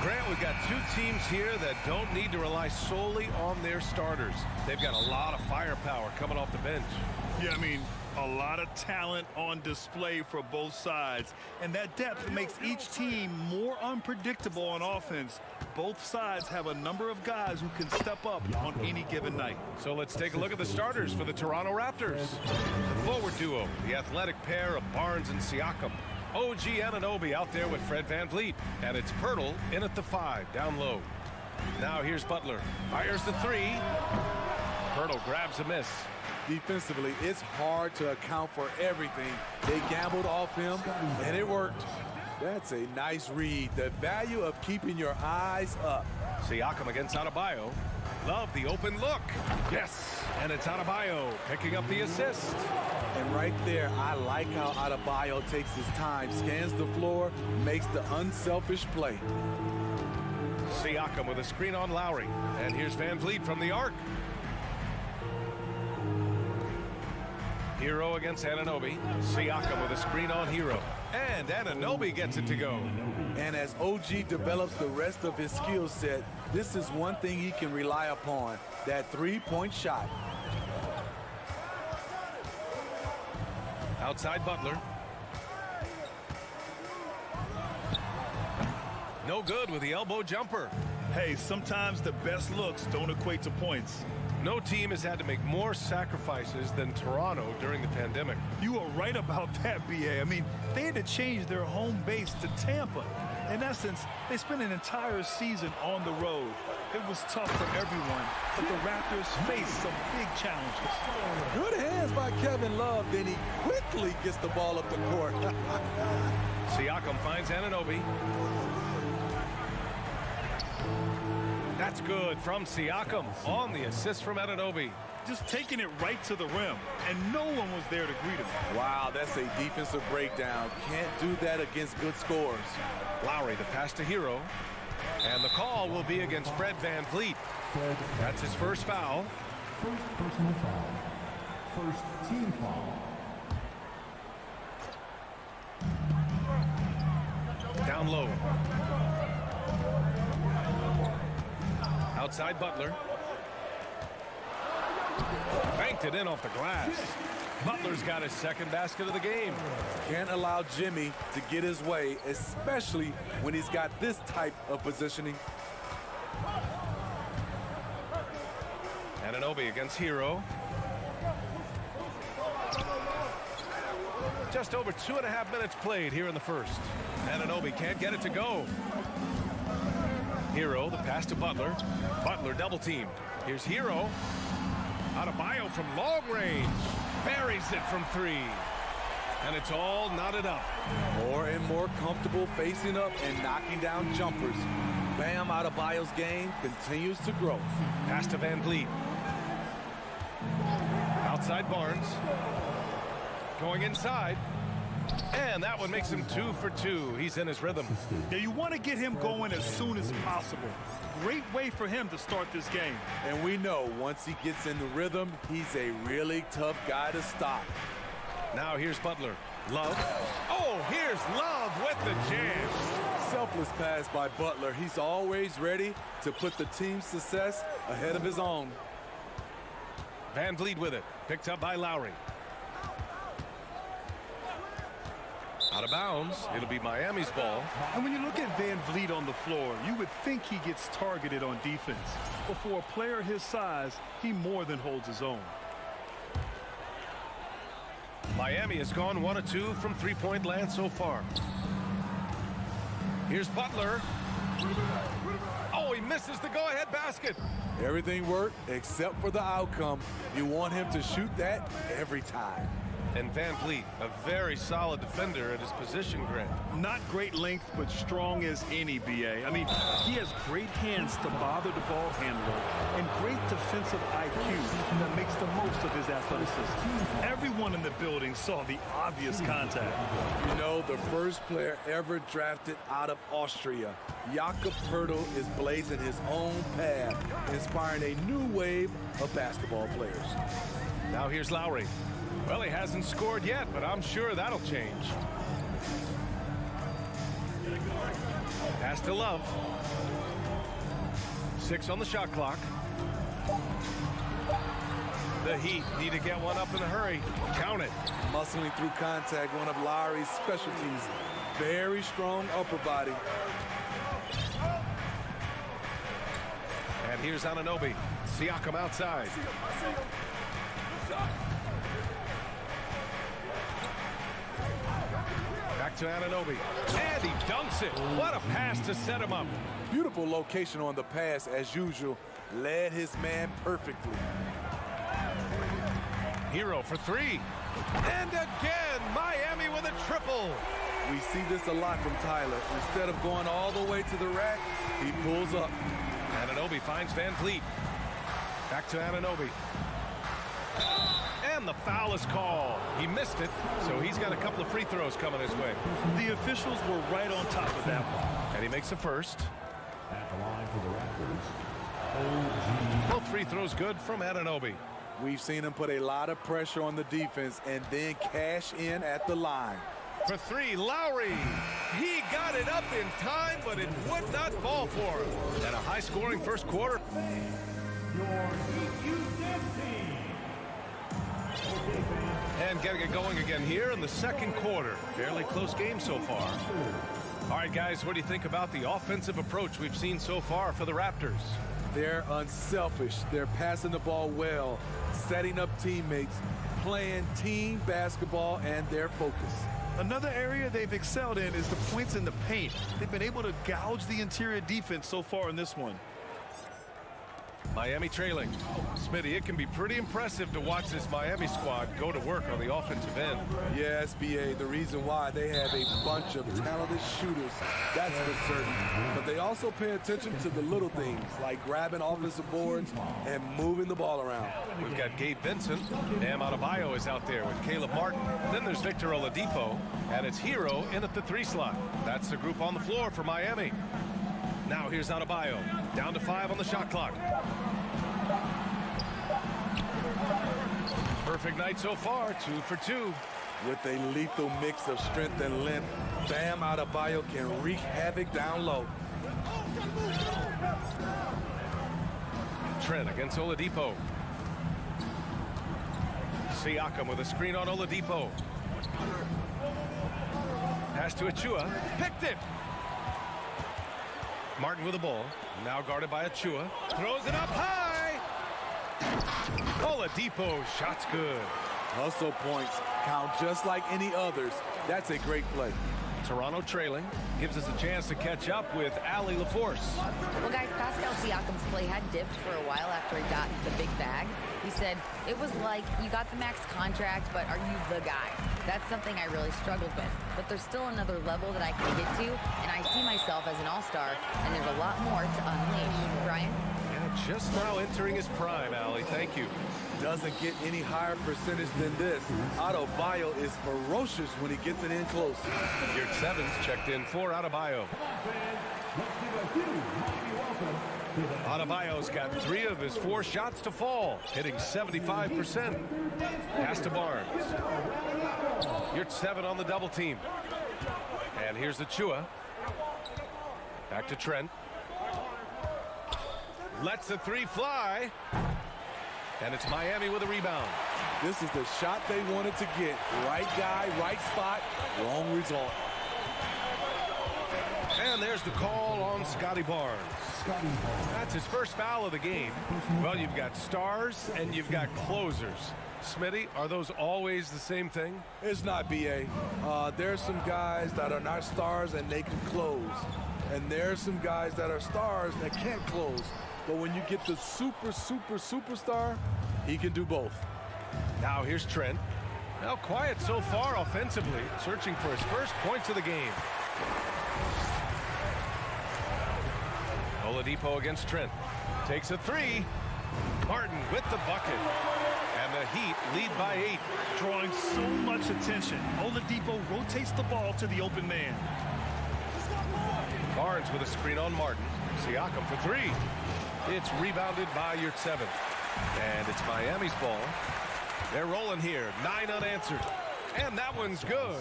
Grant, we've got two teams here that don't need to rely solely on their starters. They've got a lot of firepower coming off the bench. Yeah, I mean, a lot of talent on display for both sides. And that depth makes each team more unpredictable on offense. Both sides have a number of guys who can step up on any given night. So let's take a look at the starters for the Toronto Raptors. The forward duo, the athletic pair of Barnes and Siakam. OG Anunoby out there with Fred VanVleet. And it's Pirtle in at the 5, down low. Now here's Butler. Fires the 3. Pirtle grabs a miss. Defensively, it's hard to account for everything. They gambled off him, and it worked. That's a nice read. The value of keeping your eyes up. Siakam against Adebayo. Love the open look. Yes, and it's Adebayo picking up the assist. And right there, I like how Adebayo takes his time, scans the floor, makes the unselfish play. Siakam with a screen on Lowry. And here's VanVleet from the arc. Hero against Anunoby. Siakam with a screen on Hero. And Anunoby gets it to go. And as OG develops the rest of his skill set, this is one thing he can rely upon, that three-point shot. Outside Butler. No good with the elbow jumper. Hey, sometimes the best looks don't equate to points. No team has had to make more sacrifices than Toronto during the pandemic. You are right about that, B.A. I mean, they had to change their home base to Tampa. In essence, they spent an entire season on the road. It was tough for everyone, but the Raptors faced some big challenges. Good hands by Kevin Love, then he quickly gets the ball up the court. Siakam finds Anunoby. That's good from Siakam on the assist from Anunoby. Just taking it right to the rim, and no one was there to greet him. Wow, that's a defensive breakdown. Can't do that against good scores. Lowry, the pass to Hero. And the call will be against Fred VanVleet. That's his first foul. First personal foul. First team foul. Down low. Outside Butler. Banked it in off the glass. Butler's got his second basket of the game. Can't allow Jimmy to get his way, especially when he's got this type of positioning. Anunoby against Hero. Just over 2.5 minutes played here in the first. Anunoby can't get it to go. Hero, the pass to Butler. Butler double teamed. Here's Hero. Adebayo from long range. Buries it from 3. And it's all knotted up. More and more comfortable facing up and knocking down jumpers. Bam Adebayo's game continues to grow. Pass to VanVleet. Outside Barnes. Going inside. And that one makes him 2 for 2. He's in his rhythm. Yeah, you want to get him going as soon as possible. Great way for him to start this game. And we know once he gets in the rhythm, he's a really tough guy to stop. Now here's Butler. Love. Oh, here's Love with the jam. Selfless pass by Butler. He's always ready to put the team's success ahead of his own. VanVleet with it. Picked up by Lowry. Out of bounds. It'll be Miami's ball. And when you look at VanVleet on the floor, you would think he gets targeted on defense. But for a player his size, he more than holds his own. Miami has gone 1 of 2 from three-point land so far. Here's Butler. Oh, he misses the go-ahead basket. Everything worked except for the outcome. You want him to shoot that every time. And VanVleet, a very solid defender at his position, Grant. Not great length, but strong as any, B.A. I mean, he has great hands to bother the ball handler and great defensive IQ that makes the most of his athleticism. Everyone in the building saw the obvious contact. You know, the first player ever drafted out of Austria, Jakob Poeltl, is blazing his own path, inspiring a new wave of basketball players. Now here's Lowry. Well, he hasn't scored yet, but I'm sure that'll change. Pass to Love. 6 on the shot clock. The Heat need to get one up in a hurry. Count it. Muscling through contact, one of Lowry's specialties. Very strong upper body. And here's Anunoby. Siakam outside. Back to Anunoby. And he dunks it. What a pass to set him up. Beautiful location on the pass, as usual. Led his man perfectly. Hero for 3. And again, Miami with a triple. We see this a lot from Tyler. Instead of going all the way to the rack, he pulls up. Anunoby finds Van Vliet. Back to Anunoby. And the foul is called. He missed it, so he's got a couple of free throws coming his way. The officials were right on top of that one. And he makes the first. At the line for the Raptors, Both free throws good from Anunoby. We've seen him put a lot of pressure on the defense and then cash in at the line. For 3, Lowry. He got it up in time, but it would not fall for him. And a high-scoring first quarter. And getting it going again here in the second quarter. Fairly close game so far. All right, guys, what do you think about the offensive approach we've seen so far for the Raptors? They're unselfish. They're passing the ball well, setting up teammates, playing team basketball, and their focus. Another area they've excelled in is the points in the paint. They've been able to gouge the interior defense so far in this one. Miami trailing. Smitty, it can be pretty impressive to watch this Miami squad go to work on the offensive end. Yes, BA, the reason why they have a bunch of talented shooters, that's for certain. But they also pay attention to the little things, like grabbing offensive boards and moving the ball around. We've got Gabe Vincent. Bam Adebayo is out there with Caleb Martin. Then there's Victor Oladipo, and it's Hero in at the 3 slot. That's the group on the floor for Miami. Now here's Adebayo, down to 5 on the shot clock. Perfect night so far, 2 for 2. With a lethal mix of strength and length, Bam Adebayo can wreak havoc down low. Trent against Oladipo. Siakam with a screen on Oladipo. Pass to Achua, picked it. Martin with the ball, now guarded by Achua. Throws it up high. Oladipo, shot's good. Hustle points count just like any others. That's a great play. Toronto trailing, gives us a chance to catch up with Allie LaForce. Well, guys, Pascal Siakam's play had dipped for a while after he got the big bag. He said, it was like, you got the max contract, but are you the guy? That's something I really struggled with. But there's still another level that I can get to, and I see myself as an all-star, and there's a lot more to unleash. Brian? Yeah, just now entering his prime, Allie. Thank you. Doesn't get any higher percentage than this. Adebayo is ferocious when he gets it in close. Your 7's checked in for Adebayo. Adebayo's got 3 of his 4 shots to fall, hitting 75%. Pass to Barnes. You're 7 on the double team. And here's Achua. Back to Trent. Lets the 3 fly. And it's Miami with a rebound. This is the shot they wanted to get. Right guy, right spot, wrong result. And there's the call on Scotty Barnes. That's his first foul of the game. Well, you've got stars and you've got closers. Smitty, are those always the same thing? It's not, BA. There's some guys that are not stars and they can close. And there's some guys that are stars that can't close. But when you get the superstar, he can do both. Now here's Trent. Now quiet so far offensively, searching for his first points of the game. Oladipo against Trent. Takes a 3. Martin with the bucket. And the Heat lead by 8. Drawing so much attention. Oladipo rotates the ball to the open man. Barnes with a screen on Martin. Siakam for 3. It's rebounded by your 7th. And it's Miami's ball. They're rolling here. 9 unanswered. And that one's good.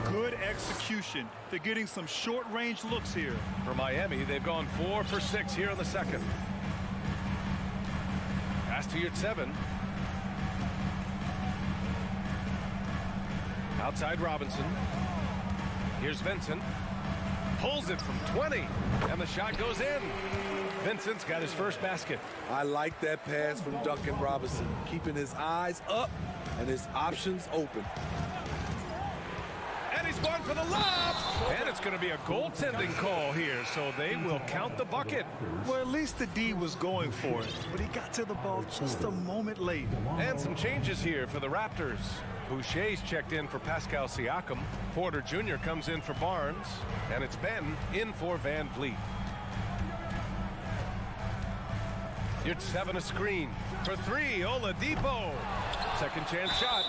Good execution. They're getting some short-range looks here. For Miami, they've gone 4 for 6 here in the second. Pass to Yurtseven. Outside Robinson. Here's Vincent. Pulls it from 20. And the shot goes in. Vincent's got his first basket. I like that pass from Duncan Robinson, keeping his eyes up and his options open. And he's going for the lob. And it's going to be a goaltending call here, so they will count the bucket. Well, at least the D was going for it, but he got to the ball just a moment late. And some changes here for the Raptors. Boucher's checked in for Pascal Siakam. Porter Jr. comes in for Barnes. And it's Ben in for Van Vliet. Yurtseven a screen for 3. Oladipo. Second chance shot.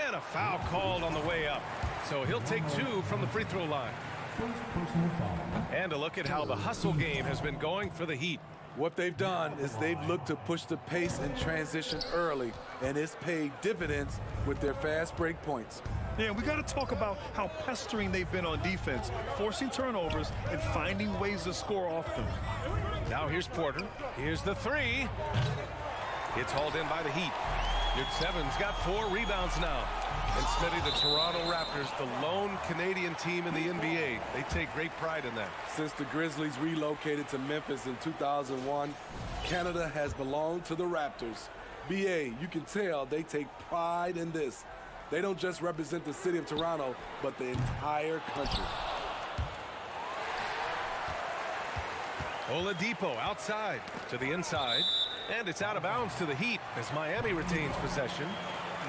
And a foul called on the way up. So he'll take 2 from the free throw line. First personal foul. And a look at how the hustle game has been going for the Heat. What they've done is they've looked to push the pace and transition early, and it's paid dividends with their fast break points. Yeah, we got to talk about how pestering they've been on defense, forcing turnovers and finding ways to score off them. Now here's Porter. Here's the 3. It's hauled in by the Heat. Yurtseven's got 4 rebounds now. And Smitty, the Toronto Raptors, the lone Canadian team in the NBA. They take great pride in that. Since the Grizzlies relocated to Memphis in 2001, Canada has belonged to the Raptors. BA, you can tell they take pride in this. They don't just represent the city of Toronto, but the entire country. Oladipo outside to the inside. And it's out of bounds to the Heat as Miami retains possession.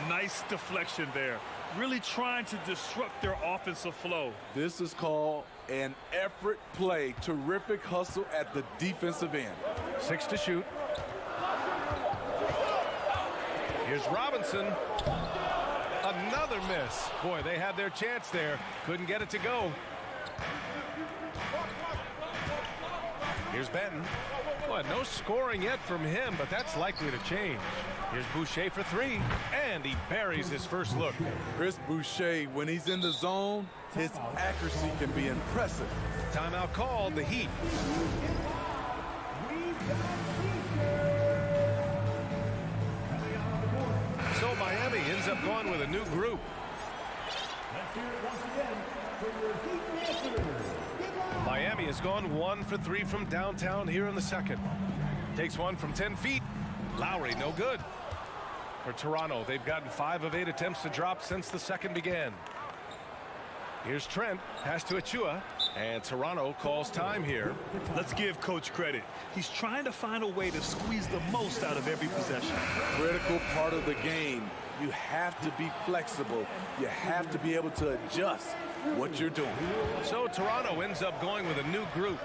Nice deflection there. Really trying to disrupt their offensive flow. This is called an effort play. Terrific hustle at the defensive end. 6 to shoot. Here's Robinson. Another miss. Boy, they had their chance there. Couldn't get it to go. Here's Benton. Boy, no scoring yet from him, but that's likely to change. Here's Boucher for 3, and he buries his first look. Chris Boucher, when he's in the zone, his accuracy can be impressive. Timeout called, the Heat. So Miami ends up going with a new group. Miami has gone 1 for 3 from downtown here in the second. Takes one from 10 feet. Lowry, no good. For Toronto, they've gotten 5 of 8 attempts to drop since the second began. Here's Trent, pass to Achua, and Toronto calls time here. Let's give Coach credit. He's trying to find a way to squeeze the most out of every possession. Critical part of the game. You have to be flexible. You have to be able to adjust what you're doing. So Toronto ends up going with a new group.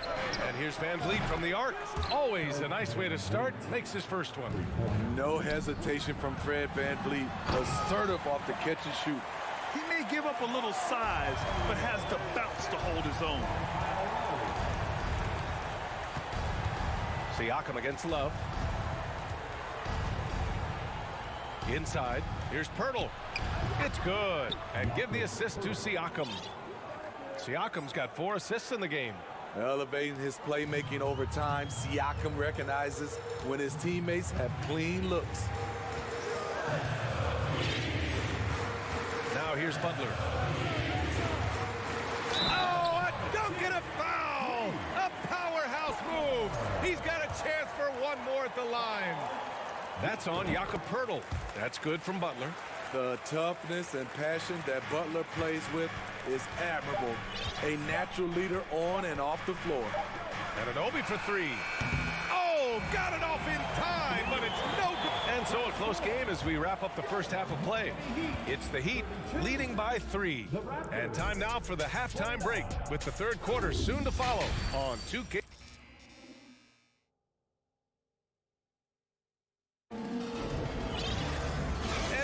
And here's Van Vliet from the arc. Always a nice way to start. Makes his first one. No hesitation from Fred Van Vliet. Assertive off the catch and shoot. He may give up a little size, but has the bounce to hold his own. Siakam against Love. Inside, here's Pirtle. It's good. And give the assist to Siakam. Siakam's got 4 assists in the game. Elevating his playmaking over time, Siakam recognizes when his teammates have clean looks. Now here's Butler. Oh, a dunk and a foul! A powerhouse move. He's got a chance for one more at the line. That's on Jakob Poeltl. That's good from Butler. The toughness and passion that Butler plays with is admirable. A natural leader on and off the floor. And an Obi for 3. Oh, got it off in time, but it's no good. And so a close game as we wrap up the first half of play. It's the Heat leading by 3. And time now for the halftime break with the third quarter soon to follow on 2K.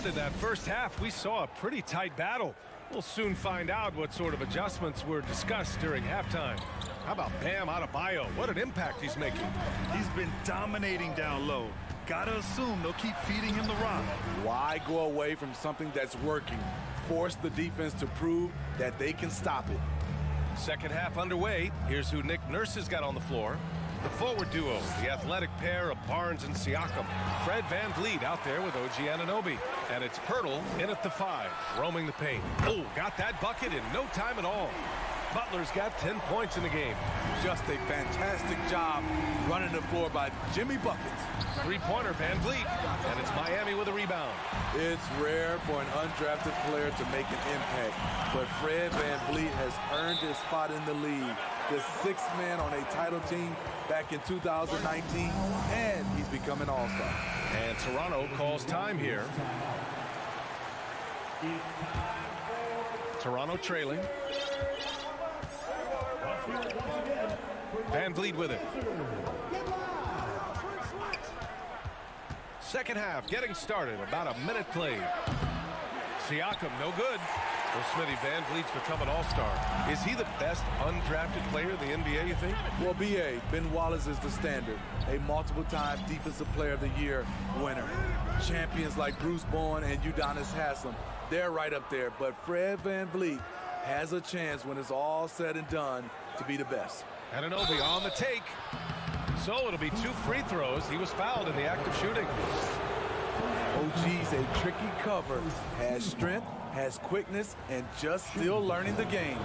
In that first half, we saw a pretty tight battle. We'll soon find out what sort of adjustments were discussed during halftime. How about Bam Adebayo? What an impact he's making. He's been dominating down low. Gotta assume they'll keep feeding him the rock. Why go away from something that's working? force the defense to prove that they can stop it. Second half underway. Here's who Nick Nurse has got on the floor. The forward duo, the athletic pair of Barnes and Siakam. Fred VanVleet out there with OG Anunoby. And it's Pirtle in at the 5, roaming the paint. Oh, got that bucket in no time at all. Butler's got 10 points in the game. Just a fantastic job running the floor by Jimmy Buckets. Three-pointer VanVleet, and it's Miami with a rebound. It's rare for an undrafted player to make an impact, but Fred VanVleet has earned his spot in the league. The sixth man on a title team back in 2019, and he's become an all-star. And Toronto calls time here. Toronto trailing. VanVleet with it. Second half getting started. About a minute played. Siakam no good. Well, Smitty, VanVleet's become an all-star. Is he the best undrafted player in the NBA, you think? Well, B.A., Ben Wallace is the standard. A multiple-time Defensive Player of the Year winner. Champions like Bruce Bowen and Udonis Haslem, they're right up there. But Fred VanVleet has a chance when it's all said and done to be the best. Anunoby on the take. So it'll be 2 free throws. He was fouled in the act of shooting. OG's a tricky cover. Has strength, has quickness, and just still learning the game.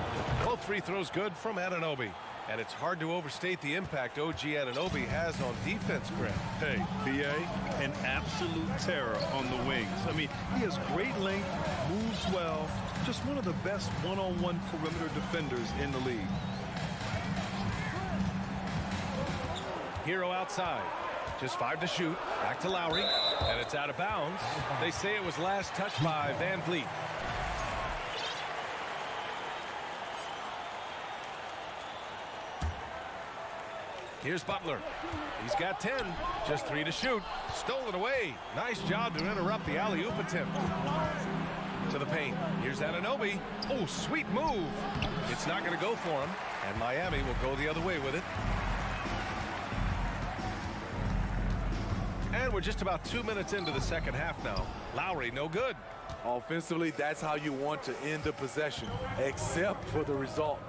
Both free throws good from Anunoby. And it's hard to overstate the impact OG Anunoby has on defense, Grant. Hey, B.A., an absolute terror on the wings. I mean, he has great length, moves well, just one of the best one-on-one perimeter defenders in the league. Hero outside. Just 5 to shoot. Back to Lowry. And it's out of bounds. They say it was last touched by VanVleet. Here's Butler. He's got 10. Just 3 to shoot. Stolen away. Nice job to interrupt the alley-oop attempt. To the paint. Here's Anunoby. Oh, sweet move. It's not going to go for him. And Miami will go the other way with it. And we're just about 2 minutes into the second half now. Lowry, no good. Offensively, that's how you want to end the possession, except for the result.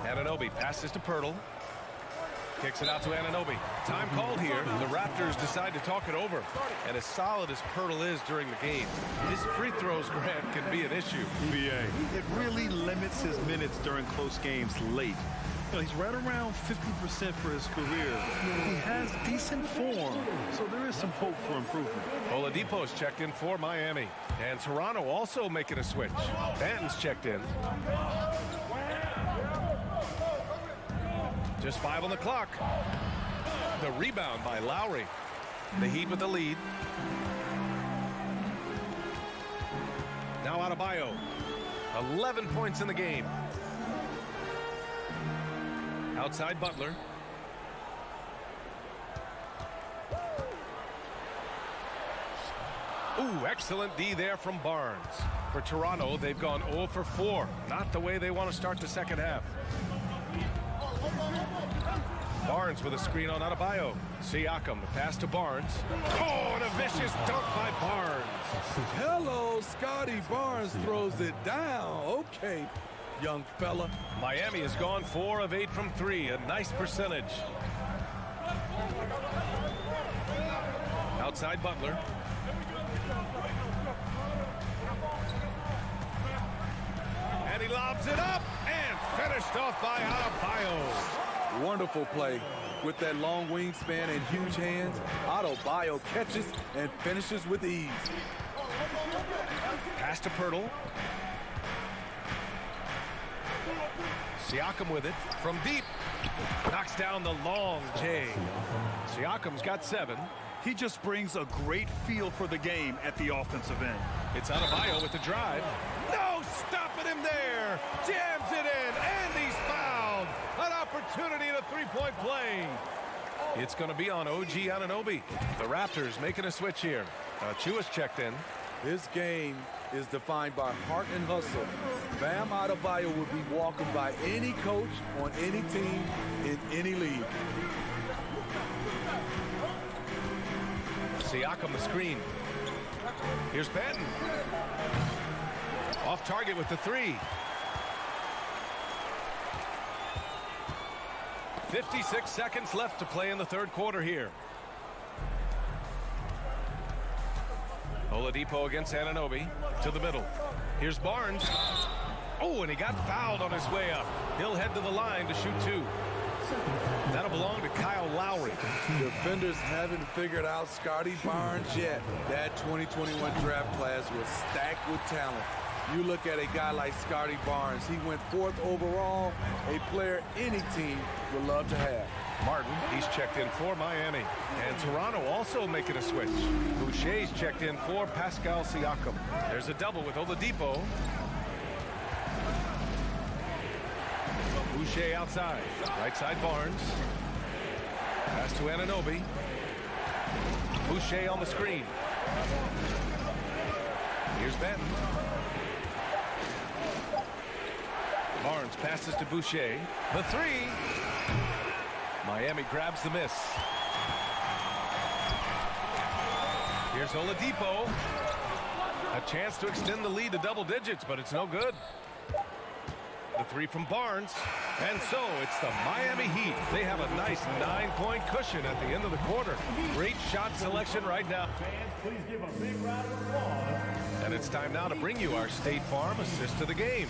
Anunoby passes to Pirtle. Kicks it out to Anunoby. Time called here. The Raptors decide to talk it over. And as solid as Pirtle is during the game, his free throws, Grant, can be an issue. B.A., it really limits his minutes during close games late. You know, he's right around 50% for his career. He has decent form, so there is some hope for improvement. Oladipo's checked in for Miami. And Toronto also making a switch. Banton's checked in. Just 5 on the clock. The rebound by Lowry. The Heat with the lead. Now Adebayo. 11 points in the game. Outside Butler. Ooh, excellent D there from Barnes. For Toronto, they've gone 0 for 4. Not the way they want to start the second half. Barnes with a screen on Adebayo. Siakam, the pass to Barnes. Oh, and a vicious dunk by Barnes. Hello, Scotty Barnes throws it down. Okay, young fella. Miami has gone 4 of 8 from 3. A nice percentage. Outside Butler. And he lobs it up and finished off by Adebayo. Wonderful play. With that long wingspan and huge hands, Adebayo catches and finishes with ease. Pass to Pirtle. Siakam with it from deep. Knocks down the long J. Siakam's got 7. He just brings a great feel for the game at the offensive end. It's Adebayo with the drive. No stopping him there. Jams it in, and he's fouled. An opportunity in a three-point play. It's going to be on OG Anunoby. The Raptors making a switch here. Chua's checked in. This game is defined by heart and hustle. Bam Adebayo would be walking by any coach on any team in any league. Siakam the screen. Here's Benton. Off target with the three. 56 seconds left to play in the third quarter here. Oladipo against Anunoby to the middle. Here's Barnes. Oh, and he got fouled on his way up. He'll head to the line to shoot two. That'll belong to Kyle Lowry. Defenders haven't figured out Scotty Barnes yet. That 2021 draft class was stacked with talent. You look at a guy like Scotty Barnes. He went 4th overall, a player any team would love to have. Martin, he's checked in for Miami. And Toronto also making a switch. Boucher's checked in for Pascal Siakam. There's a double with Oladipo. Boucher outside. Right side Barnes. Pass to Anunoby. Boucher on the screen. Here's Benton. Barnes passes to Boucher. The three. Miami grabs the miss. Here's Oladipo. A chance to extend the lead to double digits, but it's no good. The three from Barnes. And so it's the Miami Heat. They have a nice 9-point cushion at the end of the quarter. Great shot selection right now. Fans, please give a big round of applause. And it's time now to bring you our State Farm assist to the game.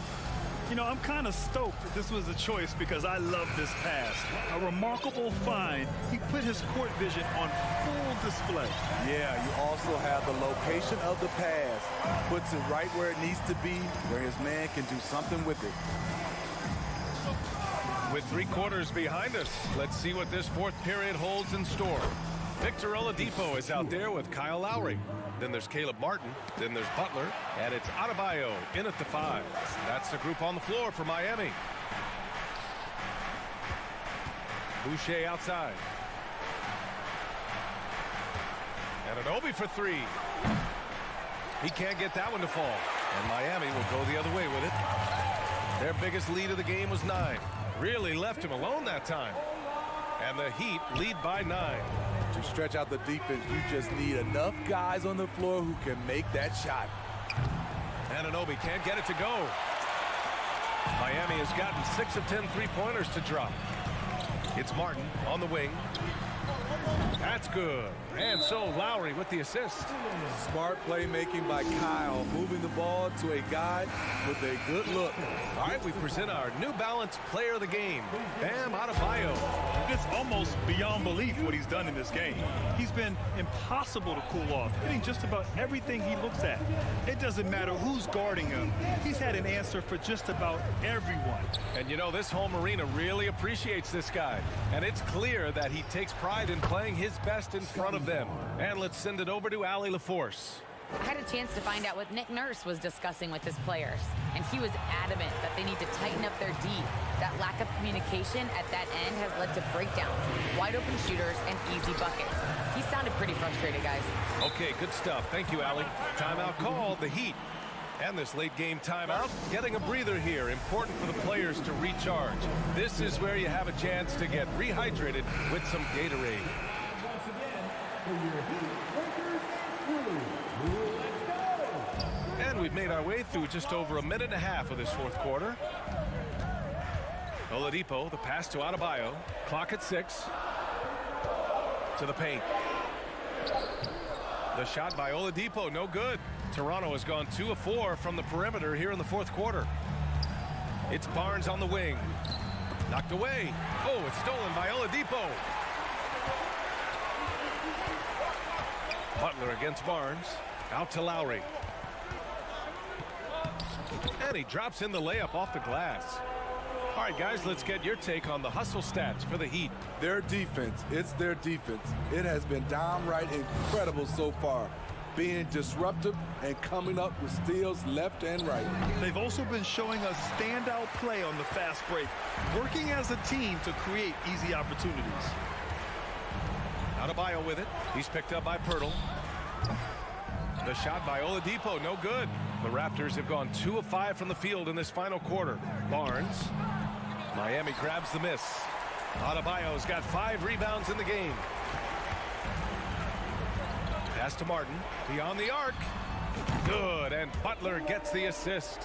You know, I'm kind of stoked that this was a choice because I love this pass. A remarkable find. He put his court vision on full display. Yeah, you also have the location of the pass. Puts it right where it needs to be, where his man can do something with it. With 3 quarters behind us, let's see what this fourth period holds in store. Victor Oladipo is out there with Kyle Lowry. Then there's Caleb Martin. Then there's Butler. And it's Adebayo in at the 5. That's the group on the floor for Miami. Boucher outside. Anunoby for 3. He can't get that one to fall. And Miami will go the other way with it. Their biggest lead of the game was 9. Really left him alone that time. And the Heat lead by 9. To stretch out the defense, you just need enough guys on the floor who can make that shot. Anunoby can't get it to go. Miami has gotten 6 of 10 three-pointers to drop. It's Martin on the wing. That's good. And so Lowry with the assist. Smart playmaking by Kyle, moving the ball to a guy with a good look. All right, we present our New Balance player of the game, Bam Adebayo. It's almost beyond belief what he's done in this game. He's been impossible to cool off, hitting just about everything he looks at. It doesn't matter who's guarding him. He's had an answer for just about everyone. And you know, this home arena really appreciates this guy. And it's clear that he takes pride in playing his best in front of them. And let's send it over to Allie LaForce. I had a chance to find out what Nick Nurse was discussing with his players, and he was adamant that they need to tighten up their D. That lack of communication at that end has led to breakdowns, wide open shooters, and easy buckets. He sounded pretty frustrated, guys. Okay, good stuff. Thank you, Allie. Timeout called, the Heat. And this late game timeout, getting a breather here, important for the players to recharge. This is where you have a chance to get rehydrated with some Gatorade. Once again, for your Heat Lakers crew, let's go! And we've made our way through just over a minute and a half of this fourth quarter. Oladipo, the pass to Adebayo. Clock at 6. To the paint. The shot by Oladipo, no good. Toronto has gone 2 of 4 from the perimeter here in the fourth quarter. It's Barnes on the wing. Knocked away. Oh, it's stolen by Oladipo. Butler against Barnes. Out to Lowry. And he drops in the layup off the glass. All right, guys, let's get your take on the hustle stats for the Heat. Their defense, it's their defense. It has been downright incredible so far, being disruptive and coming up with steals left and right. They've also been showing us standout play on the fast break, working as a team to create easy opportunities. Adebayo with it. He's picked up by Pirtle. The shot by Oladipo, no good. The Raptors have gone 2 of 5 from the field in this final quarter. Barnes. Miami grabs the miss. Adebayo's got 5 rebounds in the game. Pass to Martin. Beyond the arc. Good, and Butler gets the assist.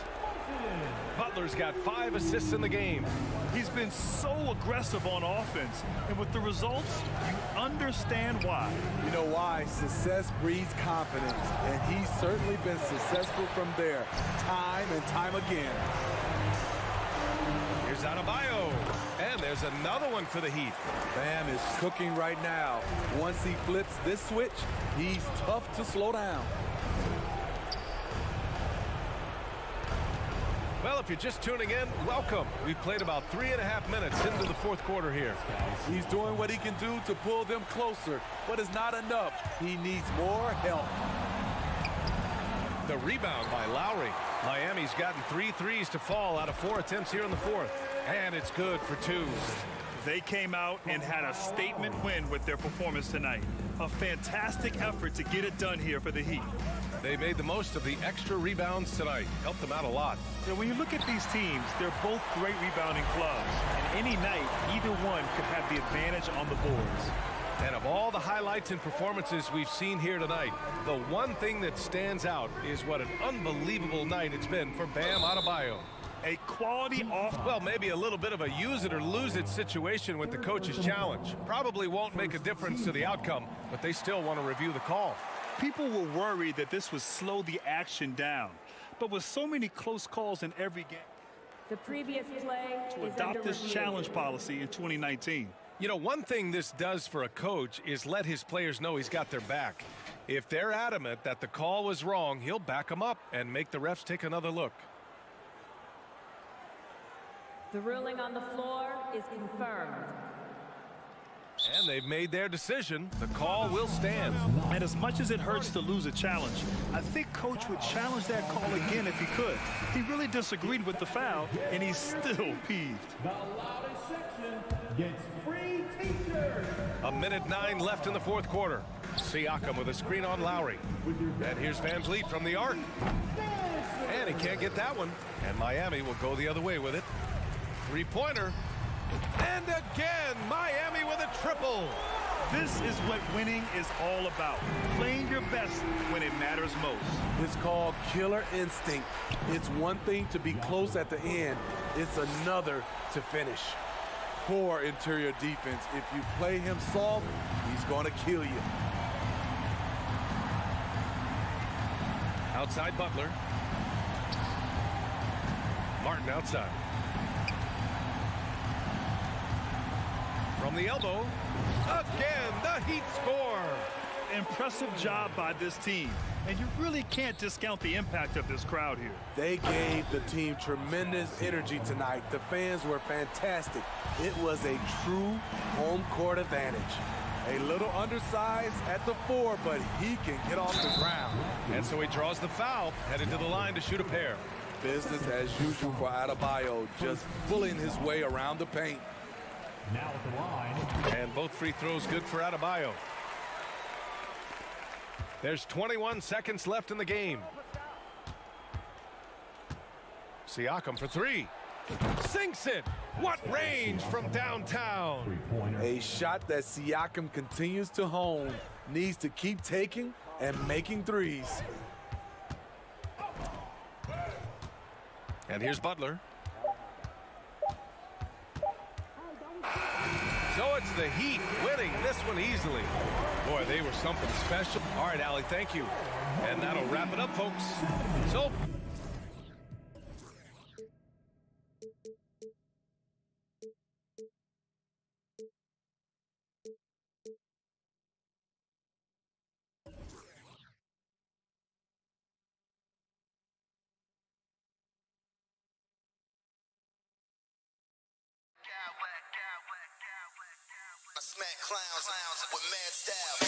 Butler's got 5 assists in the game. He's been so aggressive on offense, and with the results, you understand why. You know why? Success breeds confidence, and he's certainly been successful from there, time and time again. Here's Adebayo, and there's another one for the Heat. Bam is cooking right now. Once he flips this switch, he's tough to slow down. Well, if you're just tuning in, welcome. We've played about 3.5 minutes into the fourth quarter here. He's doing what he can do to pull them closer, but it's not enough. He needs more help. The rebound by Lowry. Miami's gotten 3 threes to fall out of 4 attempts here in the fourth, and it's good for 2. They came out and had a statement win with their performance tonight. A fantastic effort to get it done here for the Heat. They made the most of the extra rebounds tonight. Helped them out a lot. So when you look at these teams, they're both great rebounding clubs. And any night, either one could have the advantage on the boards. And of all the highlights and performances we've seen here tonight, the one thing that stands out is what an unbelievable night it's been for Bam Adebayo. A quality off. Well, maybe a little bit of a use it or lose it situation with the coach's challenge. Probably won't make a difference to the outcome, but they still want to review the call. People were worried that this would slow the action down. But with so many close calls in every game, the previous play to adopt this challenge policy in 2019. You know, one thing this does for a coach is let his players know he's got their back. If they're adamant that the call was wrong, he'll back them up and make the refs take another look. The ruling on the floor is confirmed. And they've made their decision. The call will stand. And as much as it hurts to lose a challenge, I think Coach would challenge that call again if he could. He really disagreed with the foul, and he's still peeved. The loudest section gets free t-shirts. 1:09 left in the fourth quarter. Siakam with a screen on Lowry. And here's Van Vliet from the arc. And he can't get that one. And Miami will go the other way with it. Three-pointer. And again, Miami with a triple. This is what winning is all about. Playing your best when it matters most. It's called killer instinct. It's one thing to be close at the end. It's another to finish. Poor interior defense. If you play him soft, he's going to kill you. Outside Butler. Martin outside. From the elbow. Again, the Heat score. Impressive job by this team. And you really can't discount the impact of this crowd here. They gave the team tremendous energy tonight. The fans were fantastic. It was a true home court advantage. A little undersized at the 4, but he can get off the ground. And so he draws the foul, headed to the line to shoot a pair. Business as usual for Adebayo, just pulling his way around the paint. Now at the line. And both free throws good for Adebayo. There's 21 seconds left in the game. Siakam for 3. Sinks it. What range from downtown. Three-pointer. A shot that Siakam continues to hone. Needs to keep taking and making threes. And here's Butler. So it's the Heat winning this one easily. Boy, they were something special. All right, Allie, thank you. And that'll wrap it up, folks. So I smack clowns with mad style.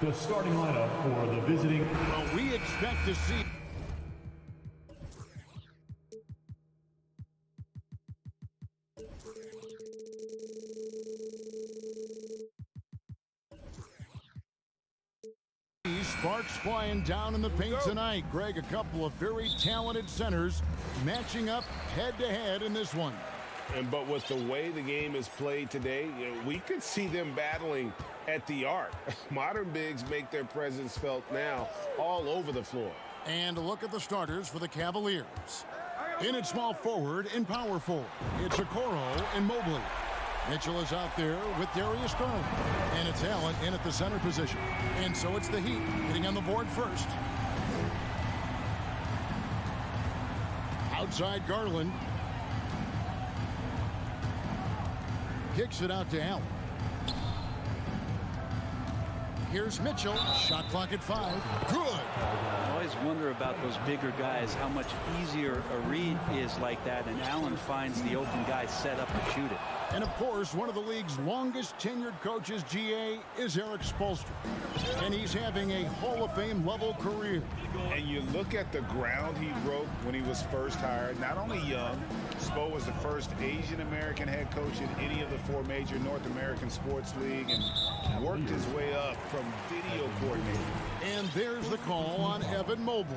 The starting lineup for the visiting. Well, we expect to see. Sparks flying down in the paint tonight. Greg, a couple of very talented centers matching up head-to-head in this one. But with the way the game is played today, we could see them battling at the arc. Modern bigs make their presence felt now all over the floor. And look at the starters for the Cavaliers. In at small forward and power forward, it's Okoro and Mobley. Mitchell is out there with Darius Garland. And it's Allen in at the center position. And so it's the Heat getting on the board first. Outside Garland. Kicks it out to Allen. Here's Mitchell. Shot clock at 5. Good. I always wonder about those bigger guys, how much easier a read is like that, and Allen finds the open guy set up to shoot it. And of course, one of the league's longest tenured coaches, GA, is Eric Spoelstra. And he's having a Hall of Fame level career. And you look at the ground he broke when he was first hired. Not only young, Spo was the first Asian American head coach in any of the 4 major North American sports league and worked his way up from video coordinator. And there's the call on Evan Mobley.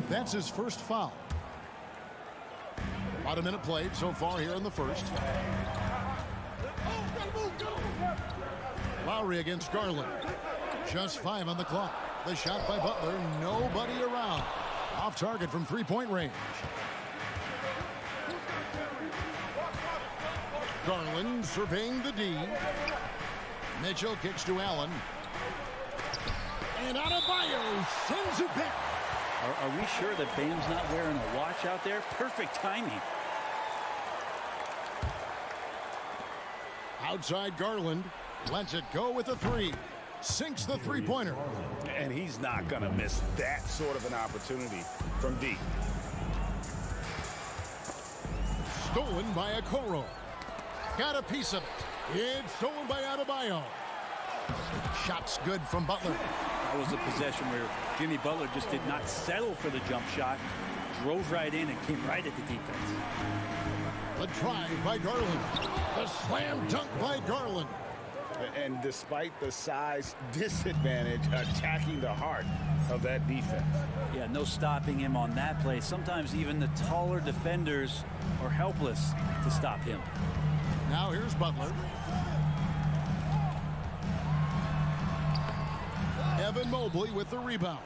That's his first foul. About a minute played so far here in the first. Lowry against Garland. Just 5 on the clock. The shot by Butler. Nobody around. Off target from 3-point range. Garland surveying the D. Mitchell kicks to Allen. And Adebayo sends it back. Are we sure that Bame's not wearing a watch out there? Perfect timing. Outside Garland. Lets it go with a 3. Sinks the 3-pointer. And he's not going to miss that sort of an opportunity from deep. Stolen by Okoro. Got a piece of it. It's stolen by Adebayo. Shot's good from Butler. That was a possession where Jimmy Butler just did not settle for the jump shot. Drove right in and came right at the defense. The drive by Garland. The slam dunk by Garland. And despite the size disadvantage, attacking the heart of that defense. Yeah, no stopping him on that play. Sometimes even the taller defenders are helpless to stop him. Now here's Butler. Evan Mobley with the rebound.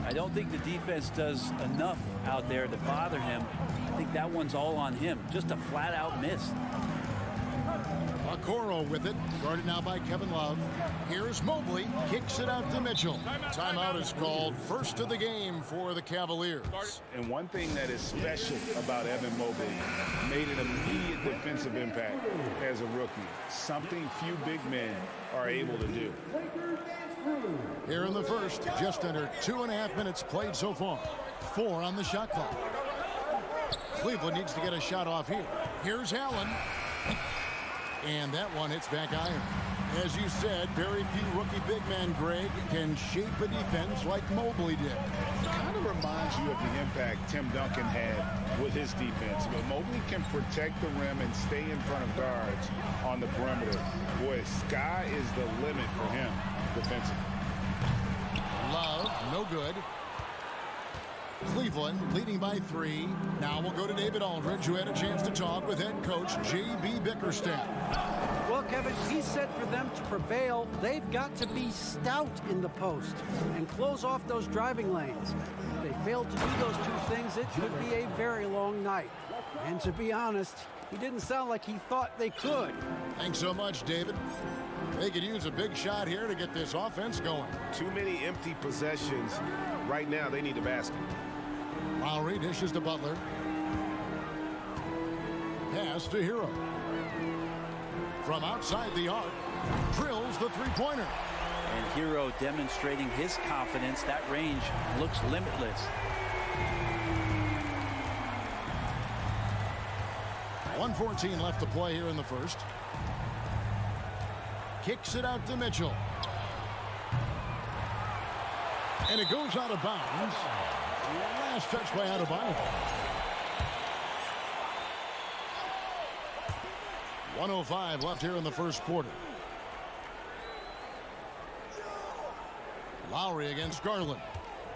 I don't think the defense does enough out there to bother him. I think that one's all on him. Just a flat-out miss. Okoro with it. Guarded now by Kevin Love. Here's Mobley. Kicks it out to Mitchell. Timeout is called. First of the game for the Cavaliers. And one thing that is special about Evan Mobley, made an immediate defensive impact as a rookie. Something few big men are able to do. Here in the first, just under 2.5 minutes played so far. 4 on the shot clock. Cleveland needs to get a shot off here. Here's Allen. And that one hits back iron. As you said, very few rookie big men, Greg, can shape a defense like Mobley did. It kind of reminds you of the impact Tim Duncan had with his defense. But Mobley can protect the rim and stay in front of guards on the perimeter. Boy, sky is the limit for him defensively. Love, no good. Cleveland leading by 3. Now we'll go to David Aldridge, who had a chance to talk with head coach J.B. Bickerstaff. Well, Kevin, he said for them to prevail, they've got to be stout in the post and close off those driving lanes. If they fail to do those 2 things, it could be a very long night. And to be honest, he didn't sound like he thought they could. Thanks so much, David. They could use a big shot here to get this offense going. Too many empty possessions. Right now, they need a basket. Lowry dishes to Butler. Pass to Hero. From outside the arc, drills the 3-pointer. And Hero demonstrating his confidence. That range looks limitless. 1:14 left to play here in the first. Kicks it out to Mitchell. And it goes out of bounds. Last touch by Adebayo. 1:05 left here in the first quarter. Lowry against Garland.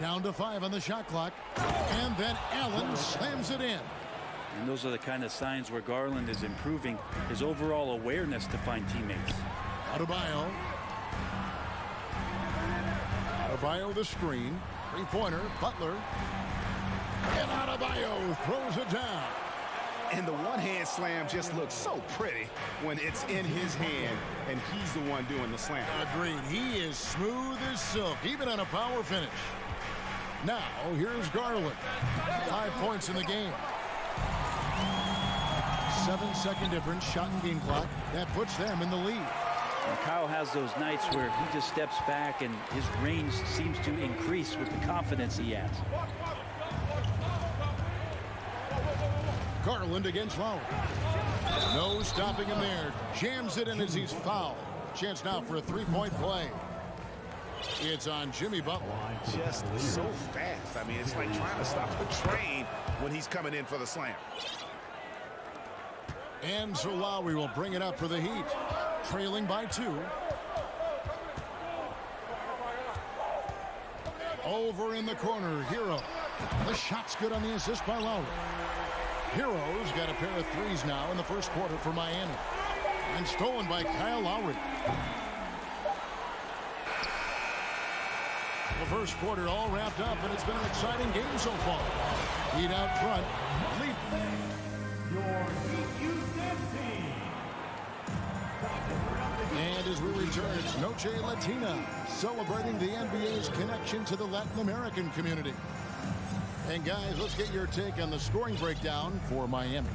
Down to 5 on the shot clock. And then Allen slams it in. And those are the kind of signs where Garland is improving his overall awareness to find teammates. Adebayo. Adebayo the screen. Three-pointer. Butler. And Adebayo throws it down. And the one-hand slam just looks so pretty when it's in his hand and he's the one doing the slam. Agreed. He is smooth as silk, even on a power finish. Now, here's Garland. 5 points in the game. 7-second difference, shot and game clock. That puts them in the lead. And Kyle has those nights where he just steps back and his range seems to increase with the confidence he has. Garland against Lowry. No stopping him there. Jams it in as he's fouled. Chance now for a three-point play. It's on Jimmy Butler. Just so fast. I mean, it's like trying to stop a train when he's coming in for the slam. And so Lowry will bring it up for the Heat. Trailing by 2. Over in the corner, Hero. The shot's good on the assist by Lowry. Hero's got a pair of threes now in the first quarter for Miami. And stolen by Kyle Lowry. The first quarter all wrapped up, and it's been an exciting game so far. Heat out front. Lead. And as we return, it's Noche Latina, celebrating the NBA's connection to the Latin American community. And guys, let's get your take on the scoring breakdown for Miami.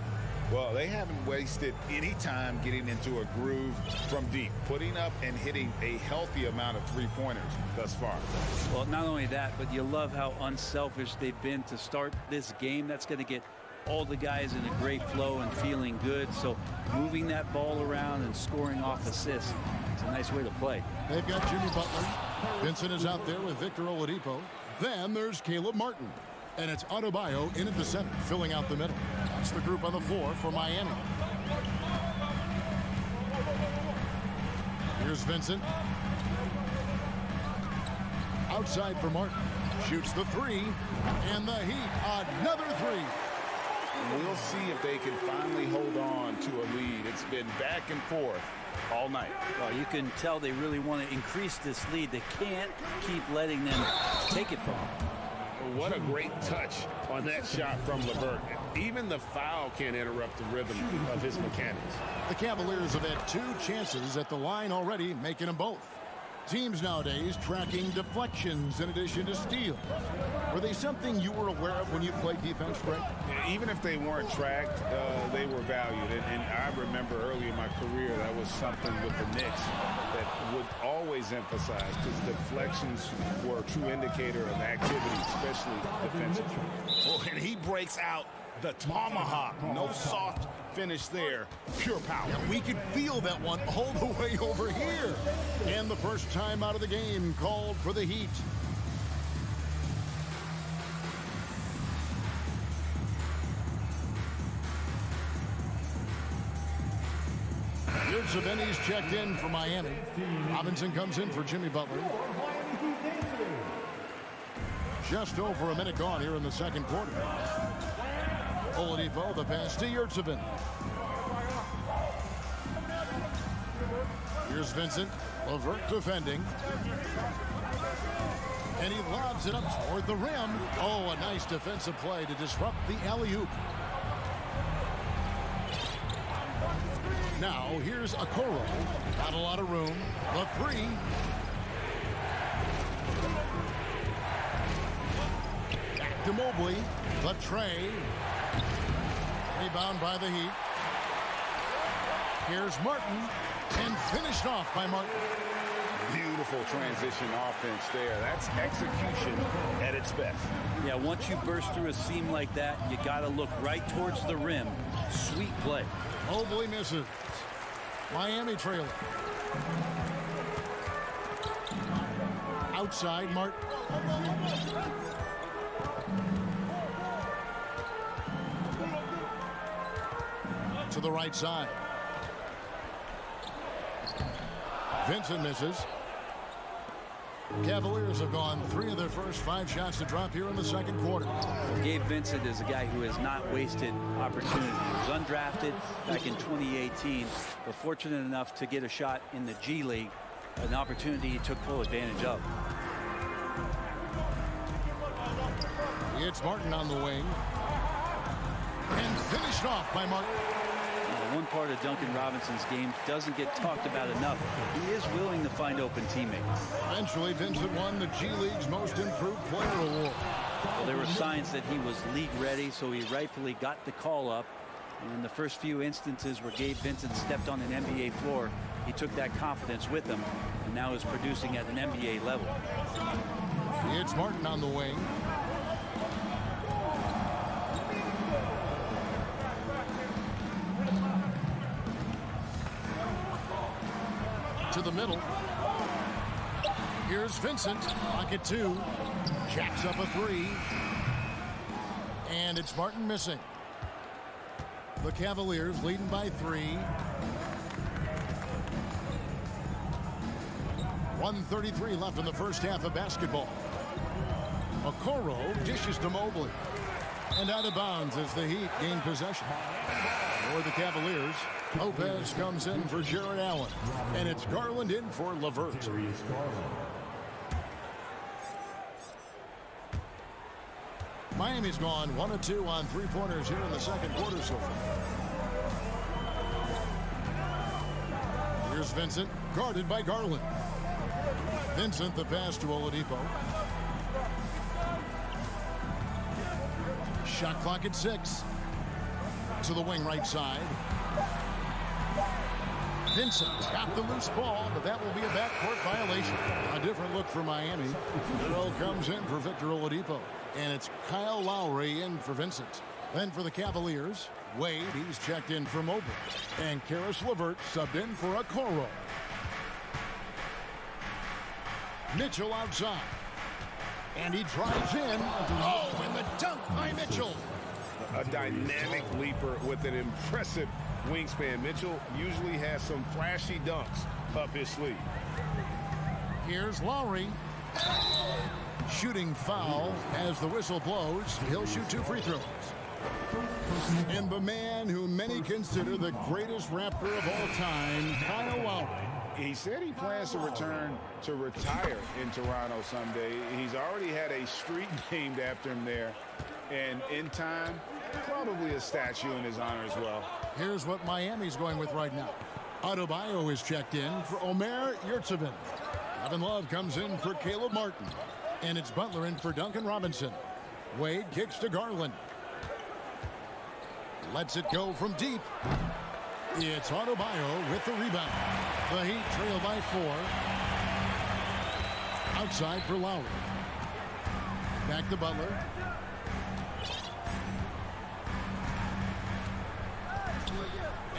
Well, they haven't wasted any time getting into a groove from deep, putting up and hitting a healthy amount of three-pointers thus far. Well, not only that, but you love how unselfish they've been to start this game. That's going to get all the guys in a great flow and feeling good. So moving that ball around and scoring off assists, it's a nice way to play. They've got Jimmy Butler. Vincent is out there with Victor Oladipo. Then there's Caleb Martin. And it's Adebayo in at the center, filling out the middle. That's the group on the floor for Miami. Here's Vincent. Outside for Martin. Shoots the three. And the Heat, another three. We'll see if they can finally hold on to a lead. It's been back and forth all night. Well, you can tell they really want to increase this lead. They can't keep letting them take it from them. What a great touch on that shot from LeVert. Even the foul can't interrupt the rhythm of his mechanics. The Cavaliers have had 2 chances at the line already, making them both. Teams nowadays tracking deflections in addition to steals. Were they something you were aware of when you played defense, Greg? Yeah, even if they weren't tracked, they were valued. And I remember early in my career, that was something with the Knicks that would always emphasize, because deflections were a true indicator of activity, especially defensively. Oh, and he breaks out the tomahawk. No soft finish there. Pure power. Yeah, we could feel that one all the way over here. And the first time out of the game called for the Heat. Yurtseven's checked in for Miami. Robinson comes in for Jimmy Butler. Just over a minute gone here in the second quarter. Oladipo, the pass to Yurtseven. Here's Vincent. LeVert defending. And he lobs it up toward the rim. Oh, a nice defensive play to disrupt the alley-oop. Now, here's Okoro. Not a lot of room. The three. Back to Mobley. The tray. Rebound by the Heat. Here's Martin. And finished off by Martin. Beautiful transition offense there. That's execution at its best. Yeah, once you burst through a seam like that, you got to look right towards the rim. Sweet play. Mobley misses. Miami trailing. Outside, Martin. To the right side. Vincent misses. Cavaliers have gone 3 of their first 5 shots to drop here in the second quarter. Gabe Vincent is a guy who has not wasted opportunity. He was undrafted back in 2018, but fortunate enough to get a shot in the G League, an opportunity he took full advantage of. It's Martin on the wing. And finished off by Martin. One part of Duncan Robinson's game doesn't get talked about enough. He is willing to find open teammates. Eventually, Vincent won the G League's Most Improved Player Award. Well, there were signs that he was league ready, so he rightfully got the call up. And in the first few instances where Gabe Vincent stepped on an NBA floor, he took that confidence with him and now is producing at an NBA level. It's Martin on the wing. To the middle. Here's Vincent. Pocket 2. Jacks up a 3. And it's Martin missing. The Cavaliers leading by 3. 1:33 left in the first half of basketball. Okoro dishes to Mobley. And out of bounds as the Heat gain possession. For the Cavaliers, Lopez comes in for Jared Allen. And it's Garland in for LeVert. Miami's gone 1 of 2 on 3-pointers here in the second quarter so far. Here's Vincent, guarded by Garland. Vincent, the pass to Oladipo. Shot clock at 6. To the wing right side. Vincent got the loose ball, but that will be a backcourt violation. A different look for Miami. Little comes in for Victor Oladipo. And it's Kyle Lowry in for Vincent. Then for the Cavaliers, Wade, he's checked in for Mobley. And Karis LeVert subbed in for Okoro. Mitchell outside. And he drives in. Oh, and the dunk by Mitchell. A dynamic leaper with an impressive wingspan. Mitchell usually has some flashy dunks up his sleeve. Here's Lowry. Shooting foul as the whistle blows. He'll shoot 2 free throws. And the man who many consider the greatest Raptor of all time, Kyle Lowry. He said he plans to return to retire in Toronto someday. He's already had a street named after him there. And in time, probably a statue in his honor as well. Here's what Miami's going with right now. Adebayo is checked in for Omer Yurtseven. Kevin Love comes in for Caleb Martin. And it's Butler in for Duncan Robinson. Wade kicks to Garland. Lets it go from deep. It's Adebayo with the rebound. The Heat trail by 4. Outside for Lowry. Back to Butler.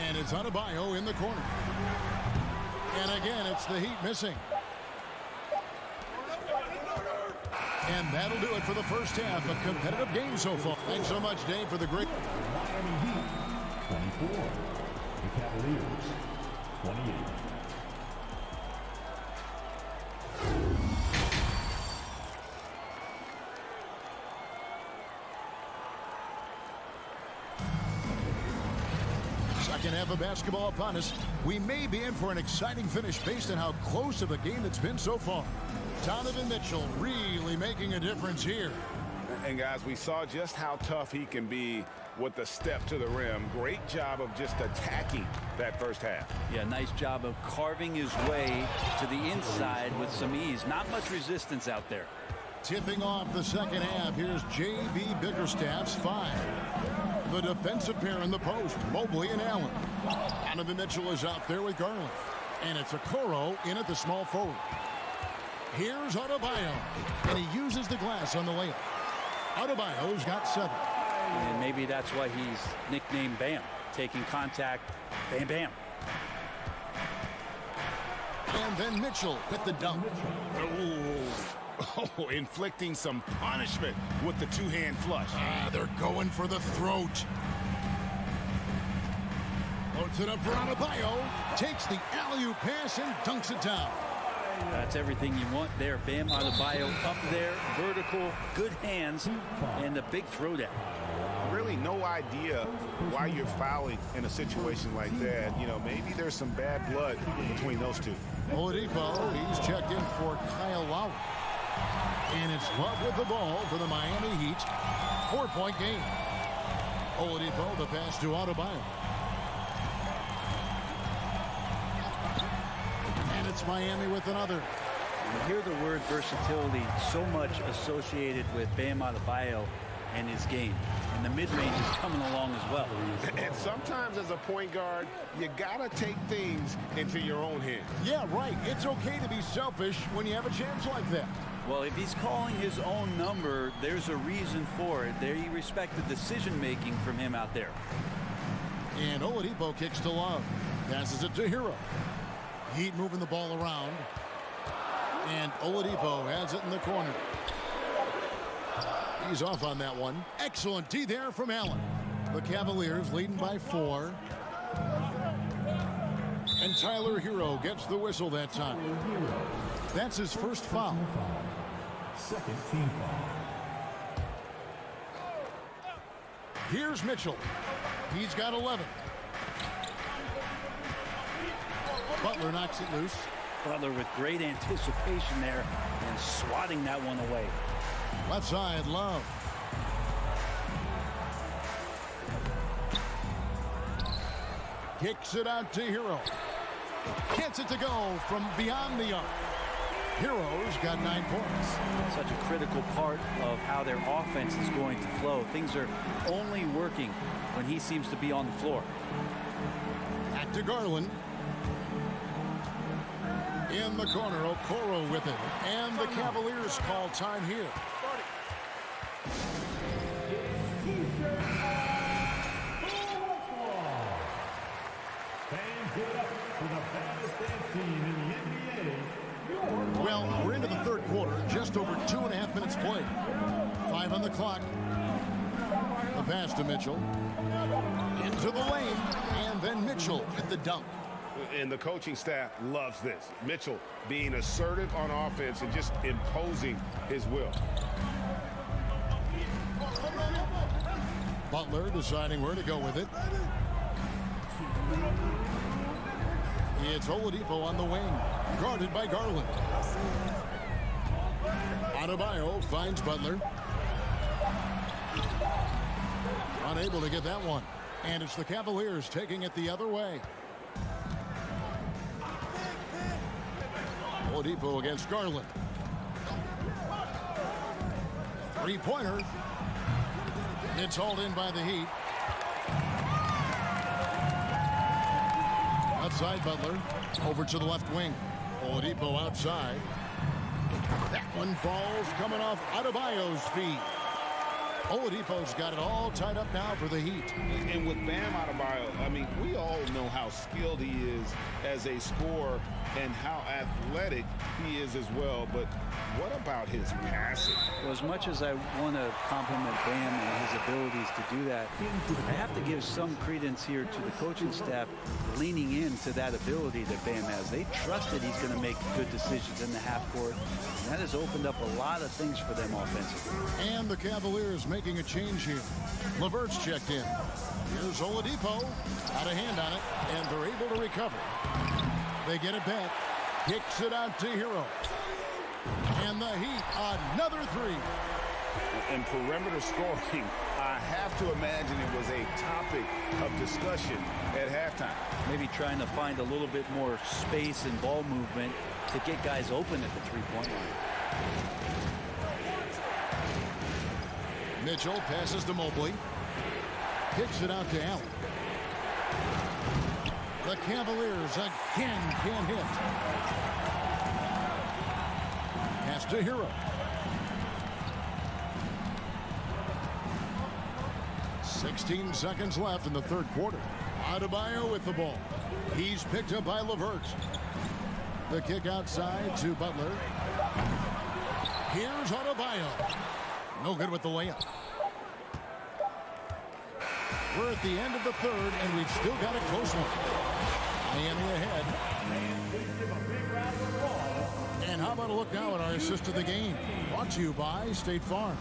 And it's Adebayo in the corner. And again, it's the Heat missing. And that'll do it for the first half. A competitive game so far. Thanks so much, Dave, for the great... Miami Heat, 24. The Cavaliers, 28. Second half of basketball upon us. We may be in for an exciting finish based on how close of a game it's been so far. Donovan Mitchell really making a difference here. And guys, we saw just how tough he can be with the step to the rim. Great job of just attacking that first half. Yeah, nice job of carving his way to the inside with some ease. Not much resistance out there. Tipping off the second half, here's J.B. Bickerstaff's 5. The defensive pair in the post, Mobley and Allen. Donovan Mitchell is out there with Garland. And it's Okoro in at the small forward. Here's Adebayo, and he uses the glass on the layup. Adebayo's got 7. And maybe that's why he's nicknamed Bam. Taking contact, bam, bam. And then Mitchell with the dunk. Oh, inflicting some punishment with the two-hand flush. They're going for the throat. Floats it up for Adebayo. Takes the alley-oop pass and dunks it down. That's everything you want there. Bam Adebayo up there, vertical, good hands, and the big throwdown. Really no idea why you're fouling in a situation like that. You know, maybe there's some bad blood between those two. Oladipo, he's checked in for Kyle Lowry. And it's Love with the ball for the Miami Heat. 4-point game. Oladipo, the pass to Adebayo. And it's Miami with another. You hear the word versatility so much associated with Bam Adebayo and his game. And the mid-range is coming along as well. And sometimes as a point guard, you gotta take things into your own hands. Yeah, right. It's okay to be selfish when you have a chance like that. Well, if he's calling his own number, there's a reason for it. There you respect the decision-making from him out there. And Oladipo kicks to Love. Passes it to Hero. Heat moving the ball around. And Oladipo has it in the corner. He's off on that one. Excellent D there from Allen. The Cavaliers leading by 4. And Tyler Hero gets the whistle that time. That's his first foul. Second team foul. Here's Mitchell. He's got 11. Butler knocks it loose. Butler with great anticipation there and swatting that one away. Left side, Love. Kicks it out to Hero. Gets it to go from beyond the arc. Hero's got 9 points. Such a critical part of how their offense is going to flow. Things are only working when he seems to be on the floor. Back to Garland. In the corner, Okoro with it. And the Cavaliers call time here. Well, we're into the third quarter. Just over 2.5 minutes played. 5 on the clock. The pass to Mitchell. Into the lane. And then Mitchell with the dunk. And the coaching staff loves this. Mitchell being assertive on offense and just imposing his will. Butler deciding where to go with it. It's Oladipo on the wing, guarded by Garland. Adebayo finds Butler. Unable to get that one. And it's the Cavaliers taking it the other way. Oladipo against Garland. Three-pointer. It's hauled in by the Heat. Outside Butler. Over to the left wing. Oladipo outside. That one falls coming off Adebayo's feet. Oladipo's got it all tied up now for the Heat. And with Bam Adebayo, I mean, we all know how skilled he is as a scorer and how athletic he is as well. But what about his passing? Well, as much as I want to compliment Bam and his abilities to do that, I have to give some credence here to the coaching staff leaning into that ability that Bam has. They trusted he's going to make good decisions in the half court. And that has opened up a lot of things for them offensively. And the Cavaliers making a change here. LeVert's checked in. Here's Oladipo. Out of hand on it, and they're able to recover. They get it back. Kicks it out to Hero. And the Heat, another three. And perimeter scoring, I have to imagine it was a topic of discussion at halftime. Maybe trying to find a little bit more space and ball movement to get guys open at the three-point line. Mitchell passes to Mobley. Kicks it out to Allen. The Cavaliers again can't hit. Pass to Hero. 16 seconds left in the third quarter. Adebayo with the ball. He's picked up by LeVert. The kick outside to Butler. Here's Octopi. No good with the layup. We're at the end of the third, and we've still got a close one. Miami ahead. And how about a look now at our assist of the game? Brought to you by State Farm.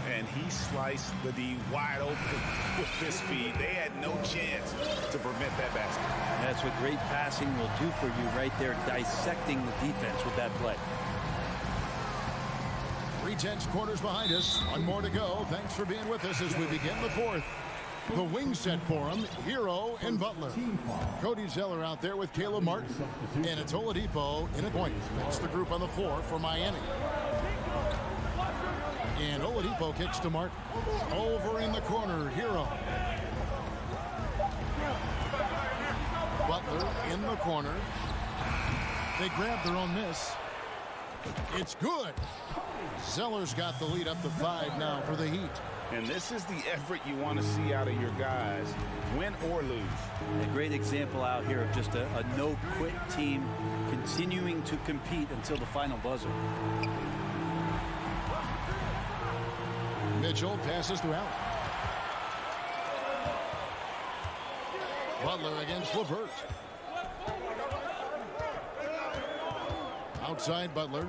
And he sliced the D wide open with this speed. They had no chance to prevent that basket. That's what great passing will do for you right there, dissecting the defense with that play. 3/10 quarters behind us. One more to go. Thanks for being with us as we begin the fourth. The wing set for him, Hero and Butler. Cody Zeller out there with Caleb Martin. And it's Oladipo in a point. That's the group on the floor for Miami. And Oladipo kicks to Martin. Over in the corner, Hero. Butler in the corner. They grab their own miss. It's good. Zeller's got the lead up to 5 now for the Heat. And this is the effort you want to see out of your guys, win or lose. A great example out here of just a no-quit team continuing to compete until the final buzzer. Mitchell passes to Allen. Butler against LeVert. Outside Butler.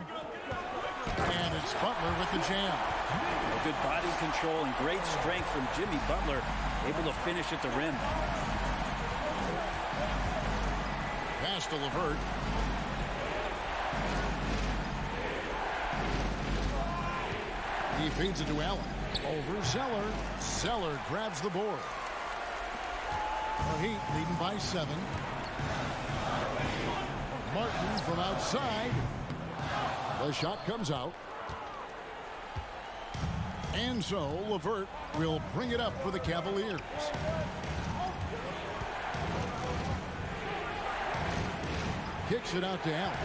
And it's Butler with the jam. Good body control and great strength from Jimmy Butler, able to finish at the rim. Pass to LeVert. He feeds it to Allen. Over Zeller. Zeller grabs the board. The Heat leading by 7. Martin from outside. The shot comes out. And so LeVert will bring it up for the Cavaliers. Kicks it out to Allen.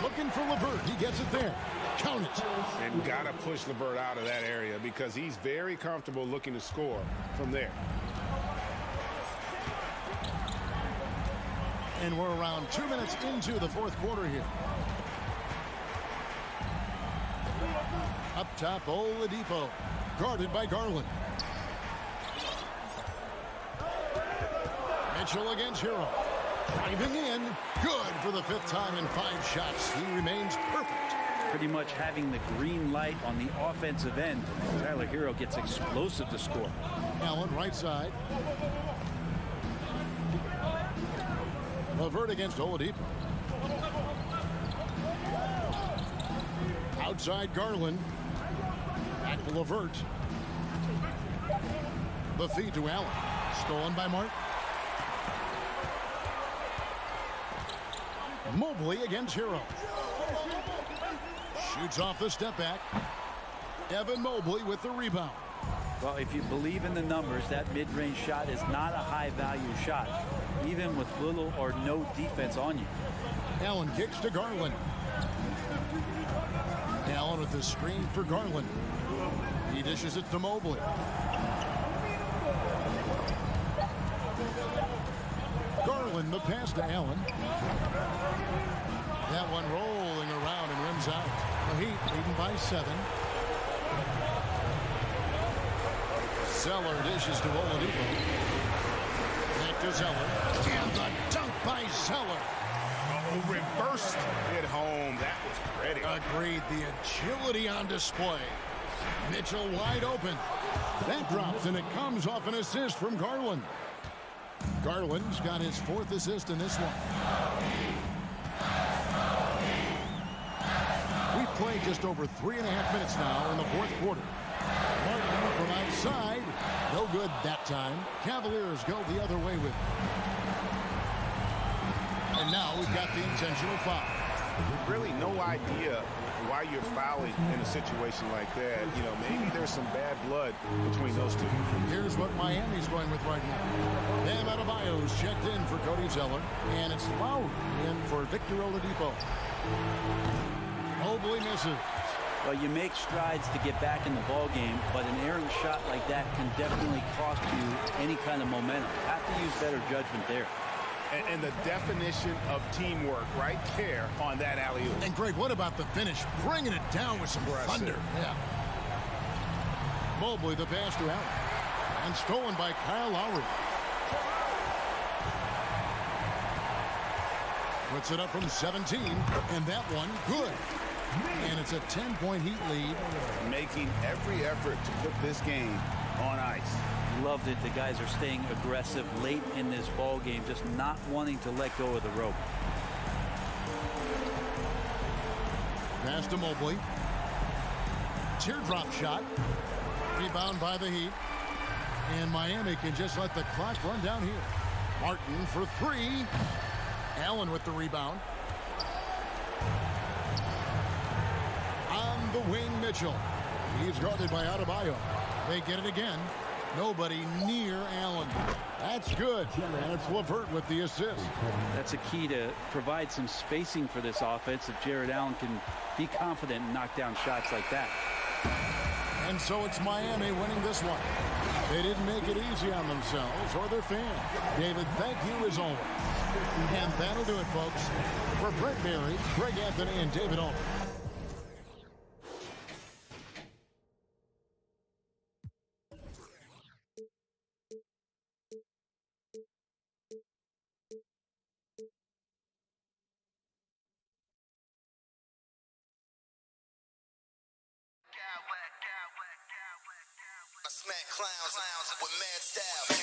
Looking for LeVert. He gets it there. Count it. And got to push LeVert out of that area because he's very comfortable looking to score from there. And we're around 2 minutes into the fourth quarter here. Up top, Oladipo, guarded by Garland. Mitchell against Hero. Driving in, good for the 5th time in 5 shots. He remains perfect. Pretty much having the green light on the offensive end. Tyler Hero gets explosive to score. Allen, right side. LeVert against Oladipo. Outside Garland. Back to LeVert. The feed to Allen. Stolen by Martin. Mobley against Hero. Shoots off the step back. Evan Mobley with the rebound. Well, if you believe in the numbers, that mid-range shot is not a high-value shot, even with little or no defense on you. Allen kicks to Garland. Allen with the screen for Garland. He dishes it to Mobley. Garland, the pass to Allen. That one rolling around and rims out. The Heat leading by 7. Zeller dishes to Oladipo. Back to Zeller. And the dunk by Zeller. Oh, reversed it home. That was pretty. Agreed. The agility on display. Mitchell wide open. That drops, and it comes off an assist from Garland. Garland's got his 4th assist in this one. We've played just over 3.5 minutes now in the 4th quarter. Martin from outside. No good that time. Cavaliers go the other way with it. And now we've got the intentional foul. Really no idea why you're fouling in a situation like that. You know, maybe there's some bad blood between those two. Here's what Miami's going with right now. Bam Adebayo's checked in for Cody Zeller. And it's Lowry in for Victor Oladipo. Mobley misses. Well, you make strides to get back in the ball game, but an errant shot like that can definitely cost you any kind of momentum. Have to use better judgment there. And the definition of teamwork right there on that alley-oop. And Greg, what about the finish? Bringing it down with some thunder. Yeah. Mobley the pass to Allen. And stolen by Kyle Lowry. Puts it up from 17. And that one, good. And it's a 10-point Heat lead. Making every effort to put this game on ice. Loved it. The guys are staying aggressive late in this ball game, just not wanting to let go of the rope. Pass to Mobley. Teardrop shot. Rebound by the Heat. And Miami can just let the clock run down here. Martin for three. Allen with the rebound. On the wing, Mitchell. He's guarded by Adebayo. They get it again. Nobody near Allen. That's good. And it's LeVert with the assist. That's a key to provide some spacing for this offense if Jared Allen can be confident and knock down shots like that. And so it's Miami winning this one. They didn't make it easy on themselves or their fans. David, thank you as always. And that'll do it, folks. For Brent Berry, Greg Anthony, and David Ulmer. I smack clowns with mad style.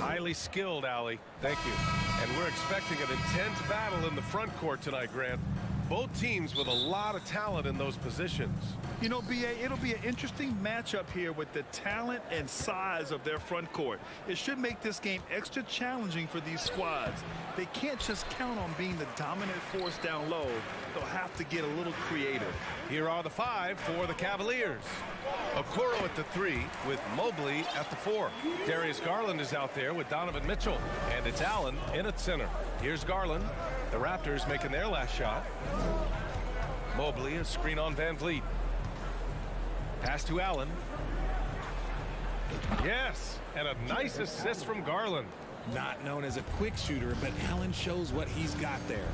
Highly skilled, Allie. Thank you. And we're expecting an intense battle in the front court tonight, Grant. Both teams with a lot of talent in those positions. You know, B.A., it'll be an interesting matchup here with the talent and size of their front court. It should make this game extra challenging for these squads. They can't just count on being the dominant force down low. They'll have to get a little creative. Here are the 5 for the Cavaliers. Okoro at the 3 with Mobley at the 4. Darius Garland is out there with Donovan Mitchell. And it's Allen in at center. Here's Garland. The Raptors making their last shot. Mobley, a screen on Van Vliet. Pass to Allen. Yes, and a nice assist from Garland. Not known as a quick shooter, but Allen shows what he's got there.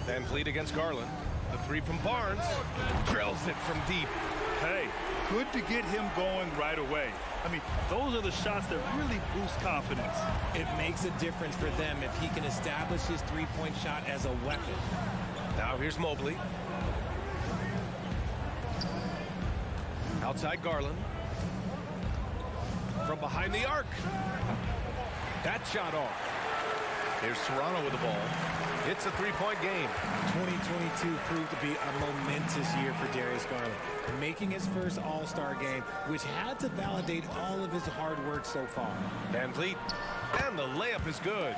Van Vliet against Garland. The 3 from Barnes. Drills it from deep. Hey, good to get him going right away. I mean, those are the shots that really boost confidence. It makes a difference for them if he can establish his three-point shot as a weapon. Now here's Mobley. Outside Garland. From behind the arc. That shot off. Here's Toronto with the ball. It's a 3-point game. 2022 proved to be a momentous year for Darius Garland, making his first All-Star game, which had to validate all of his hard work so far. Van Vliet, and the layup is good.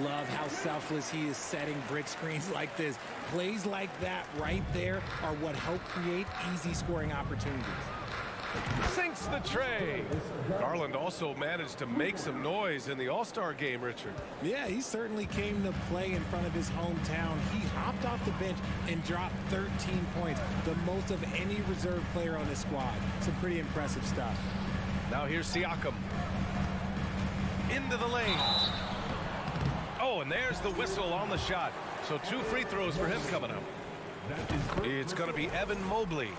Love how selfless he is setting brick screens like this. Plays like that right there are what help create easy scoring opportunities. Sinks the tray. Garland also managed to make some noise in the All-Star game, Richard. Yeah, he certainly came to play in front of his hometown. He hopped off the bench and dropped 13 points, the most of any reserve player on his squad. Some pretty impressive stuff. Now here's Siakam. Into the lane. Oh, and there's the whistle on the shot. So 2 free throws for him coming up. It's going to be Evan Mobley.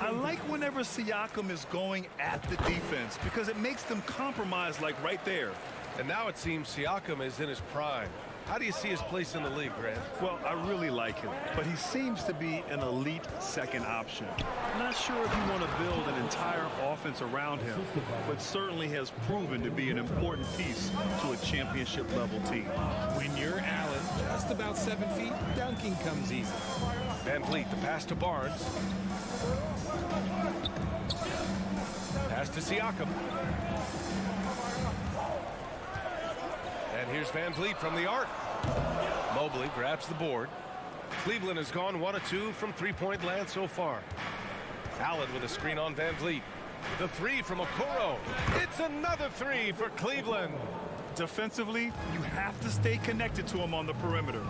I like whenever Siakam is going at the defense because it makes them compromise like right there. And now it seems Siakam is in his prime. How do you see his place in the league, Grant? Well, I really like him, but he seems to be an elite second option. Not sure if you want to build an entire offense around him, but certainly has proven to be an important piece to a championship level team. When you're Allen, just about 7 feet, dunking comes easy. Van Vliet, the pass to Barnes. Pass to Siakam. And here's Van Vliet from the arc. Mobley grabs the board. Cleveland has gone 1 of 2 from 3-point land so far. Allen with a screen on Van Vliet. The 3 from Okoro. It's another 3 for Cleveland. Defensively, you have to stay connected to him on the perimeter.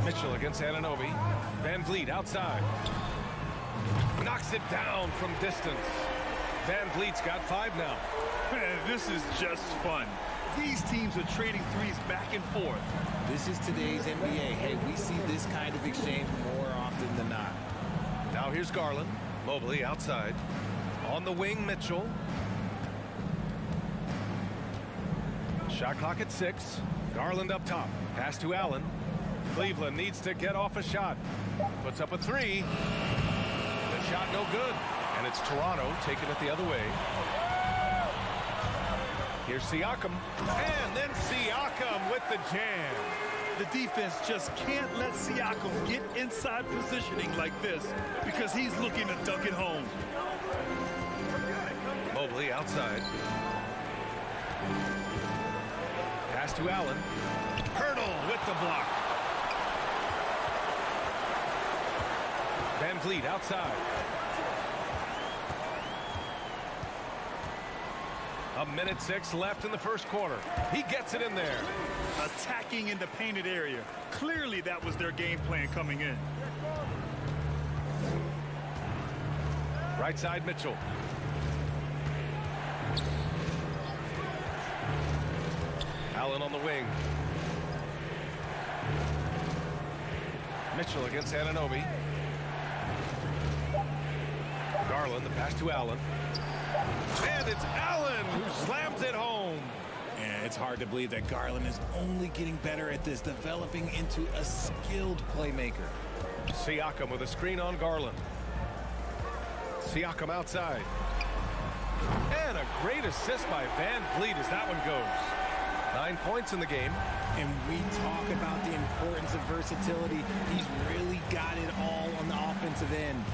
Mitchell against Anunoby. Van Vliet outside. Knocks it down from distance. Van Vliet's got 5 now. This is just fun. These teams are trading threes back and forth. This is today's NBA. Hey, we see this kind of exchange more often than not. Now here's Garland. Mobley outside. On the wing, Mitchell. Shot clock at 6. Garland up top. Pass to Allen. Cleveland needs to get off a shot. Puts up a 3. The shot no good. And it's Toronto taking it the other way. Here's Siakam. And then Siakam with the jam. The defense just can't let Siakam get inside positioning like this because he's looking to dunk it home. Mobley outside. Pass to Allen. Hurdle with the block. Van Vliet outside. A minute 6 left in the first quarter. He gets it in there. Attacking in the painted area. Clearly that was their game plan coming in. Right side Mitchell. Allen on the wing. Mitchell against Anunoby. Garland, the pass to Allen. And it's Allen who slams it home. And it's hard to believe that Garland is only getting better at this, developing into a skilled playmaker. Siakam with a screen on Garland. Siakam outside. And a great assist by Van Vliet as that one goes. 9 points in the game. And we talk about the importance of versatility. He's really got it all on the offensive end.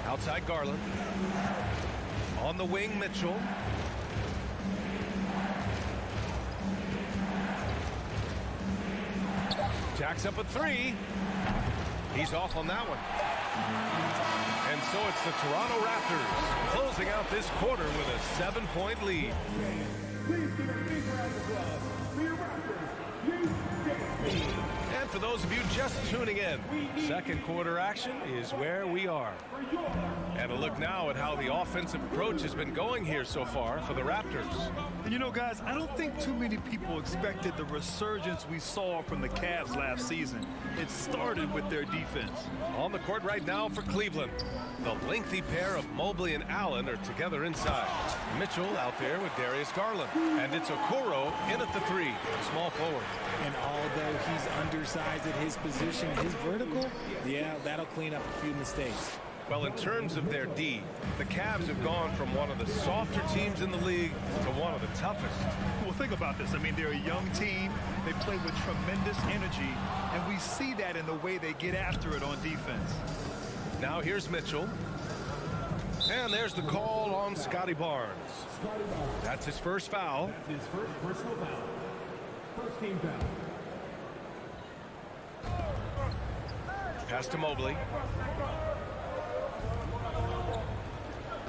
Outside Garland. On the wing, Mitchell. Jacks up a three. He's off on that one. And so it's the Toronto Raptors closing out this quarter with a 7-point lead. And for those of you just tuning in, second quarter action is where we are. And a look now at how the offensive approach has been going here so far for the Raptors. And you know, guys, I don't think too many people expected the resurgence we saw from the Cavs last season. It started with their defense. On the court right now for Cleveland, the lengthy pair of Mobley and Allen are together inside. Mitchell out there with Darius Garland. And it's Okoro in at the three, small forward. And although he's undersized at his position, his vertical, yeah, that'll clean up a few mistakes. Well, in terms of their D, the Cavs have gone from one of the softer teams in the league to one of the toughest. Well, think about this. I mean, they're a young team. They play with tremendous energy, and we see that in the way they get after it on defense. Now here's Mitchell. And there's the call on Scotty Barnes. That's his first foul. His first personal foul. First team foul. Pass to Mobley.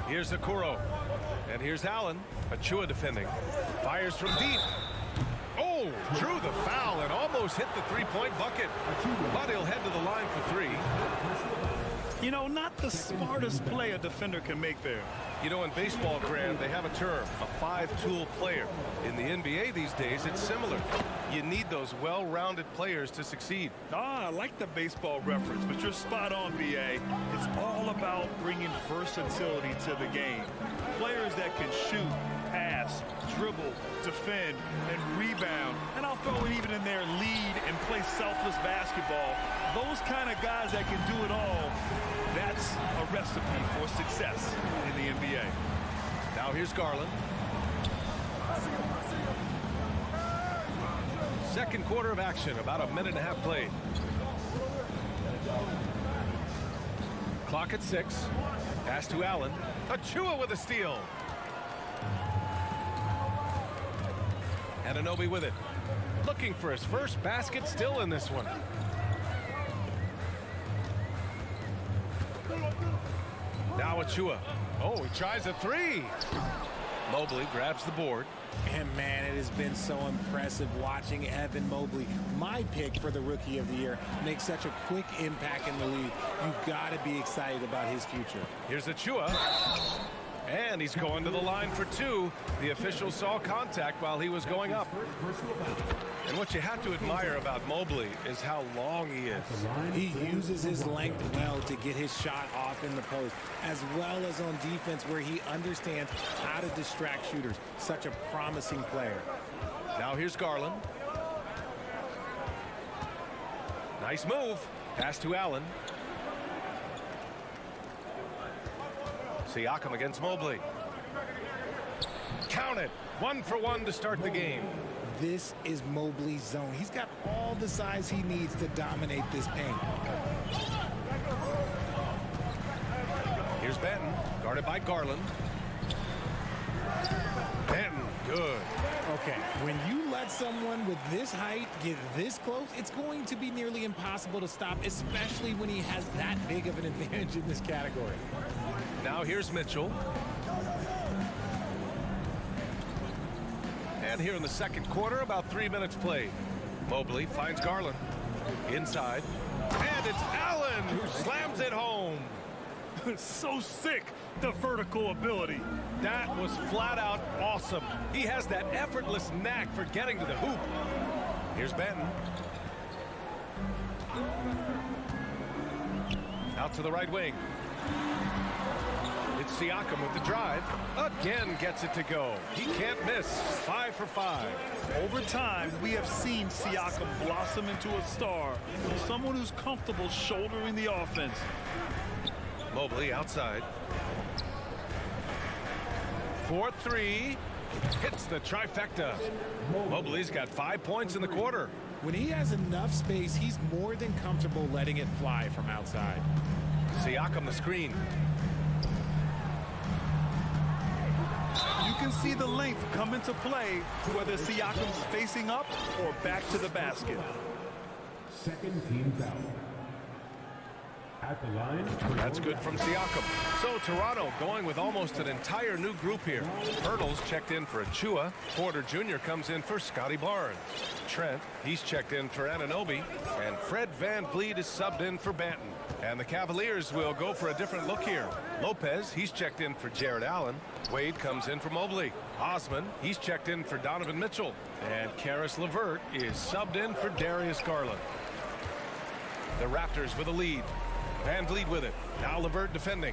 Here's Okoro. And here's Allen. Achua defending. Fires from deep. Oh, drew the foul and almost hit the three-point bucket. But he'll head to the line for three. You know, not the smartest play a defender can make there. You know, in baseball, Grant, they have a term, a five-tool player. In the NBA these days, it's similar. You need those well-rounded players to succeed. I like the baseball reference, but you're spot on, BA. It's all about bringing versatility to the game. Players that can shoot, pass, dribble, defend, and rebound. And I'll throw it even in there, lead and play selfless basketball. Those kind of guys that can do it all, that's a recipe for success in the NBA. Now here's Garland. Second quarter of action, about a minute and a half played. Clock at 6. Pass to Allen. Achua with a steal. Anunoby with it. Looking for his first basket still in this one. Now Achua. Oh, he tries a three. Mobley grabs the board. And man, it has been so impressive watching Evan Mobley, my pick for the Rookie of the Year, make such a quick impact in the league. You've got to be excited about his future. Here's Achua. And he's going to the line for two. The official saw contact while he was going up. And what you have to admire about Mobley is how long he is. He uses his length well to get his shot off in the post, as well as on defense where he understands how to distract shooters. Such a promising player. Now here's Garland. Nice move. Pass to Allen. Siakam against Mobley. Count it. 1 for 1 to start the game. This is Mobley's zone. He's got all the size he needs to dominate this paint. Here's Benton, guarded by Garland. Benton, good. Okay, when you let someone with this height get this close, it's going to be nearly impossible to stop, especially when he has that big of an advantage in this category. Now here's Mitchell. And here in the second quarter, about 3 minutes played. Mobley finds Garland. Inside. And it's Allen who slams it home. So sick, the vertical ability. That was flat out awesome. He has that effortless knack for getting to the hoop. Here's Benton. Out to the right wing. It's Siakam with the drive. Again gets it to go. He can't miss. 5 for 5. Over time, we have seen Siakam blossom into a star. Someone who's comfortable shouldering the offense. Mobley outside. 4-3. Hits the trifecta. Mobley's got 5 points in the quarter. When he has enough space, he's more than comfortable letting it fly from outside. Siakam the screen. You can see the length come into play, whether Siakam's facing up or back to the basket. Second team foul. At the line. That's good from Siakam. So Toronto going with almost an entire new group here. Hurdle's checked in for Achua. Porter Jr. comes in for Scotty Barnes. Trent, he's checked in for Anunoby. And Fred VanVleet is subbed in for Banton. And the Cavaliers will go for a different look here. Lopez, he's checked in for Jared Allen. Wade comes in for Mobley. Osman, he's checked in for Donovan Mitchell. And Karis LeVert is subbed in for Darius Garland. The Raptors with a lead. VanVleet with it. Now LeVert defending.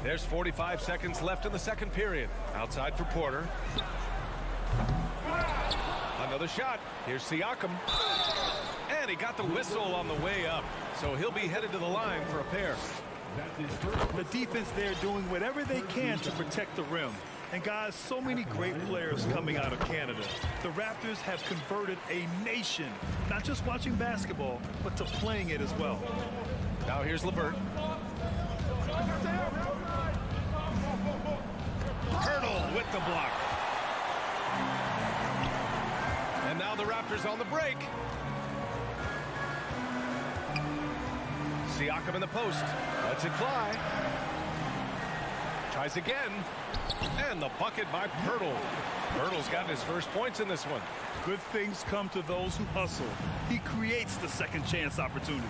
There's 45 seconds left in the second period. Outside for Porter. Another shot. Here's Siakam. And he got the whistle on the way up. So he'll be headed to the line for a pair. The defense there doing whatever they can to protect the rim. And guys, so many great players coming out of Canada. The Raptors have converted a nation, not just watching basketball, but to playing it as well. Now here's LeVert. Hurdle with the block. And now the Raptors on the break. Siakam in the post. Lets it fly. Tries again. And the bucket by Pirtle. Pirtle's gotten his first points in this one. Good things come to those who hustle. He creates the second chance opportunity.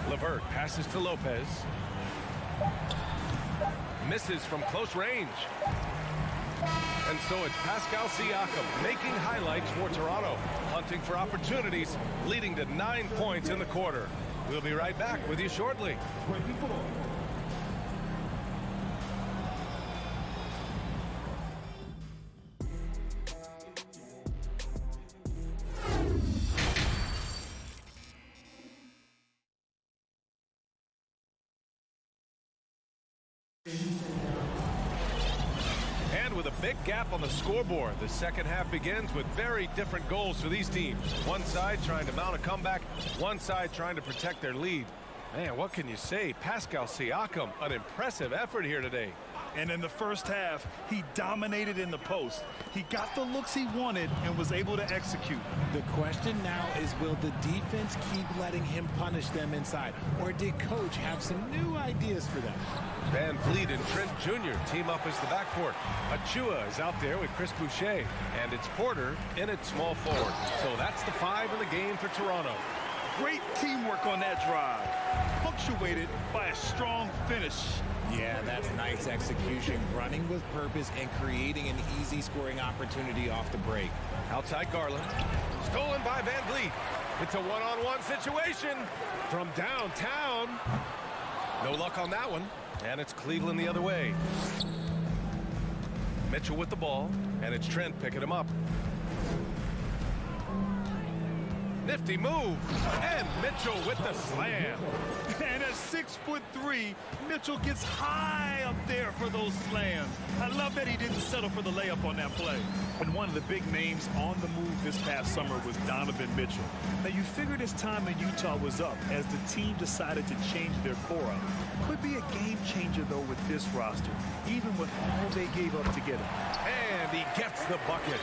LeVert passes to Lopez. Misses from close range. And so it's Pascal Siakam making highlights for Toronto. Hunting for opportunities, leading to 9 points in the quarter. We'll be right back with you shortly. 24. And with a big gap on the scoreboard, the second half begins with very different goals for these teams. One side trying to mount a comeback, one side trying to protect their lead. Man, what can you say? Pascal Siakam, an impressive effort here today. And in the first half, he dominated in the post. He got the looks he wanted and was able to execute. The question now is, will the defense keep letting him punish them inside? Or did coach have some new ideas for them? VanVleet and Trent Jr. team up as the backcourt. Achua is out there with Chris Boucher. And it's Porter in at small forward. So that's the 5 in the game for Toronto. Great teamwork on that drive, punctuated by a strong finish. Yeah, that's nice execution, running with purpose and creating an easy scoring opportunity off the break. Outside Garland, stolen by VanVleet. It's a one-on-one situation from downtown. No luck on that one, and it's Cleveland the other way. Mitchell with the ball, and it's Trent picking him up. Nifty move, and Mitchell with the slam. And at 6'3", Mitchell gets high up there for those slams. I love that he didn't settle for the layup on that play. And one of the big names on the move this past summer was Donovan Mitchell. Now you figured his time in Utah was up as the team decided to change their core up. Could be a game changer though with this roster, even with all they gave up to get him. And he gets the bucket.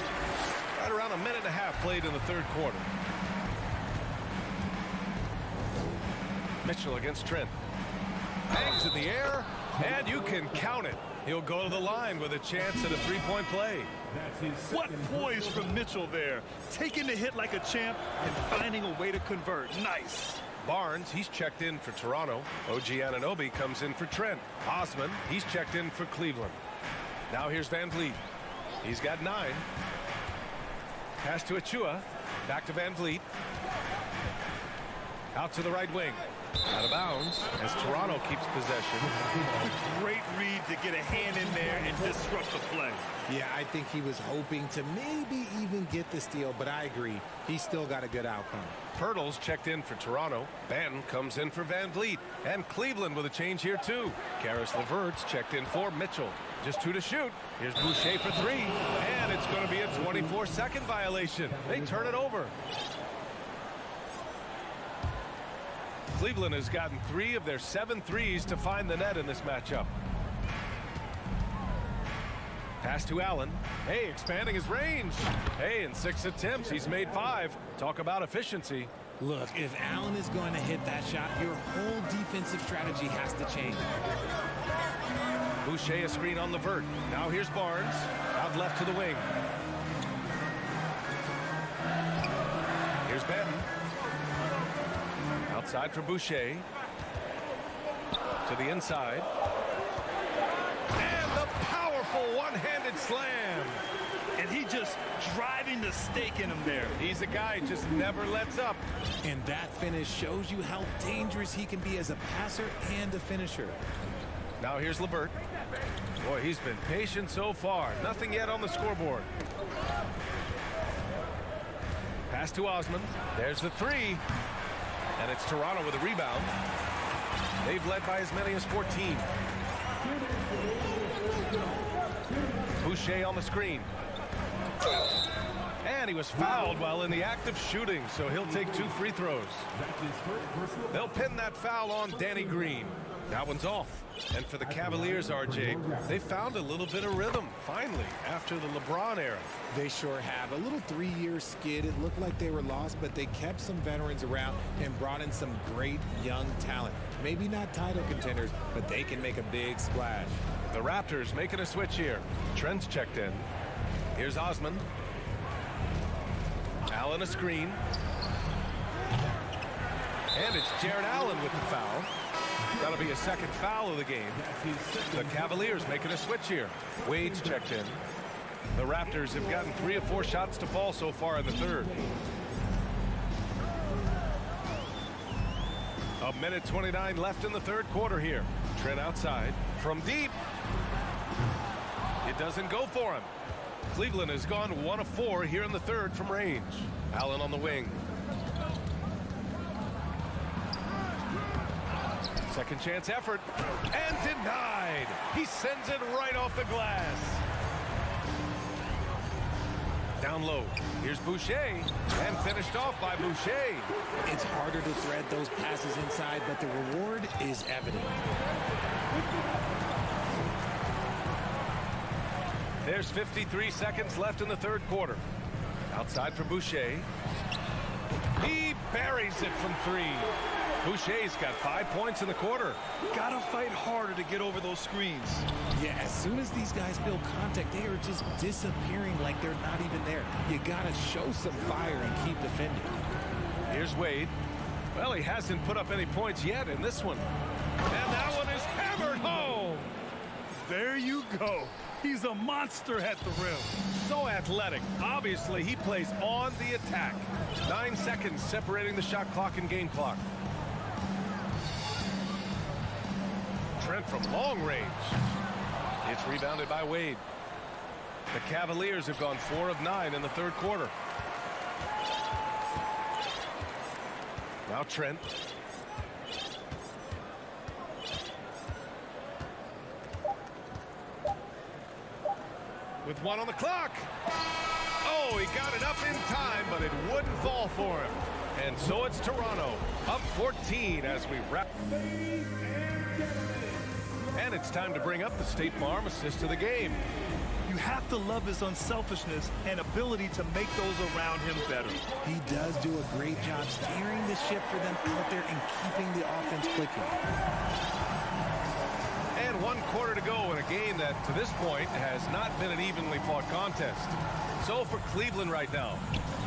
Right around a minute and a half played in the third quarter. Mitchell against Trent. Hangs in the air, and you can count it. He'll go to the line with a chance at a three-point play. What poise from Mitchell there. Taking the hit like a champ and finding a way to convert. Nice. Barnes, he's checked in for Toronto. OG Anunoby comes in for Trent. Osman, he's checked in for Cleveland. Now here's VanVleet. He's got 9. Pass to Achua. Back to VanVleet. Out to the right wing. Out of bounds as Toronto keeps possession. Great read to get a hand in there and disrupt the play. Yeah, I think he was hoping to maybe even get the steal, but I agree. He still got a good outcome. Pirtle's checked in for Toronto. Banton comes in for Van Vliet. And Cleveland with a change here, too. Karis LeVert's checked in for Mitchell. Just 2 to shoot. Here's Boucher for 3. And it's going to be a 24-second violation. They turn it over. Cleveland has gotten 3 of their 7 threes to find the net in this matchup. Pass to Allen. Hey, expanding his range. Hey, in 6 attempts, he's made 5. Talk about efficiency. Look, if Allen is going to hit that shot, your whole defensive strategy has to change. Boucher a screen on LeVert. Now here's Barnes. Out left to the wing. Here's Banton. Outside for Boucher. To the inside. And the powerful one-handed slam. And he just driving the stake in him there. He's a guy who just never lets up. And that finish shows you how dangerous he can be as a passer and a finisher. Now here's LeVert. Boy, he's been patient so far. Nothing yet on the scoreboard. Pass to Osman. There's the 3. And it's Toronto with a rebound. They've led by as many as 14. Boucher on the screen. And he was fouled while in the act of shooting, so he'll take 2 free throws. They'll pin that foul on Danny Green. That one's off. And for the Cavaliers, RJ, they found a little bit of rhythm, finally, after the LeBron era. They sure have. A little 3-year skid. It looked like they were lost, but they kept some veterans around and brought in some great young talent. Maybe not title contenders, but they can make a big splash. The Raptors making a switch here. Trent's checked in. Here's Osman. Allen a screen. And it's Jared Allen with the foul. That'll be a second foul of the game. The Cavaliers making a switch here. Wade's checked in. The Raptors have gotten 3 of 4 shots to fall so far in the third. A minute 29 left in the third quarter here. Trent outside from deep. It doesn't go for him. Cleveland has gone 1 of 4 here in the third from range. Allen on the wing. Second chance effort, and denied. He sends it right off the glass. Down low. Here's Boucher, and finished off by Boucher. It's harder to thread those passes inside, but the reward is evident. There's 53 seconds left in the third quarter. Outside for Boucher. He buries it from 3. Boucher's got 5 points in the quarter. Gotta fight harder to get over those screens. Yeah, as soon as these guys feel contact, they are just disappearing like they're not even there. You gotta show some fire and keep defending. Here's Wade. Well, he hasn't put up any points yet in this one. And that one is hammered home. There you go. He's a monster at the rim. So athletic. Obviously, he plays on the attack. 9 seconds separating the shot clock and game clock. Trent from long range. It's rebounded by Wade. The Cavaliers have gone 4 of 9 in the third quarter. Now Trent. With 1 on the clock. Oh, he got it up in time, but it wouldn't fall for him. And so it's Toronto, up 14 as we wrap. And it's time to bring up the State Farm assist of the game. You have to love his unselfishness and ability to make those around him better. He does do a great job steering the ship for them out there and keeping the offense clicking. And 1 quarter to go in a game that, to this point, has not been an evenly fought contest. So for Cleveland right now,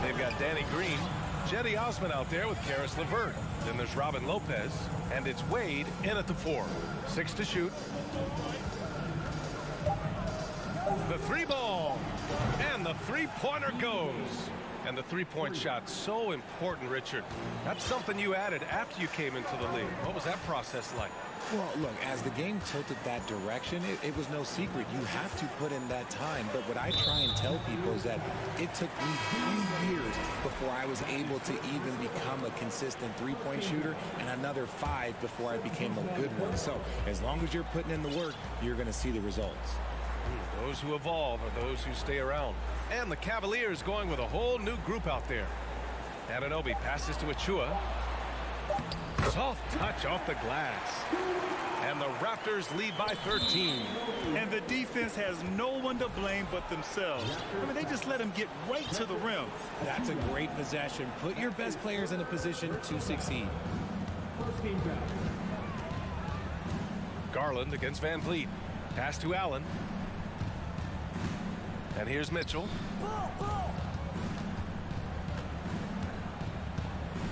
they've got Danny Green, Cedi Osman out there with Karis LeVert. Then there's Robin Lopez, and it's Wade in at the 4. 6 to shoot. The 3 ball, and the 3-pointer goes. And the three-point shot, so important, Richard. That's something you added after you came into the league. What was that process like? Well, look, as the game tilted that direction, it was no secret. You have to put in that time. But what I try and tell people is that it took me 3 years before I was able to even become a consistent three-point shooter, and another 5 before I became a good one. So as long as you're putting in the work, you're going to see the results. Those who evolve are those who stay around. And the Cavaliers going with a whole new group out there. Anunoby passes to Achua. Soft touch off the glass. And the Raptors lead by 13. And the defense has no one to blame but themselves. I mean, they just let him get right to the rim. That's a great possession. Put your best players in a position to succeed. Garland against Van Vliet. Pass to Allen. And here's Mitchell.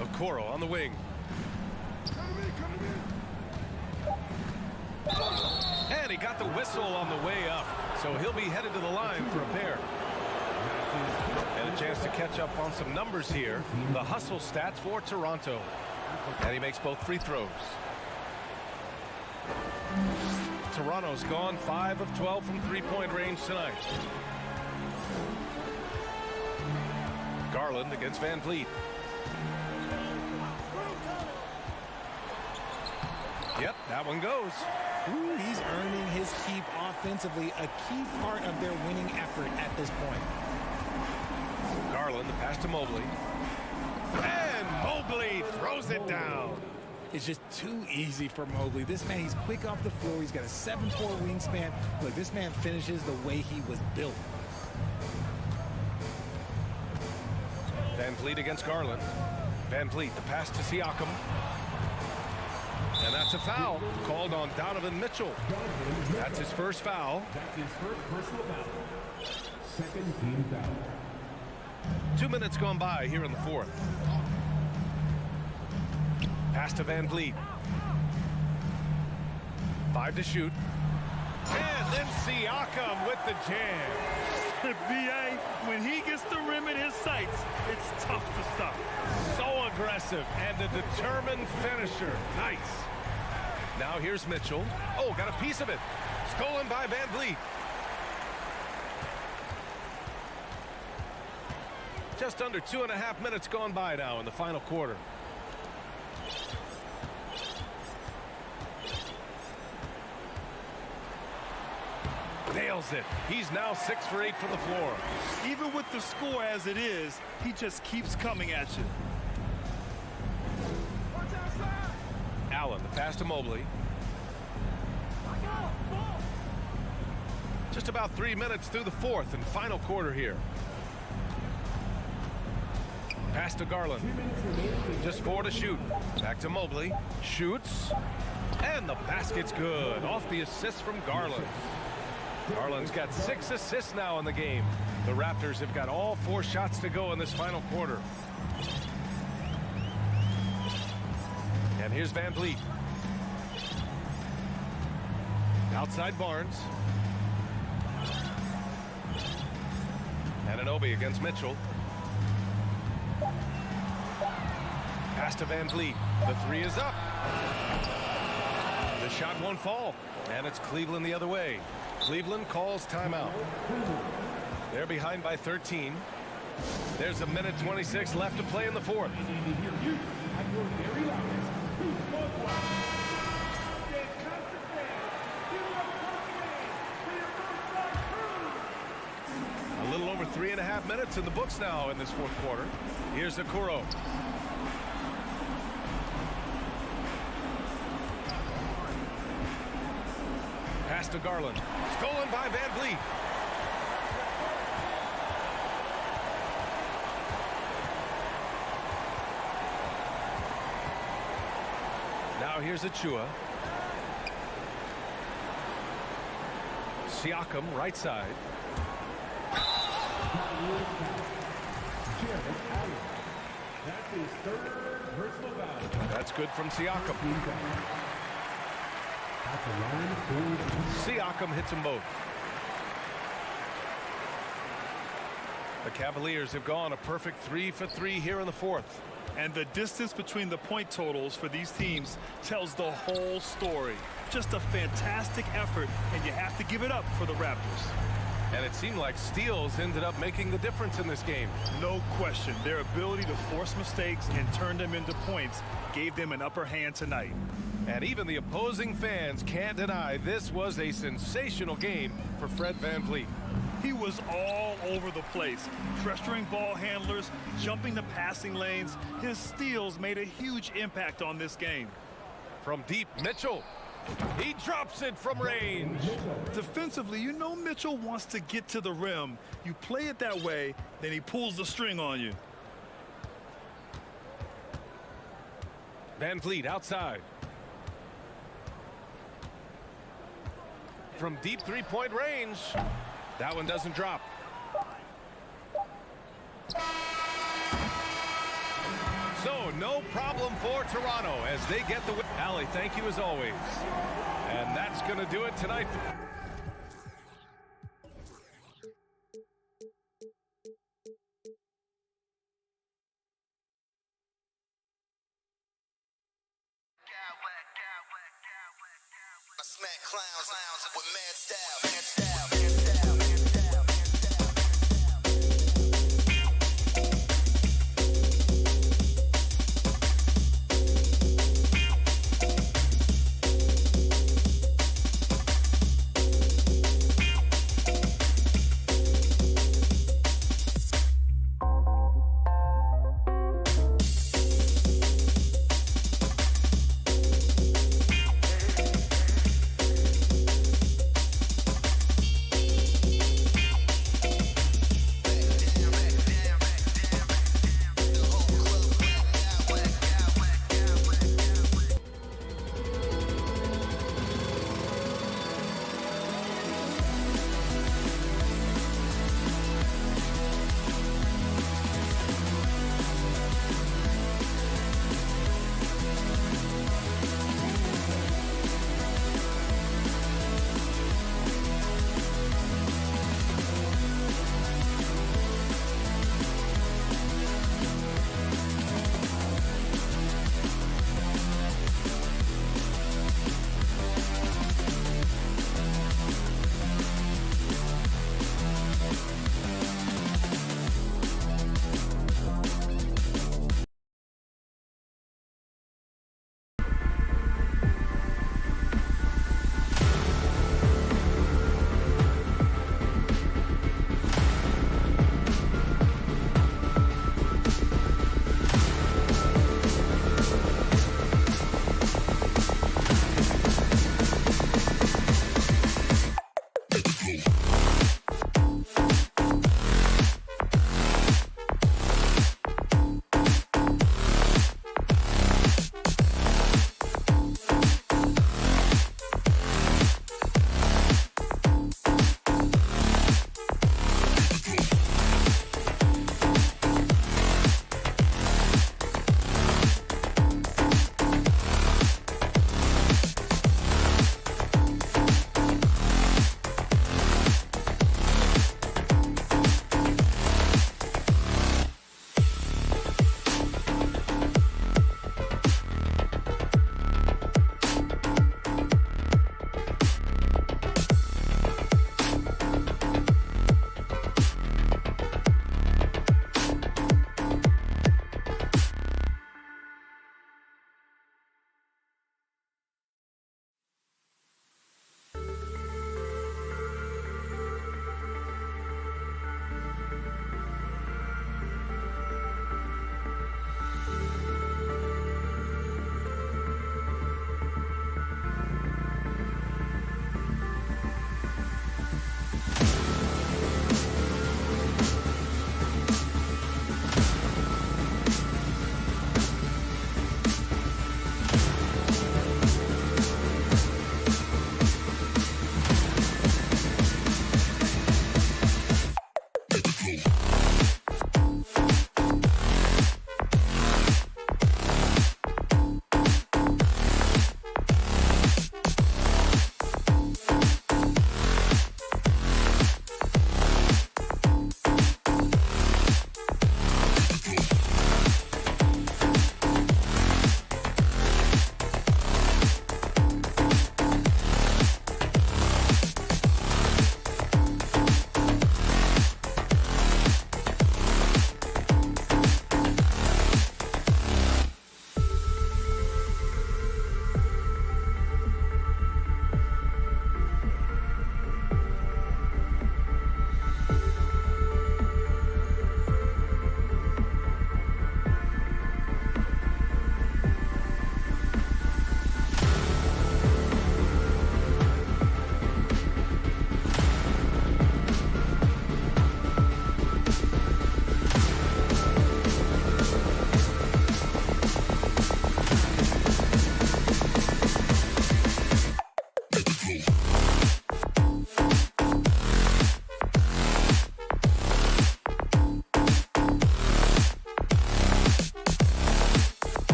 Okoro on the wing. And he got the whistle on the way up. So he'll be headed to the line for a pair. And a chance to catch up on some numbers here. The hustle stats for Toronto. And he makes both free throws. Toronto's gone 5 of 12 from three-point range tonight. Garland against Van Vliet. Yep, that one goes. Ooh, he's earning his keep offensively, a key part of their winning effort at this point. Garland, the pass to Mobley. And Mobley throws it down. It's just too easy for Mobley. This man, he's quick off the floor. He's got a 7'4" wingspan. Look, this man finishes the way he was built. Van Vliet against Garland. Van Vliet, the pass to Siakam. And that's a foul called on Donovan Mitchell. That's his first foul. That's his first personal foul. Second team foul. 2 minutes gone by here in the fourth. Pass to Van Vliet. 5 to shoot. And then Siakam with the jam. B.A., when he gets the rim in his sights, it's tough to stop. So aggressive and a determined finisher. Nice. Now here's Mitchell. Oh, got a piece of it. Stolen by Van Vliet. Just under 2.5 minutes gone by now in the final quarter. Nails it. He's now 6 for 8 from the floor. Even with the score as it is, he just keeps coming at you. Allen, the pass to Mobley. Just about 3 minutes through the fourth and final quarter here. Pass to Garland. Just 4 to shoot. Back to Mobley. Shoots. And the basket's good. Off the assist from Garland. Garland's got 6 assists now in the game. The Raptors have got all 4 shots to go in this final quarter. And here's Van Vliet. Outside Barnes. Anunoby against Mitchell. Pass to Van Vliet. The 3 is up. The shot won't fall. And it's Cleveland the other way. Cleveland calls timeout. They're behind by 13. There's 1:26 left to play in the fourth. A little over 3.5 minutes in the books now in this fourth quarter. Here's Okoro. Pass to Garland. Stolen by Van Vliet. Now here's Achua. Siakam, right side. That's his third personal foul. That's good from Siakam. Siakam hits them both. The Cavaliers have gone a perfect 3 for 3 here in the fourth. And the distance between the point totals for these teams tells the whole story. Just a fantastic effort, and you have to give it up for the Raptors. And it seemed like steals ended up making the difference in this game. No question. Their ability to force mistakes and turn them into points gave them an upper hand tonight. And even the opposing fans can't deny this was a sensational game for Fred VanVleet. He was all over the place, pressuring ball handlers, jumping the passing lanes. His steals made a huge impact on this game. From deep, Mitchell. He drops it from range. Defensively, you know Mitchell wants to get to the rim. You play it that way, then he pulls the string on you. VanVleet outside. From deep three-point range. That one doesn't drop. So no problem for Toronto as they get the win. Allie, thank you as always. And that's going to do it tonight. I smack clowns with mad style.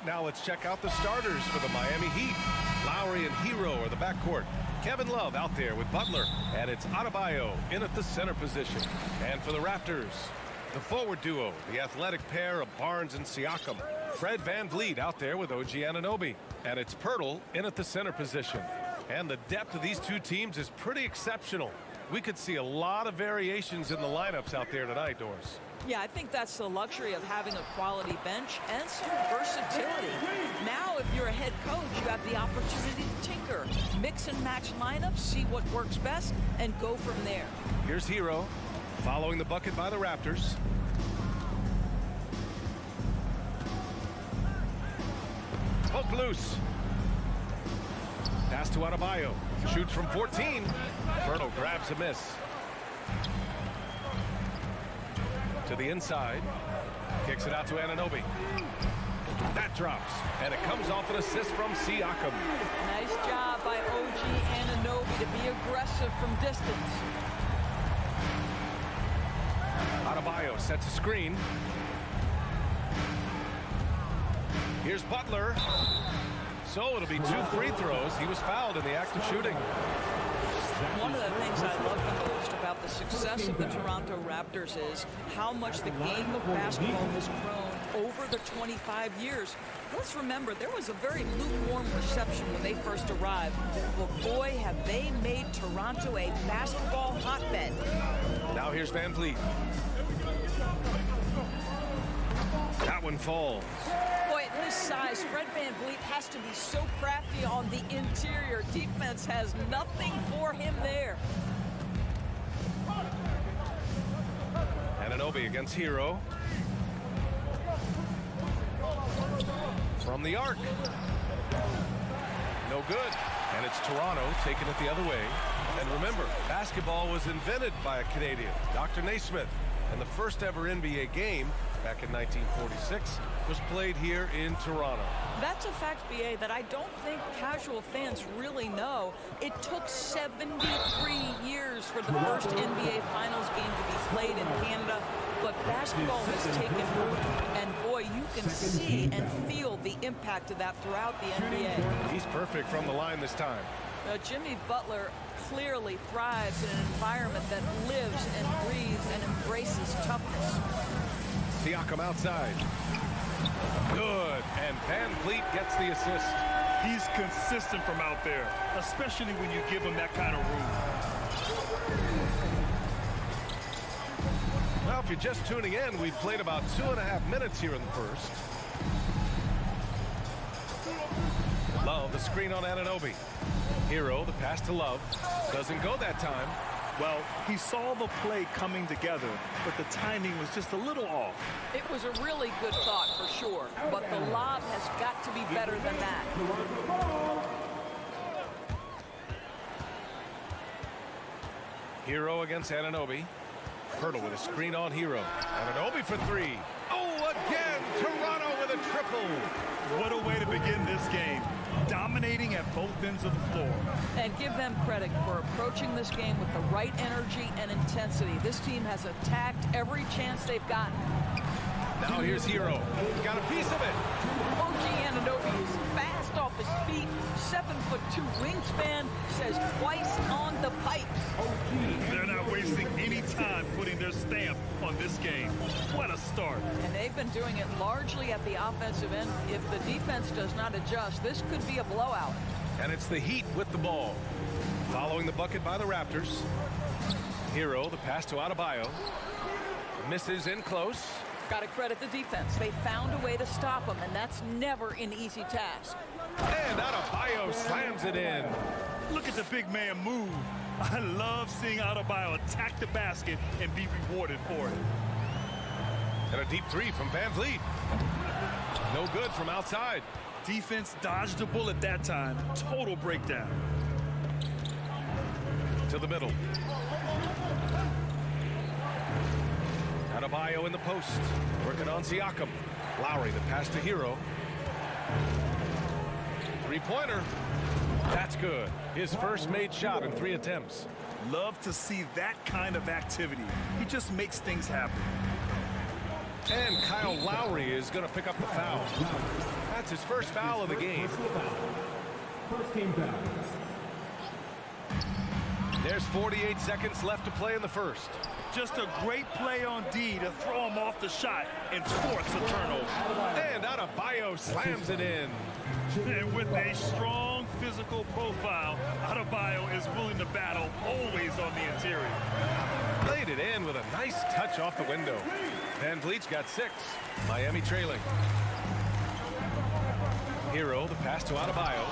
now let's check out the starters for the Miami Heat. Lowry and Hero are the backcourt. Kevin Love out there with Butler. And it's Adebayo in at the center position. And for the Raptors, the forward duo, the athletic pair of Barnes and Siakam. Fred VanVleet out there with OG Anunoby. And it's Pirtle in at the center position. And the depth of these two teams is pretty exceptional. We could see a lot of variations in the lineups out there tonight, Doris. Yeah, I think that's the luxury of having a quality bench and some versatility. Now, if you're a head coach, you have the opportunity to tinker, mix and match lineups, see what works best, and go from there. Here's Hero following the bucket by the Raptors. Poke loose. Pass to Adebayo. Shoots from 14. Pirtle grabs a miss. To the inside. Kicks it out to Anunoby. That drops. And it comes off an assist from Siakam. Nice job by OG Anunoby to be aggressive from distance. Adebayo sets a screen. Here's Butler. So it'll be 2 free throws. He was fouled in the act of shooting. One of the things I love the most about the success of the Toronto Raptors is how much the game of basketball has grown over the 25 years. Let's remember, there was a very lukewarm reception when they first arrived. Well, boy, have they made Toronto a basketball hotbed. Now here's VanVleet. That one falls. Boy, at this size, Fred VanVleet has to be so crafty on the interior. Defense has nothing for him there. Anunoby against Hero. From the arc. No good. And it's Toronto taking it the other way. And remember, basketball was invented by a Canadian, Dr. Naismith. And the first ever NBA game back in 1946 was played here in Toronto. That's a fact, BA, that I don't think casual fans really know. It took 73 years for the first NBA Finals game to be played in Canada, but basketball has taken root, and boy, you can see and feel the impact of that throughout the NBA. He's perfect from the line this time. Now, Jimmy Butler clearly thrives in an environment that lives and breathes and embraces toughness. Siakam outside. Good. And VanVleet gets the assist. He's consistent from out there, especially when you give him that kind of room. Well, if you're just tuning in, we've played about 2.5 minutes here in the first. Love, the screen on Anunoby. Hero, the pass to Love. Doesn't go that time. Well, he saw the play coming together, but the timing was just a little off. It was a really good thought for sure, but the lob has got to be better than that. Hero against Anunoby. Pirtle with a screen on Hero. Anunoby for 3. Oh, again, Toronto with a triple. What a way to begin this game. Dominating at both ends of the floor. And give them credit for approaching this game with the right energy and intensity. This team has attacked every chance they've gotten. Now here's Hero. Got a piece of it. OG Anunoby is fast off his feet. 7'2" wingspan, says twice on the pipes. They're not wasting any time putting their stamp on this game. What a start. And they've been doing it largely at the offensive end. If the defense does not adjust, this could be a blowout. And it's the Heat with the ball. Following the bucket by the Raptors. Hero, the pass to Adebayo. Misses in close. Got to credit the defense. They found a way to stop him, and that's never an easy task. And Adebayo slams it in. Look at the big man move. I love seeing Adebayo attack the basket and be rewarded for it. And a deep 3 from VanVleet. No good from outside. Defense dodged the bullet that time. Total breakdown. To the middle. Adebayo in the post. Working on Siakam. Lowry, the pass to Hero. Three-pointer. That's good. His first made shot in 3 attempts. Love to see that kind of activity. He just makes things happen. And Kyle Lowry is going to pick up the foul. That's his first foul of the game. First team foul. There's 48 seconds left to play in the first. Just a great play on D to throw him off the shot and force a turnover. And Adebayo slams it in. And with a strong physical profile, Adebayo is willing to battle, always on the interior. Laid it in with a nice touch off the window. Van Vliet's got 6. Miami trailing. Hero, the pass to Adebayo.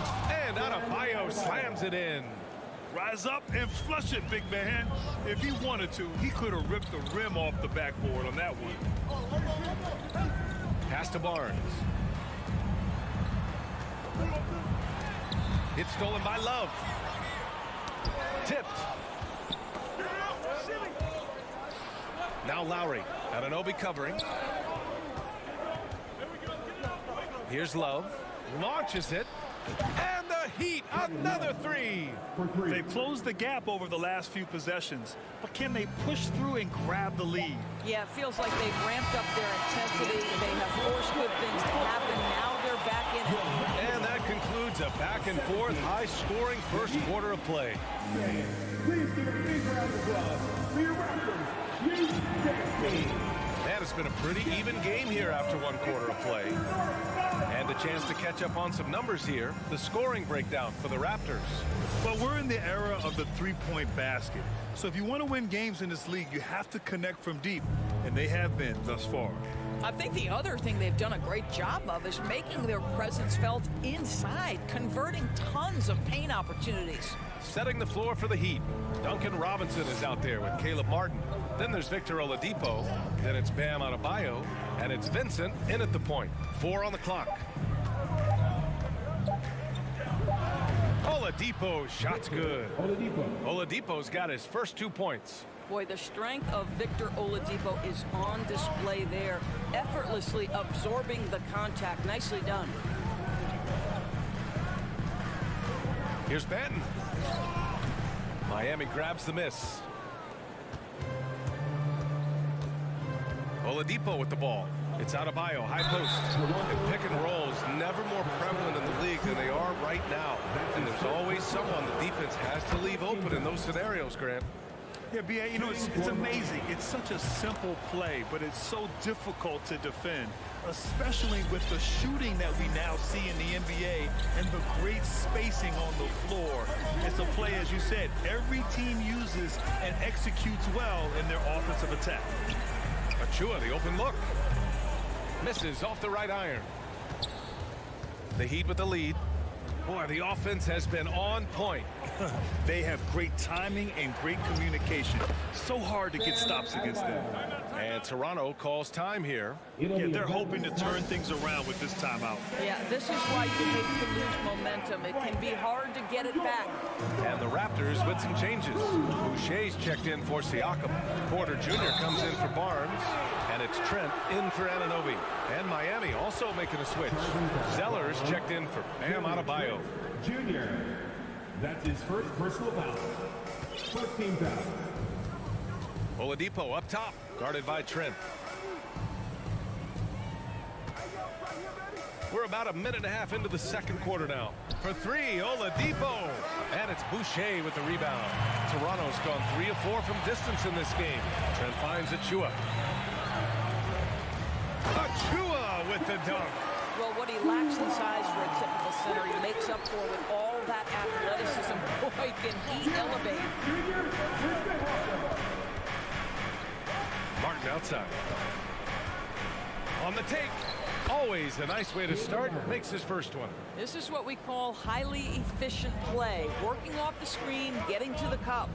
And Adebayo slams it in. Rise up and flush it, big man. If he wanted to, he could have ripped the rim off the backboard on that one. Pass to Barnes. It's stolen by Love. Tipped. Now Lowry. Anunoby covering. Here's Love. Launches it. And the Heat, another 3. They've closed the gap over the last few possessions, but can they push through and grab the lead? Yeah, it feels like they've ramped up their intensity. They have forced good things to happen. Now they're back in it. And that concludes a back and forth, high-scoring first quarter of play. Please give a big round of applause for your Raptors. Man, it's been a pretty even game here after one quarter of play. And a chance to catch up on some numbers here. The scoring breakdown for the Raptors. Well, we're in the era of the three-point basket. So if you want to win games in this league, you have to connect from deep. And they have been thus far. I think the other thing they've done a great job of is making their presence felt inside, converting tons of paint opportunities. Setting the floor for the Heat. Duncan Robinson is out there with Caleb Martin. Then there's Victor Oladipo. Then it's Bam Adebayo. And it's Vincent in at the point. 4 on the clock. Oladipo, shot's good. Oladipo's got his first 2 points. Boy, the strength of Victor Oladipo is on display there, effortlessly absorbing the contact. Nicely done. Here's Benton. Miami grabs the miss. Oladipo with the ball. It's Adebayo, high post. And pick and rolls never more prevalent in the league than they are right now. And there's always someone the defense has to leave open in those scenarios, Grant. Yeah, B.A., you know, it's amazing. It's such a simple play, but it's so difficult to defend, especially with the shooting that we now see in the NBA and the great spacing on the floor. It's a play, as you said, every team uses and executes well in their offensive attack. Achua, the open look. Misses off the right iron. The Heat with the lead. Boy, the offense has been on point. They have great timing and great communication. So hard to get stops against them. And Toronto calls time here. Yeah, they're hoping to turn things around with this timeout. Yeah, this is why you hate to lose momentum. It can be hard to get it back. And the Raptors with some changes. Boucher's checked in for Siakam. Porter Jr. comes in for Barnes. And it's Trent in for Anunoby. And Miami also making a switch. Zeller's checked in for Bam Adebayo. Junior. That's his first personal foul. First team foul. Oladipo up top, guarded by Trent. We're about a minute and a half into the second quarter now. For 3, Oladipo. And it's Boucher with the rebound. Toronto's gone 3 of 4 from distance in this game. Trent finds Achua. Achua with the dunk. Well, what he lacks in size for a typical center, he makes up for with all that athleticism. Boy, can he elevate. Martin outside. On the take. Always a nice way to start. Makes his first one. This is what we call highly efficient play. Working off the screen, getting to the cup.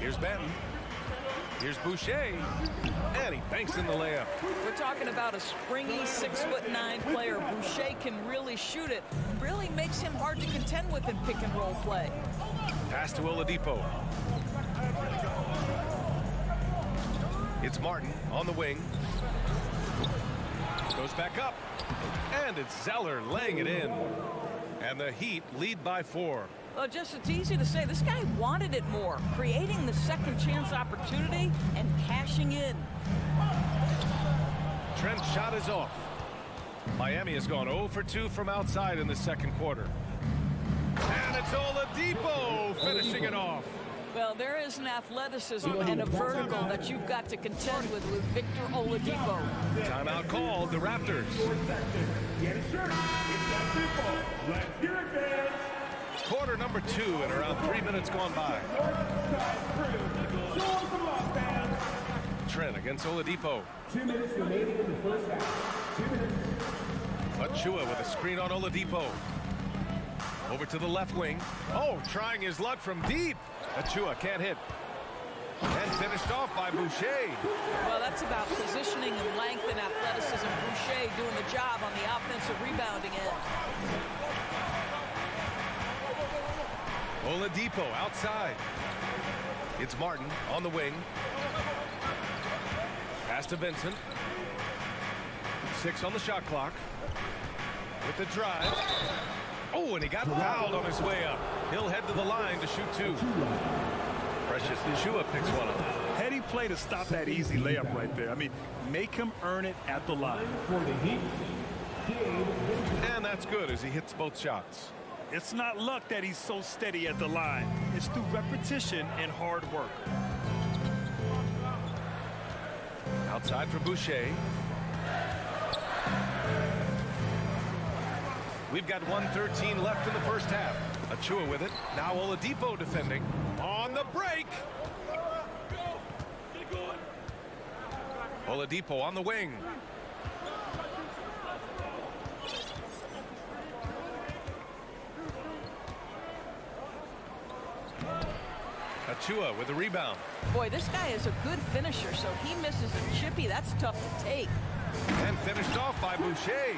Here's Benton. Here's Boucher. And he banks in the layup. We're talking about a springy 6'9" player. Boucher can really shoot it. Really makes him hard to contend with in pick and roll play. Pass to Oladipo. It's Martin on the wing. Goes back up. And it's Zeller laying it in. And the Heat lead by 4. Well, just it's easy to say. This guy wanted it more. Creating the second chance opportunity and cashing in. Trent's shot is off. Miami has gone 0 for 2 from outside in the second quarter. And it's Oladipo finishing it off. Well, there is an athleticism and a vertical that you've got to contend with Victor Oladipo. Timeout called, the Raptors. Get a shirt. It's that simple. Let's hear it, fans. Quarter number 2 and around 3 minutes gone by. Trent against Oladipo. 2 minutes remaining in the first half. 2 minutes. Achua with a screen on Oladipo. Over to the left wing. Oh, trying his luck from deep. Achua can't hit. And finished off by Boucher. Well, that's about positioning and length and athleticism. Boucher doing the job on the offensive rebounding end. Oladipo outside. It's Martin on the wing. Pass to Vincent. 6 on the shot clock. With the drive. Oh, and he got fouled on his way up. He'll head to the line to shoot 2. Precious Achua picks one up. Heady play to stop that easy layup right there. I mean, make him earn it at the line. And that's good as he hits both shots. It's not luck that he's so steady at the line. It's through repetition and hard work. Outside for Boucher. We've got 1:13 left in the first half. Achua with it. Now Oladipo defending. On the break. Oladipo on the wing. Achua with the rebound. Boy, this guy is a good finisher, so he misses a chippy. That's tough to take. And finished off by Boucher.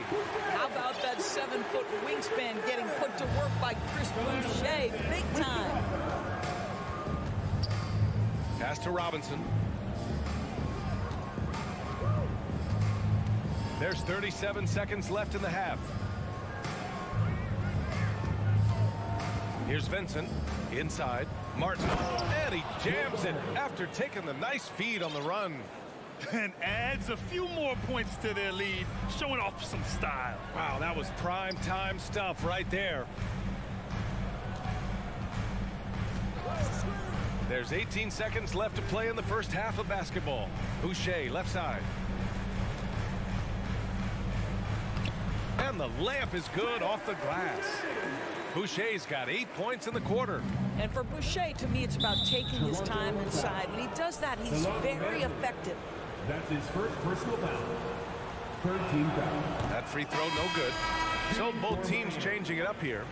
How about that 7-foot wingspan getting put to work by Chris Boucher? Big time. Pass to Robinson. There's 37 seconds left in the half. Here's Vincent. Inside. Martin. And he jams it after taking the nice feed on the run. And adds a few more points to their lead, showing off some style. Wow, that was prime time stuff right there. There's 18 seconds left to play in the first half of basketball. Boucher, left side. And the layup is good off the glass. Boucher's got 8 points in the quarter. And for Boucher, to me, it's about taking his time inside. When he does that, he's very effective. That's his first personal foul. 13 foul. That free throw, no good. So both teams changing it up here.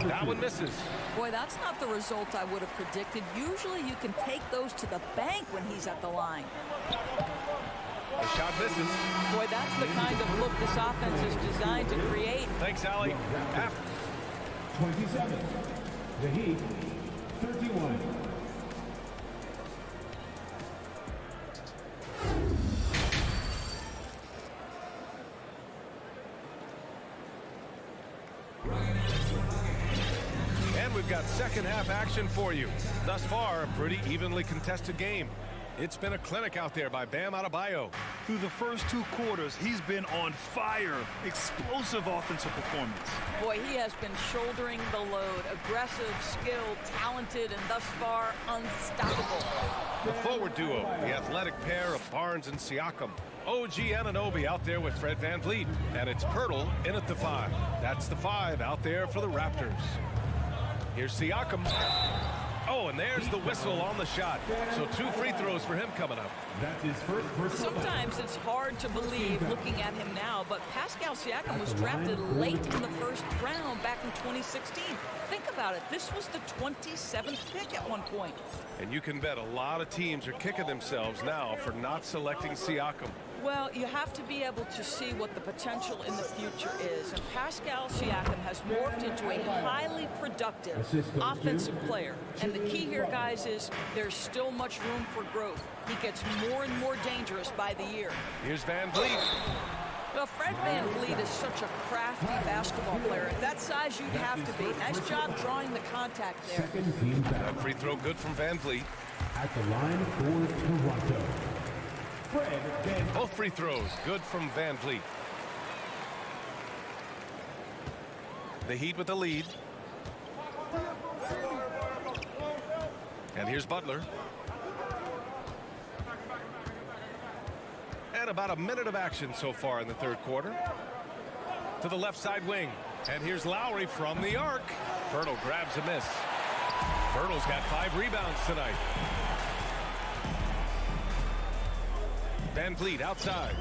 That one misses. Boy, that's not the result I would have predicted. Usually you can take those to the bank when he's at the line. The shot misses. Boy, that's the kind of look this offense is designed to create. Thanks, Allie. 27. The Heat, 31. And we've got second half action for you. Thus far, a pretty evenly contested game. It's been a clinic out there by Bam Adebayo. Through the first 2 quarters, he's been on fire. Explosive offensive performance. Boy, he has been shouldering the load. Aggressive, skilled, talented, and thus far, unstoppable. The forward duo, the athletic pair of Barnes and Siakam. OG Anunoby out there with Fred VanVleet. And it's Pirtle in at the 5. That's the 5 out there for the Raptors. Here's Siakam. Oh, and there's the whistle on the shot. So 2 free throws for him coming up. That's his first personal foul. Sometimes it's hard to believe looking at him now, but Pascal Siakam was drafted late in the first round back in 2016. Think about it. This was the 27th pick at one point. And you can bet a lot of teams are kicking themselves now for not selecting Siakam. Well, you have to be able to see what the potential in the future is. And Pascal Siakam has morphed into a highly productive offensive player. And the key here, guys, is there's still much room for growth. He gets more and more dangerous by the year. Here's VanVleet. Well, Fred VanVleet is such a crafty basketball player. At that size, you'd have to be. Nice job drawing the contact there. Second team foul. That free throw good from VanVleet. At the line for Toronto, Fred Both free throws good from Van Vliet. The Heat with the lead. And here's Butler. And about a minute of action so far in the third quarter. To the left side wing. And here's Lowry from the arc. Pirtle grabs a miss. Pirtle's got 5 rebounds tonight. Van Vliet outside.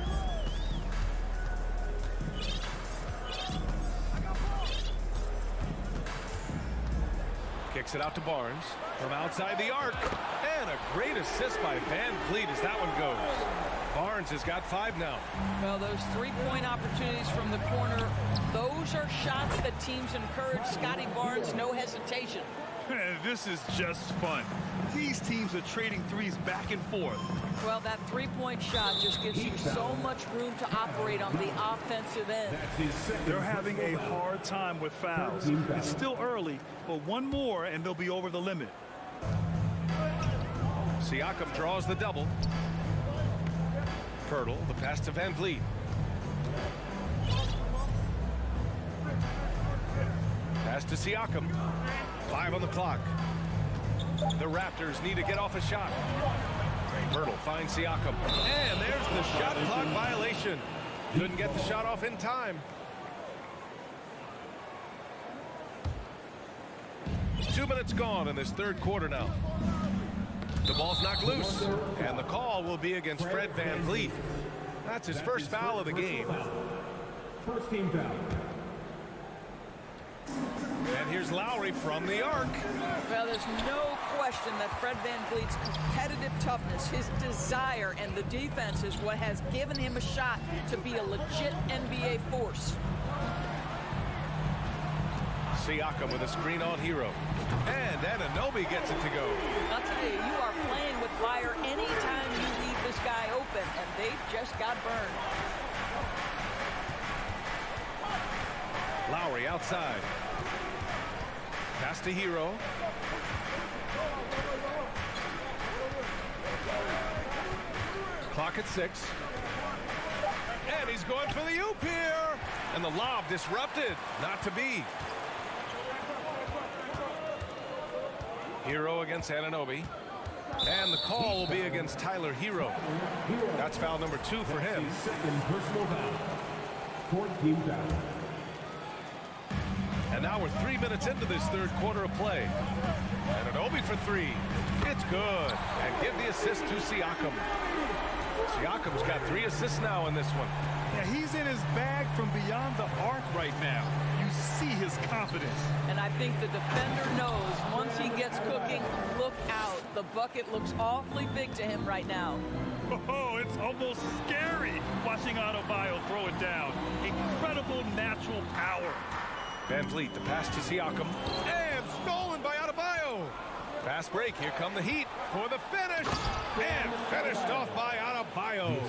Kicks it out to Barnes from outside the arc. And a great assist by Van Vliet as that one goes. Barnes has got 5 now. Well, those three-point opportunities from the corner, those are shots that teams encourage. Scotty Barnes, no hesitation. This is just fun. These teams are trading threes back and forth. Well, that three-point shot just gives you so much room to operate on the offensive end. They're having a hard time with fouls. It's still early, but one more and they'll be over the limit. Siakam draws the double. Pirtle, the pass to Van Vliet. Pass to Siakam. 5 on the clock. The Raptors need to get off a shot. Pirtle finds Siakam. And there's the shot clock violation. Couldn't get the shot off in time. 2 minutes gone in this third quarter now. The ball's knocked loose. And the call will be against Fred Van Vliet. That's his first foul of the game. First team foul. And here's Lowry from the arc. Well, there's no question that Fred Van Vliet's competitive toughness, his desire, and the defense is what has given him a shot to be a legit NBA force. Siakam with a screen on Hero. And Anunoby gets it to go. I'll tell you, you are playing with fire anytime you leave this guy open, and they just got burned. Lowry outside. Pass to Hero. Clock at 6. And he's going for the oop here. And the lob disrupted. Not to be. Hero against Anunoby. And the call will be against Tyler Hero. That's foul number 2 for him. Second personal foul. 14 foul. And now we're 3 minutes into this third quarter of play. Anunoby for 3. It's good. And give the assist to Siakam. Siakam's got 3 assists now in this one. Yeah, he's in his bag from beyond the arc right now. You see his confidence. And I think the defender knows once he gets cooking, look out. The bucket looks awfully big to him right now. Oh, it's almost scary watching Adebayo throw it down. Incredible natural power. Van Vliet, the pass to Siakam. And stolen by Adebayo. Fast break. Here come the Heat for the finish. And finished off by Adebayo.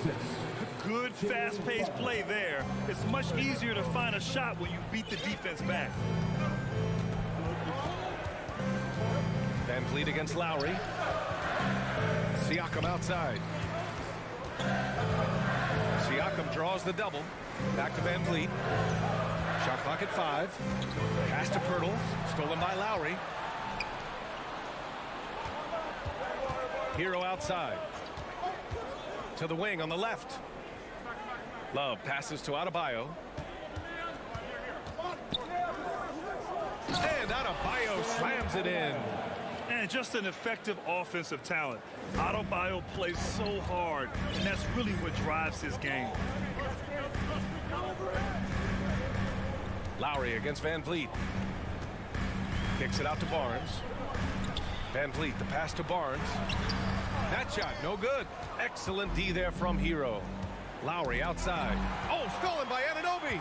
Good fast-paced play there. It's much easier to find a shot when you beat the defense back. Van Vliet against Lowry. Siakam outside. Siakam draws the double. Back to Van Vliet. Shot clock at 5. Pass to Pirtle. Stolen by Lowry. Hero outside. To the wing on the left. Love passes to Adebayo. And Adebayo slams it in. And just an effective offensive talent. Adebayo plays so hard, and that's really what drives his game. Lowry against Van Vliet. Kicks it out to Barnes. Van Vliet, the pass to Barnes. That shot, no good. Excellent D there from Hero. Lowry outside. Oh, stolen by Anunoby.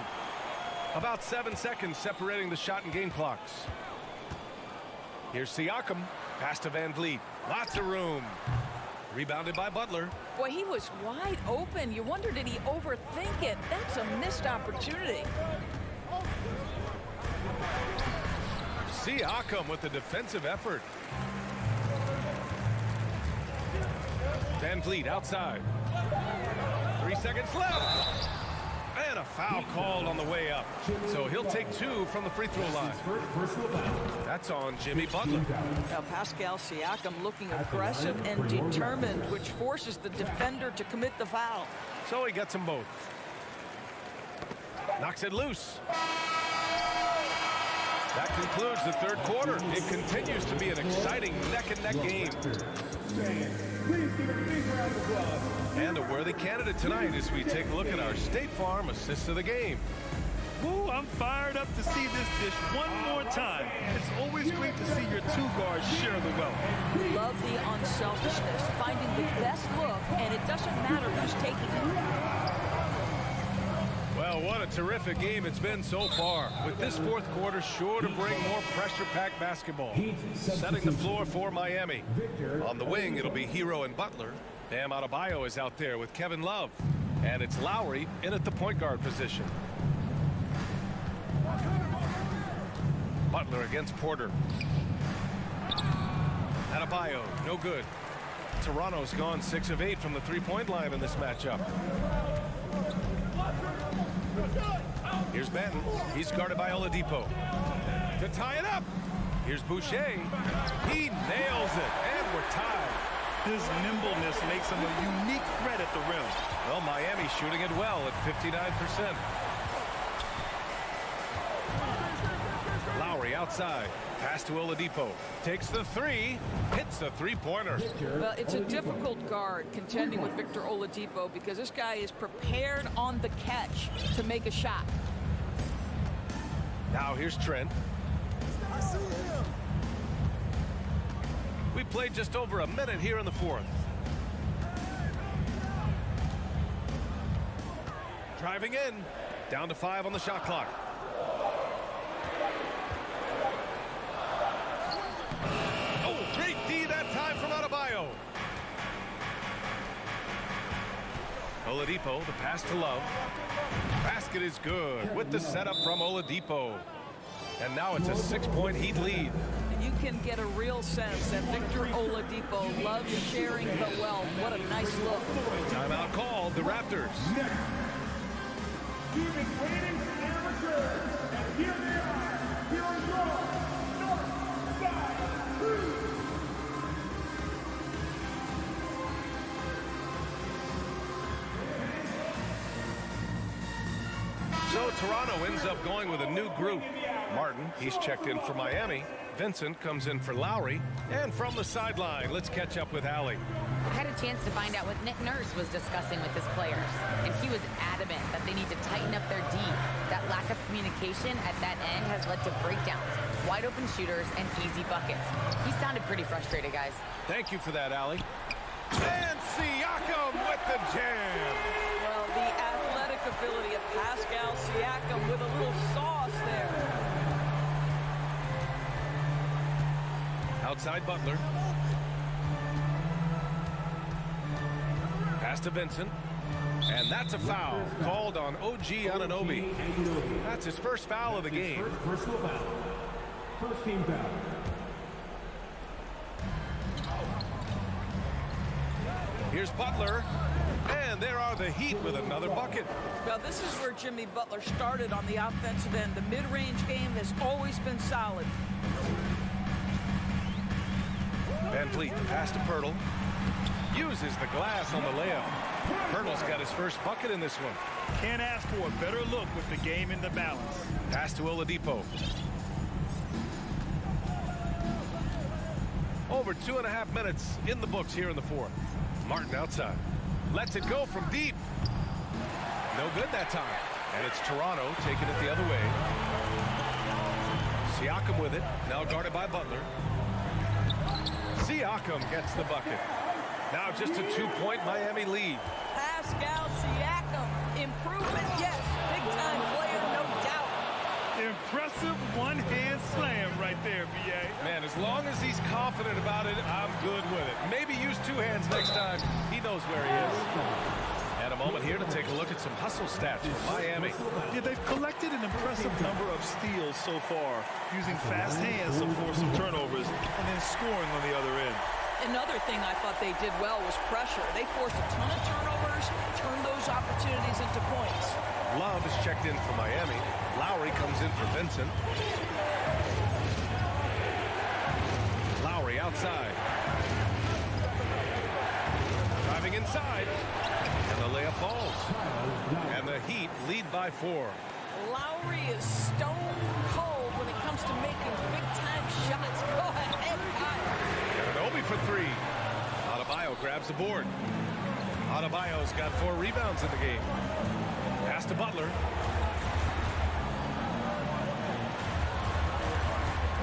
About 7 seconds separating the shot and game clocks. Here's Siakam. Pass to Van Vliet. Lots of room. Rebounded by Butler. Boy, he was wide open. You wonder, did he overthink it? That's a missed opportunity. Siakam with the defensive effort. Van Vliet outside. 3 seconds left. And a foul called on the way up. So he'll take 2 from the free throw line. That's on Jimmy Butler. Now Pascal Siakam looking aggressive and determined, which forces the defender to commit the foul. So he gets them both. Knocks it loose. That concludes the third quarter. It continues to be an exciting neck-and-neck game. Please give a big round of applause. And a worthy candidate tonight as we take a look at our State Farm assist of the game. Woo, I'm fired up to see this dish one more time. It's always great to see your two guards share the wealth. Love the unselfishness, finding the best look, and it doesn't matter who's taking it. Well, what a terrific game it's been so far. With this fourth quarter sure to bring more pressure-packed basketball. Setting the floor for Miami. On the wing, it'll be Hero and Butler. Bam Adebayo is out there with Kevin Love. And it's Lowry in at the point guard position. Butler against Porter. Adebayo, no good. Toronto's gone 6 of 8 from the three-point line in this matchup. Here's Benton. He's guarded by Oladipo. To tie it up. Here's Boucher. He nails it. And we're tied. His nimbleness makes him a unique threat at the rim. Well, Miami shooting it well at 59%. Lowry outside. Pass to Oladipo. Takes the 3. Hits the three-pointer. Well, it's a difficult guard contending with Victor Oladipo because this guy is prepared on the catch to make a shot. Now here's Trent. We played just over a minute here in the fourth. Driving in. Down to 5 on the shot clock. Oh, great D that time from Adebayo. Oladipo, the pass to Love. Basket is good with the setup from Oladipo. And now it's a 6-point Heat lead. You can get a real sense that Victor Oladipo loves sharing the wealth. What a nice look. Timeout called, the Raptors. You've been waiting for their return, and here they are. Here on North Side 3. So Toronto ends up going with a new group. Martin, he's checked in for Miami. Vincent comes in for Lowry. And from the sideline, let's catch up with Allie. I had a chance to find out what Nick Nurse was discussing with his players, and he was adamant that they need to tighten up their D. That lack of communication at that end has led to breakdowns, wide open shooters, and easy buckets. He sounded pretty frustrated, guys. Thank you for that, Allie. And Siakam with the jam. Well, the athletic ability of Pascal Siakam with a little sauce there. Outside Butler. Pass to Vincent. And that's a foul called on OG Anunoby. That's his first foul of the game. Personal foul. First team foul. Here's Butler. And there are the Heat with another bucket. Well, this is where Jimmy Butler started on the offensive end. The mid-range game has always been solid. Van Vliet, the pass to Pirtle. Uses the glass on the layup. Pirtle's got his first bucket in this one. Can't ask for a better look with the game in the balance. Pass to Oladipo. Over 2.5 minutes in the books here in the fourth. Martin outside. Lets it go from deep. No good that time. And it's Toronto taking it the other way. Siakam with it. Now guarded by Butler. Siakam gets the bucket. Now just a 2-point Miami lead. Pascal Siakam. Improvement, yes. Big-time player, no doubt. Impressive one-hand slam right there, B.A. Man, as long as he's confident about it, I'm good with it. Maybe use 2 hands next time. He knows where he is. And a moment here to take a look at some hustle stats from Miami. Yeah, they've collected an impressive number of steals so far, using fast hands to force some turnovers and then scoring on the other end. Another thing I thought they did well was pressure. They forced a ton of turnovers, turned those opportunities turns into points. Love is checked in for Miami. Lowry comes in for Vincent. Lowry outside. Driving inside. And the layup falls. And the Heat lead by 4. Lowry is stone cold when it comes to making big-time shots. Go ahead, Kyle. And Obi for 3. Adebayo grabs the board. Adebayo's got 4 rebounds in the game. Pass to Butler.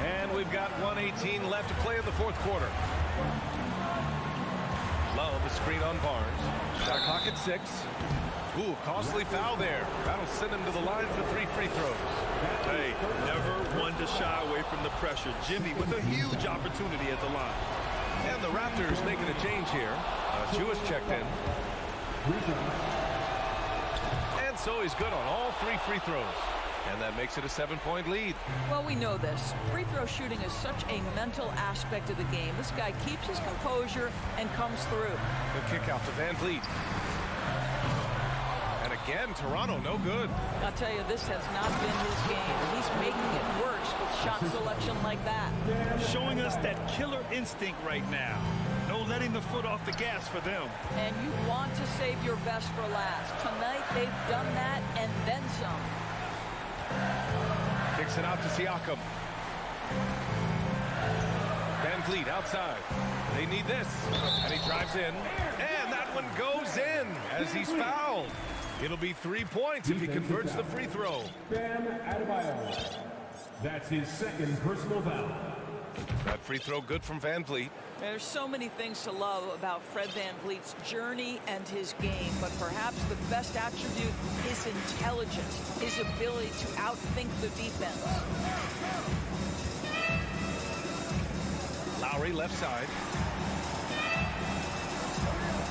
And we've got 1:18 left to play in the 4th quarter. Love a screen on Barnes. Shot clock at 6. Ooh, costly foul there. That'll send him to the line for 3 free throws. Hey, never one to shy away from the pressure. Jimmy with a huge opportunity at the line. And the Raptors making a change here. Jewish checked in. And so he's good on all 3 free throws. And that makes it a 7-point lead. Well, we know this. Free throw shooting is such a mental aspect of the game. This guy keeps his composure and comes through. The kick out to Van Vliet. And again, Toronto no good. I'll tell you, this has not been his game. He's making it worse with shot selection like that. Showing us that killer instinct right now. No letting the foot off the gas for them. And you want to save your best for last. Tonight, they've done that and then some. Kicks it out to Siakam. Van Vliet outside. They need this. And he drives in. And that one goes in as he's fouled. It'll be 3 points if he converts the free throw. Bam Adebayo. That's his 2nd personal foul. That free throw good from Van Vliet. There's so many things to love about Fred Van Vliet's journey and his game, but perhaps the best attribute is intelligence, his ability to outthink the defense. Lowry left side.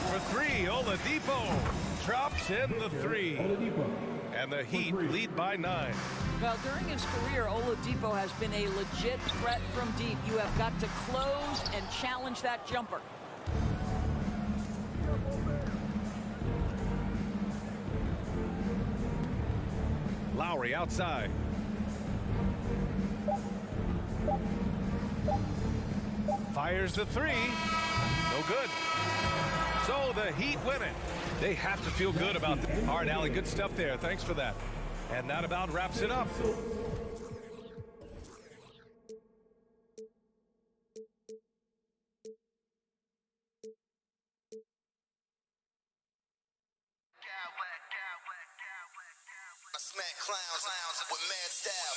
For 3, Oladipo drops in the 3. And the Heat lead by 9. Well, during his career, Oladipo has been a legit threat from deep. You have got to close and challenge that jumper. Lowry outside. Fires the 3. No good. So the Heat win it. They have to feel good about it. All right, Allie, good stuff there. Thanks for that. And that about wraps it up. I smack clowns with mad style.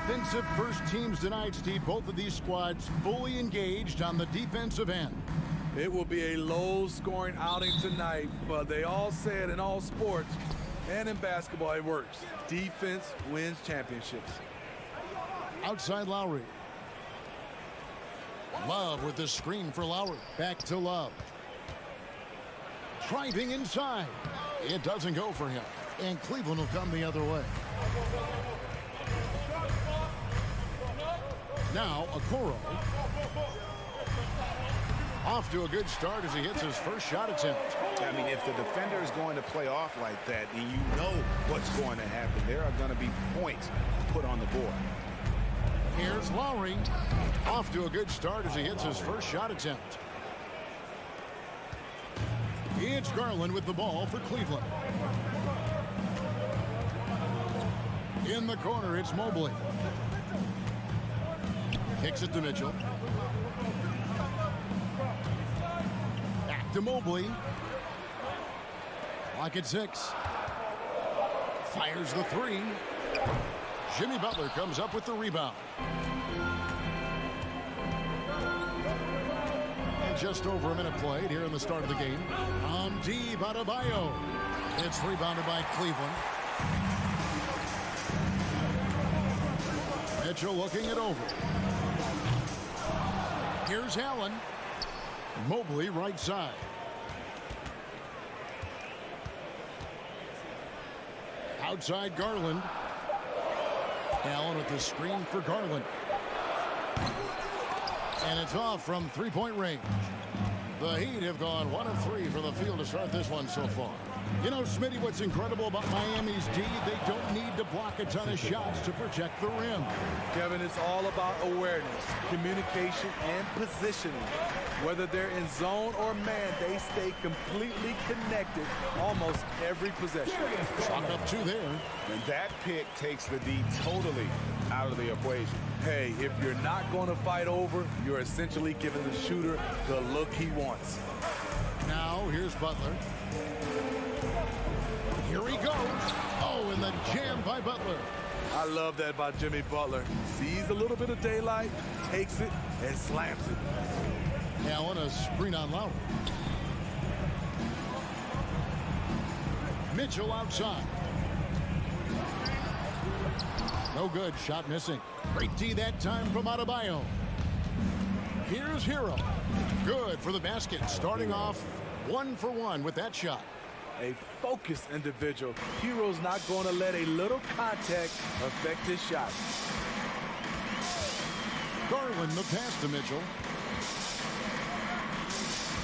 Defensive first teams tonight, Steve. Both of these squads fully engaged on the defensive end. It will be a low-scoring outing tonight, but they all say it in all sports and in basketball, it works. Defense wins championships. Outside Lowry. Love with the screen for Lowry. Back to Love. Driving inside. It doesn't go for him. And Cleveland will come the other way. Now, Okoro. Off to a good start as he hits his first shot attempt. I mean, if the defender is going to play off like that, then you know what's going to happen. There are going to be points put on the board. Here's Lowry. Off to a good start as he hits his first shot attempt. It's Garland with the ball for Cleveland. In the corner, it's Mobley. Kicks it to Mitchell. Back to Mobley. Clock at 6. Fires the 3. Jimmy Butler comes up with the rebound. And just over a minute played here in the start of the game. Deep Adebayo. It's rebounded by Cleveland. Mitchell looking it over. Here's Allen. Mobley right side. Outside Garland. Allen with the screen for Garland. And it's off from three-point range. The Heat have gone 1 of 3 from the field to start this one so far. You know, Smitty, what's incredible about Miami's D, they don't need to block a ton of shots to protect the rim. Kevin, it's all about awareness, communication, and positioning. Whether they're in zone or man, they stay completely connected almost every possession. Chalk up 2 there. And that pick takes the D totally out of the equation. Hey, if you're not going to fight over, you're essentially giving the shooter the look he wants. Now, here's Butler. Here he goes. Oh, and the jam by Butler. I love that by Jimmy Butler. Sees a little bit of daylight, takes it, and slams it. Allen, a screen on Lowry. Mitchell outside. No good. Shot missing. Great D that time from Adebayo. Here's Hero. Good for the basket. Starting off 1 for 1 with that shot. A focused individual. Hero's not going to let a little contact affect his shot. Garland the pass to Mitchell.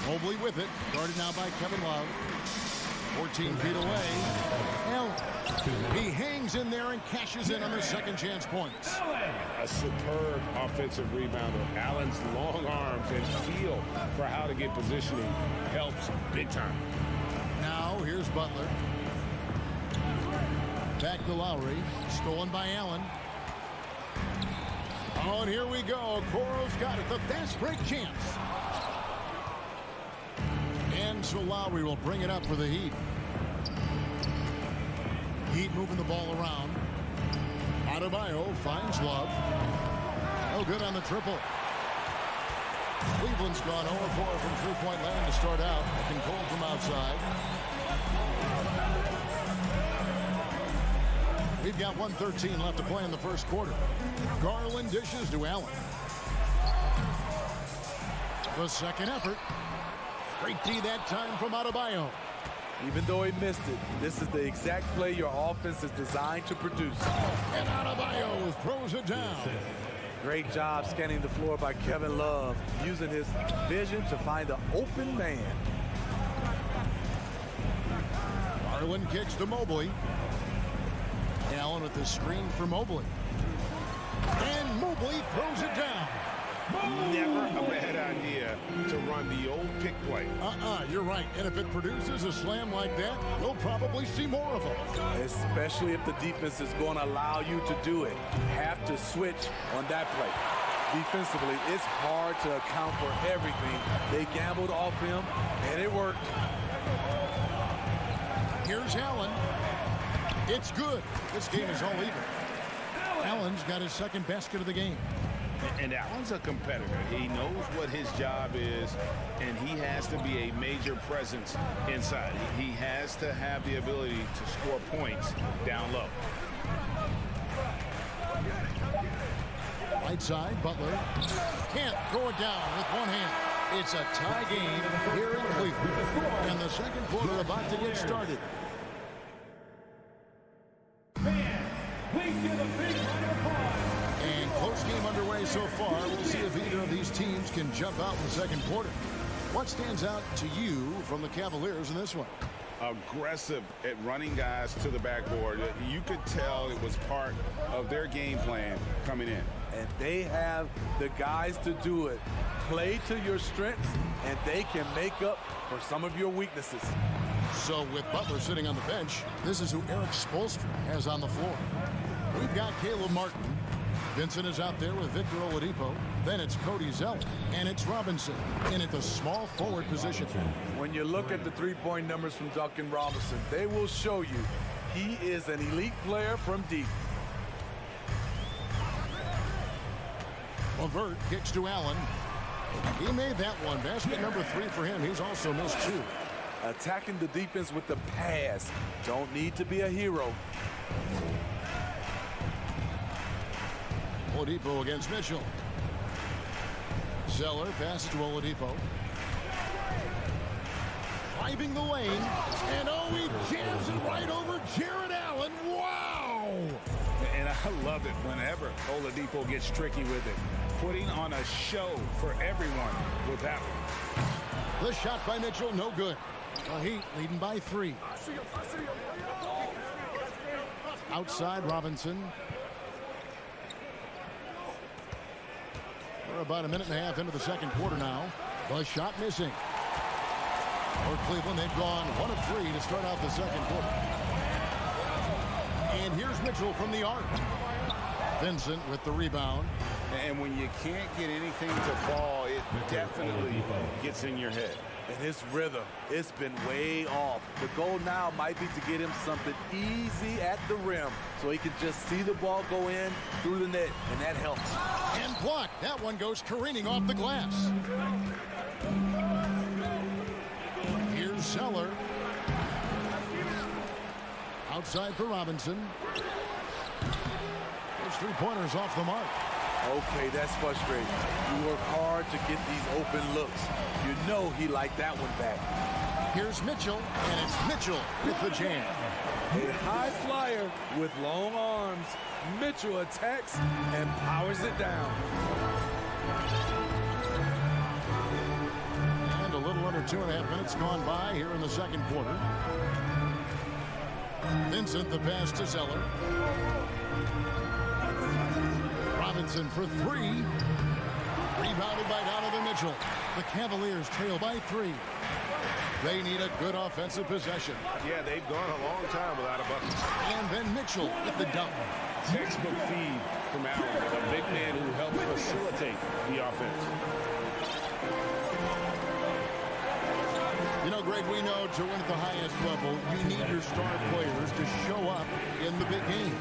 Mobley with it. Guarded now by Kevin Love. 14 feet away. Allen. He hangs in there and cashes in on their second chance points. A superb offensive rebounder. Allen's long arms and feel for how to get positioning helps big time. Now here's Butler. Back to Lowry. Stolen by Allen. Oh, and here we go. Okoro's got it. The fast break chance. And so Lowry will bring it up for the Heat. Heat moving the ball around. Adebayo finds Love. No good on the triple. Cleveland's gone 0-4 from three-point land to start out. Looking cold from outside. We've got 1:13 left to play in the first quarter. Garland dishes to Allen. The second effort. Great D that time from Adebayo. Even though he missed it, this is the exact play your offense is designed to produce. And Adebayo throws it down. Great job scanning the floor by Kevin Love, using his vision to find the open man. Garland kicks to Mobley. Allen with the screen for Mobley. And Mobley throws it down. Never a bad idea to run the old pick play. You're right. And if it produces a slam like that, we'll probably see more of them. Especially if the defense is going to allow you to do it. Have to switch on that play. Defensively, it's hard to account for everything. They gambled off him, and it worked. Here's Allen. It's good. This game is all even. Allen's got his second basket of the game. And Allen's a competitor. He knows what his job is, and he has to be a major presence inside. He has to have the ability to score points down low. Right side, Butler can't throw it down with one hand. It's a tie game here in Cleveland. And the second quarter about to get started. And close game underway so far. We'll see if either of these teams can jump out in the second quarter. What stands out to you from the Cavaliers in this one? Aggressive at running guys to the backboard. You could tell it was part of their game plan coming in. And they have the guys to do it. Play to your strengths, and they can make up for some of your weaknesses. So with Butler sitting on the bench, this is who Eric Spoelstra has on the floor. We've got Caleb Martin. Vincent is out there with Victor Oladipo. Then it's Cody Zeller. And it's Robinson in at the small forward position. When you look at the three-point numbers from Duncan Robinson, they will show you he is an elite player from deep. LeVert kicks to Allen. He made that one. Basket number 3 for him. He's also missed 2. Attacking the defense with the pass. Don't need to be a hero. Oladipo against Mitchell. Zeller passes to Oladipo. Driving the lane. And he jams it right over Jared Allen. Wow! And I love it whenever Oladipo gets tricky with it. Putting on a show for everyone with that one. The shot by Mitchell, no good. The Heat leading by 3. Outside Robinson. We're about a minute and a half into the second quarter now. The shot missing. For Cleveland, they've gone 1 of 3 to start out the second quarter. And here's Mitchell from the arc. Vincent with the rebound. And when you can't get anything to fall, it definitely gets in your head. And his rhythm, it's been way off. The goal now might be to get him something easy at the rim so he can just see the ball go in through the net, and that helps. And blocked. That one goes careening off the glass. Here's Zeller. Outside for Robinson. Those 3-pointers off the mark. Okay, that's frustrating. You work hard to get these open looks. You know he liked that one back. Here's Mitchell, and it's Mitchell with the jam. A high flyer with long arms. Mitchell attacks and powers it down. And a little under 2.5 minutes gone by here in the second quarter. Vincent, the pass to Zeller. Robinson for 3. Rebounded by Donovan Mitchell. The Cavaliers trail by 3. They need a good offensive possession. Yeah, they've gone a long time without a bucket. And then Mitchell with the dunk. Textbook feed from Allen, a big man who helps facilitate the offense. You know, Greg, we know to win at the highest level, you need your star players to show up in the big game.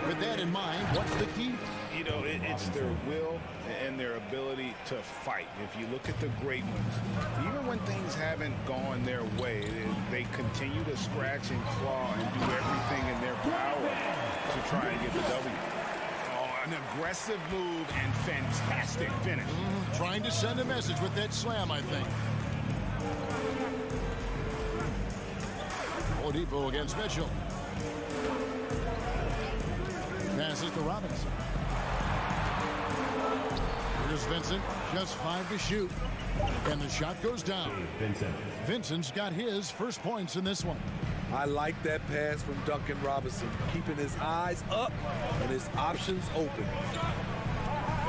With that in mind, what's the key? You know, it's their will and their ability to fight. If you look at the great ones, even when things haven't gone their way, they continue to scratch and claw and do everything in their power to try and get the W. Oh, an aggressive move and fantastic finish. Trying to send a message with that slam, I think. Oladipo against Mitchell. Passes to Robinson. Here's Vincent, just 5 to shoot. And the shot goes down. Vincent's got his first points in this one. I like that pass from Duncan Robinson, keeping his eyes up and his options open.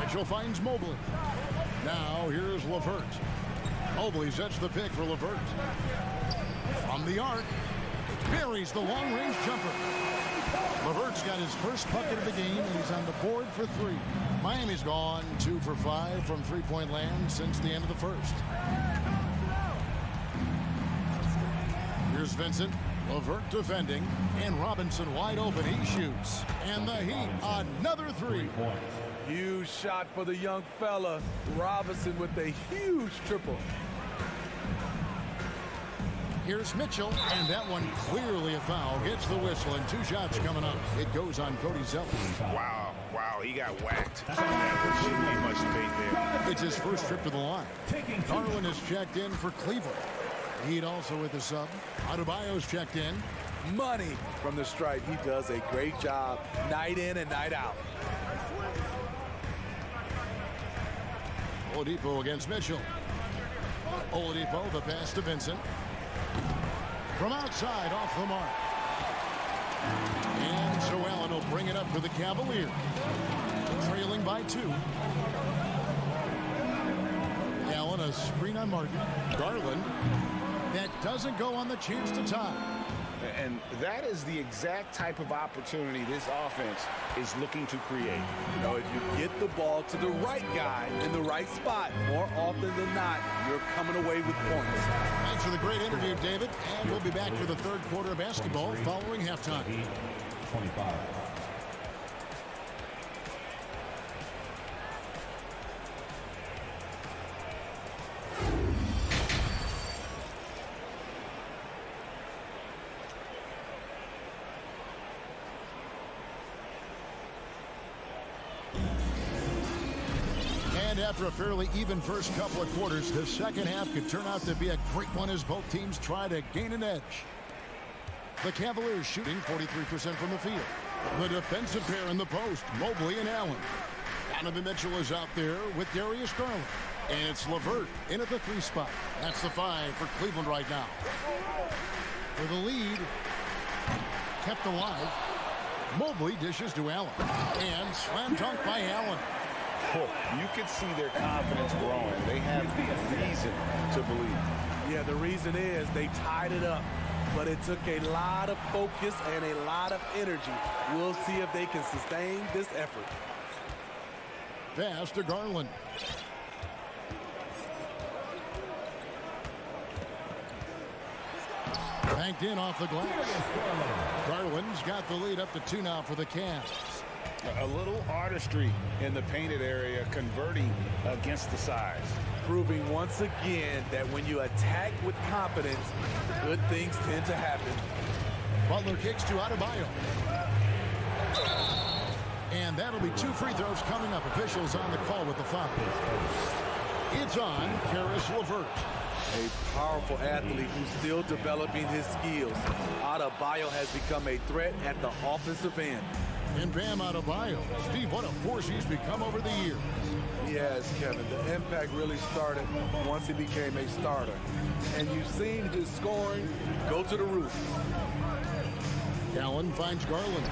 Mitchell finds Mobley. Now here's LeVert. Mobley sets the pick for LeVert. From the arc, buries the long-range jumper. LeVert's got his first bucket of the game, and he's on the board for 3. Miami's gone 2 for 5 from three-point land since the end of the first. Here's Vincent. LeVert defending, and Robinson wide open. He shoots, and the Heat another 3. Huge shot for the young fella. Robinson with a huge triple. Here's Mitchell, and that one clearly a foul. Gets the whistle, and 2 shots coming up. It goes on Cody Zeller. Wow, he got whacked. That shouldn't be much debate there. It's his first trip to the line. Garland is checked in for Cleveland. Heat also with the sub. Adebayo's checked in. Money from the stripe. He does a great job night in and night out. Oladipo against Mitchell. Oladipo, the pass to Vincent. From outside, off the mark. And so Allen will bring it up for the Cavaliers. Trailing by 2. Allen, a screen on Martin. Garland. That doesn't go on the chance to tie. And that is the exact type of opportunity this offense is looking to create. You know, if you get the ball to the right guy in the right spot, more often than not, you're coming away with points. Thanks for the great interview, David. And we'll be back for the third quarter of basketball following halftime. 25. And after a fairly even first couple of quarters, the second half could turn out to be a great one as both teams try to gain an edge. The Cavaliers shooting 43% from the field. The defensive pair in the post, Mobley and Allen. Donovan Mitchell is out there with Darius Garland. And it's LeVert in at the 3 spot. That's the 5 for Cleveland right now. For the lead, kept alive. Mobley dishes to Allen. And slam dunk by Allen. You can see their confidence growing. They have reason to believe. Yeah, the reason is they tied it up, but it took a lot of focus and a lot of energy. We'll see if they can sustain this effort. Pass to Garland. Banked in off the glass. Garland's got the lead up to 2 now for the Cavs. A little artistry in the painted area, converting against the size. Proving once again that when you attack with confidence, good things tend to happen. Butler kicks to Adebayo. And that'll be 2 free throws coming up. Officials on the call with the foul. It's on Caris LeVert. A powerful athlete who's still developing his skills. Adebayo has become a threat at the offensive end. And Bam Adebayo. Steve, what a force he's become over the years. Yes, Kevin. The impact really started once he became a starter. And you've seen his scoring go to the roof. Allen finds Garland.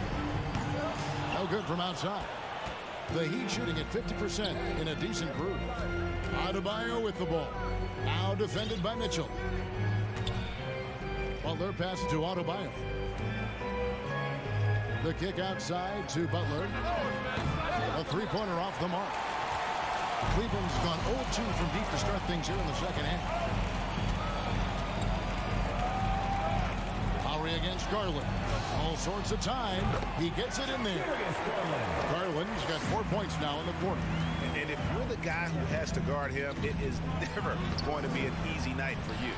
No good from outside. The Heat shooting at 50% in a decent groove. Adebayo with the ball. Now defended by Mitchell. Butler passes to Adebayo. The kick outside to Butler. A 3-pointer off the mark. Cleveland's gone 0-2 from deep to start things here in the second half. Lowry against Garland. All sorts of time. He gets it in there. Garland's got 4 points now in the quarter. And if you're the guy who has to guard him, it is never going to be an easy night for you.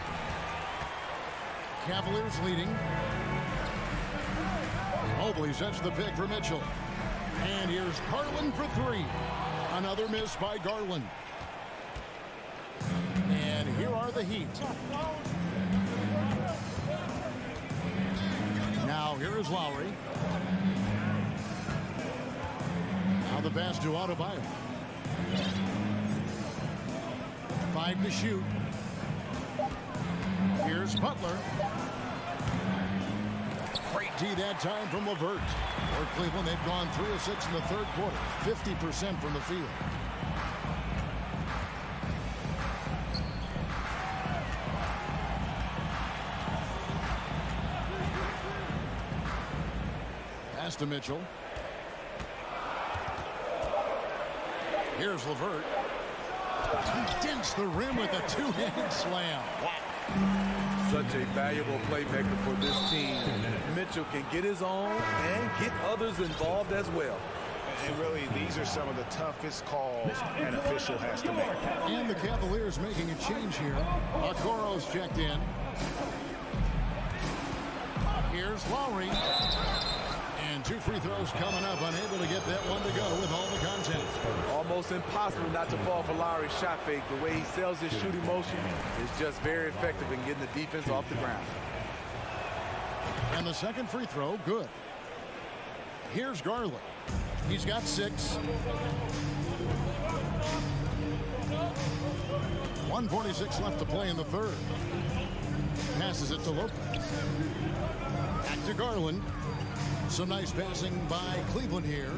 Cavaliers leading. Mobley sets the pick for Mitchell. And here's Garland for 3. Another miss by Garland. And here are the Heat. Now here is Lowry. Now the pass to Octopi. 5 to shoot. Here's Butler. Great D that time from LeVert. For Cleveland, they've gone 3 of 6 in the third quarter. 50% from the field. Pass to Mitchell. Here's LeVert. He dents the rim with a two-hand slam. Wow. Such a valuable playmaker for this team. Mitchell can get his own and get others involved as well. And really, these are some of the toughest calls an official has to make. And the Cavaliers making a change here. Okoro's checked in. Here's Lowry. And 2 free throws coming up, unable to get that one to go with all the contact. Almost impossible not to fall for Lowry's shot fake. The way he sells his shooting motion is just very effective in getting the defense off the ground. And the second free throw, good. Here's Garland. He's got 6. 1:46 left to play in the third. Passes it to Lopez. Back to Garland. Some nice passing by Cleveland here.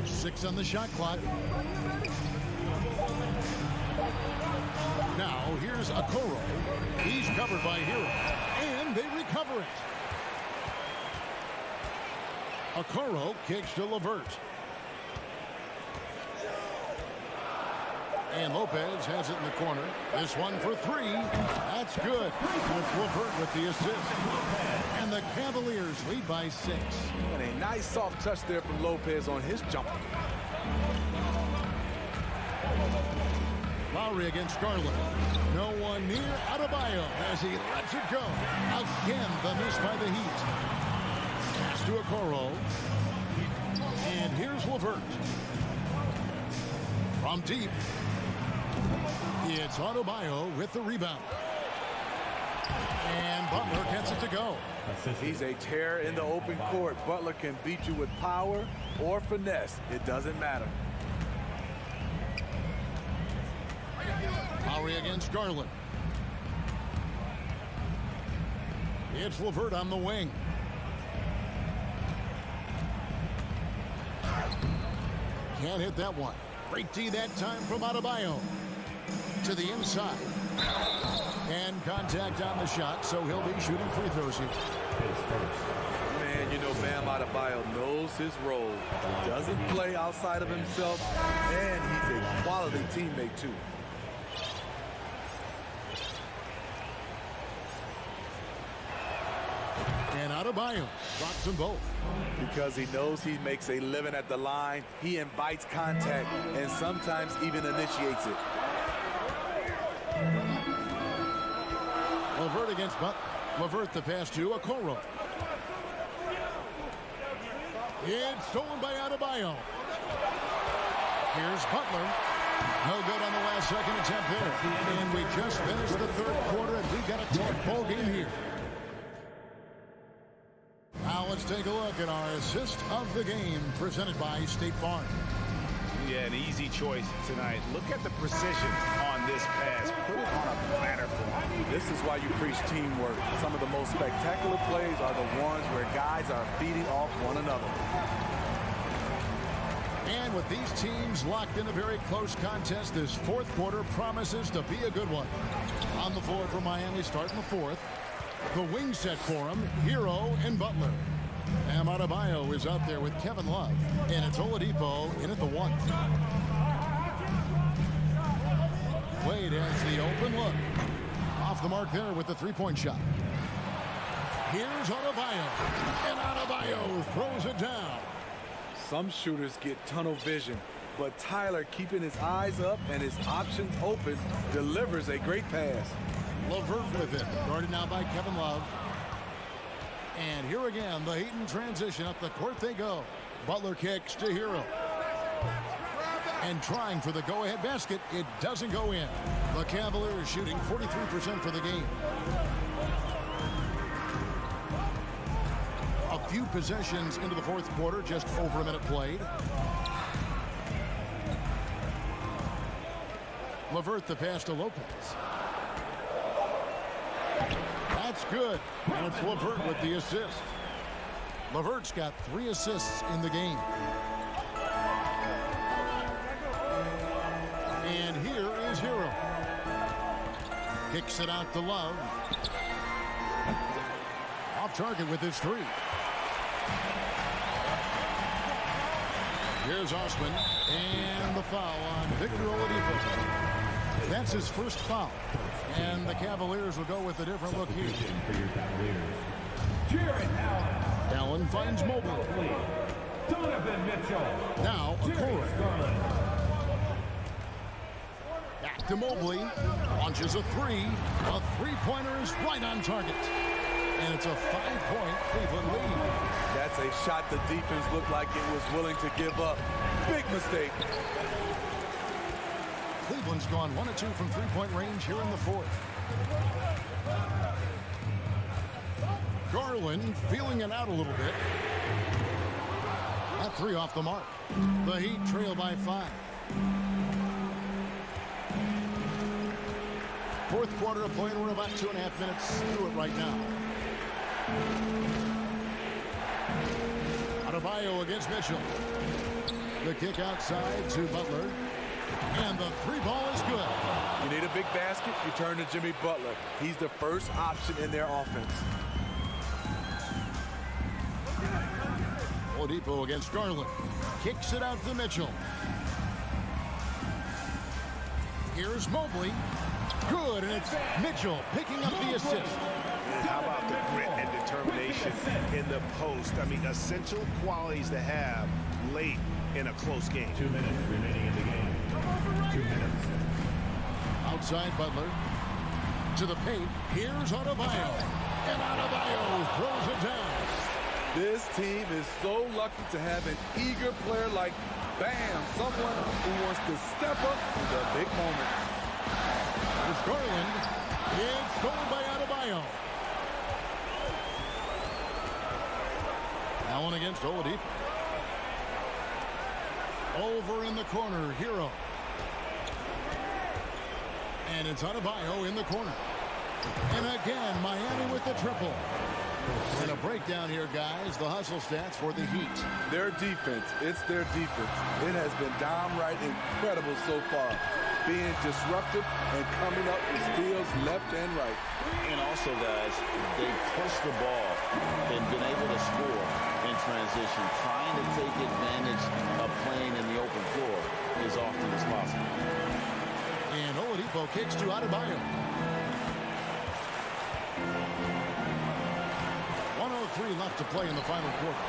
6 on the shot clock. Now here's Okoro. He's covered by Hero. And they recover it. Okoro kicks to LeVert. And Lopez has it in the corner. This one for 3. That's good. That's LeVert with the assist. And the Cavaliers lead by 6. And a nice soft touch there from Lopez on his jumper. Lowry against Garland. No one near Adebayo as he lets it go. Again, the miss by the Heat. Pass to Okoro. And here's LeVert. From deep. It's Adebayo with the rebound. And Butler gets it to go. He's a terror in the open court. Butler can beat you with power or finesse. It doesn't matter. Lowry against Garland. It's LeVert on the wing. Can't hit that one. Great D that time from Adebayo. To the inside. And contact on the shot, so he'll be shooting free throws here. Man, you know Bam Adebayo knows his role. He doesn't play outside of himself, and he's a quality teammate, too. And Adebayo blocks them both. Because he knows he makes a living at the line, he invites contact and sometimes even initiates it. LeVert against Butler. LeVert the pass to Okoro. It's stolen by Adebayo. Here's Butler. No good on the last second attempt there. And we just finished the third quarter, and we've got a tight ball game here. Now let's take a look at our assist of the game presented by State Farm. Yeah, an easy choice tonight. Look at the precision on this pass. Put it on a platter for him. This is why you preach teamwork. Some of the most spectacular plays are the ones where guys are feeding off one another. And with these teams locked in a very close contest, this fourth quarter promises to be a good one. On the floor for Miami, starting the fourth. The wing set for him, Hero and Butler. Bam Adebayo is out there with Kevin Love. And it's Oladipo in at the 1. Wade has the open look. Off the mark there with the three-point shot. Here's Adebayo. And Adebayo throws it down. Some shooters get tunnel vision, but Tyler, keeping his eyes up and his options open, delivers a great pass. LeVert with it. Guarded now by Kevin Love. And here again, the Heat in transition. Up the court they go. Butler kicks to Hero. And trying for the go-ahead basket. It doesn't go in. The Cavaliers shooting 43% for the game. few possessions into the fourth quarter, just over a minute played. LeVert the pass to Lopez. That's good. And it's LeVert with the assist. LeVert's got 3 assists in the game. And here is Hero. Kicks it out to Love. Off target with his 3. Here's Osman. And the foul on Victor Oladipo. That's his first foul. And the Cavaliers will go with a different look here. Allen finds Mobley. Donovan Mitchell. Now Okoro. Back to Mobley. Launches a 3. A three-pointer is right on target. And it's a 5-point Cleveland lead. That's a shot the defense looked like it was willing to give up. Big mistake. Cleveland's gone 1 of 2 from three-point range here in the fourth. Garland feeling it out a little bit. That 3 off the mark. The Heat trail by 5. Fourth quarter of play, and we're about 2.5 minutes through it right now. Adebayo against Mitchell. The kick outside to Butler. And the 3 ball is good. You need a big basket, you turn to Jimmy Butler. He's the first option in their offense. Oladipo against Garland. Kicks it out to Mitchell. Here's Mobley. Good, and it's Mitchell picking up the assist. How about the grit and determination in the post? I mean, essential qualities to have late in a close game. 2 minutes remaining in the game. 2 minutes. Outside Butler. To the paint. Here's Adebayo. And Adebayo throws it down. This team is so lucky to have an eager player like Bam, someone who wants to step up in the big moments. It's Garland. It's stolen by Adebayo. Allen against Oladipo. Over in the corner, Hero. And it's Adebayo in the corner. And again, Miami with the triple. And a breakdown here, guys. The hustle stats for the Heat. Their defense. It's their defense. It has been downright incredible so far. Being disruptive and coming up with steals left and right. And also, guys, they pushed the ball and been able to score in transition, trying to take advantage of playing in the open floor as often as possible. And Oladipo kicks to Adebayo. 1:03 left to play in the final quarter.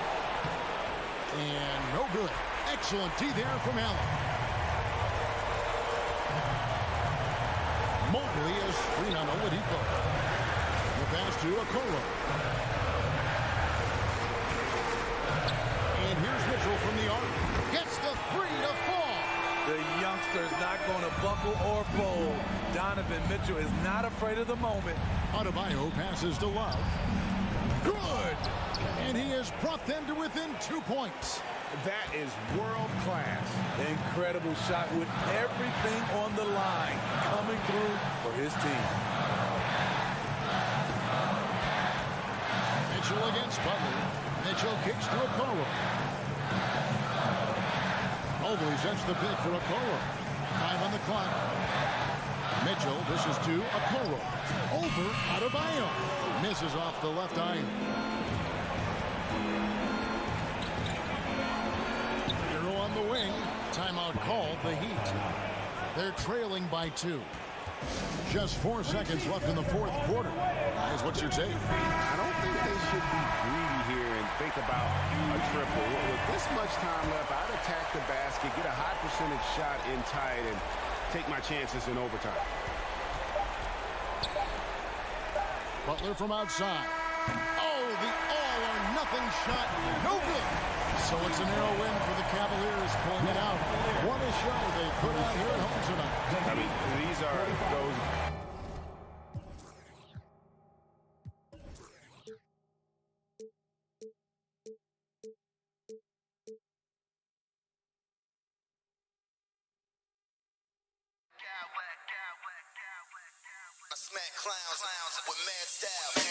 And no good. Excellent D there from Allen. Mobley is screen on Oladipo. The pass to Okoro. And here's Mitchell from the arc. Gets the 3 to fall. The youngster's not going to buckle or fold. Donovan Mitchell is not afraid of the moment. Adebayo passes to Love. Good! And he has brought them to within 2 points. That is world class. Incredible shot with everything on the line coming through for his team. Mitchell against Butler. Mitchell kicks to Okoro. Mobley sets the pick for Okoro. 5 on the clock. Mitchell, this is to Okoro. Over Adebayo. Misses off the left iron. Hero on the wing. Timeout called the Heat. They're trailing by 2. Just 4 seconds left in the fourth quarter. Guys, what's your take? I don't think they should be greedy here and think about a triple. With this much time left, I'd attack the basket, get a high percentage shot in tight, and take my chances in overtime. Butler from outside. Oh, the all-or-nothing shot. No good. So it's a narrow win for the Cavaliers, pulling it out. What a show they put out here at home tonight. I mean, these are those smack clowns with mad style.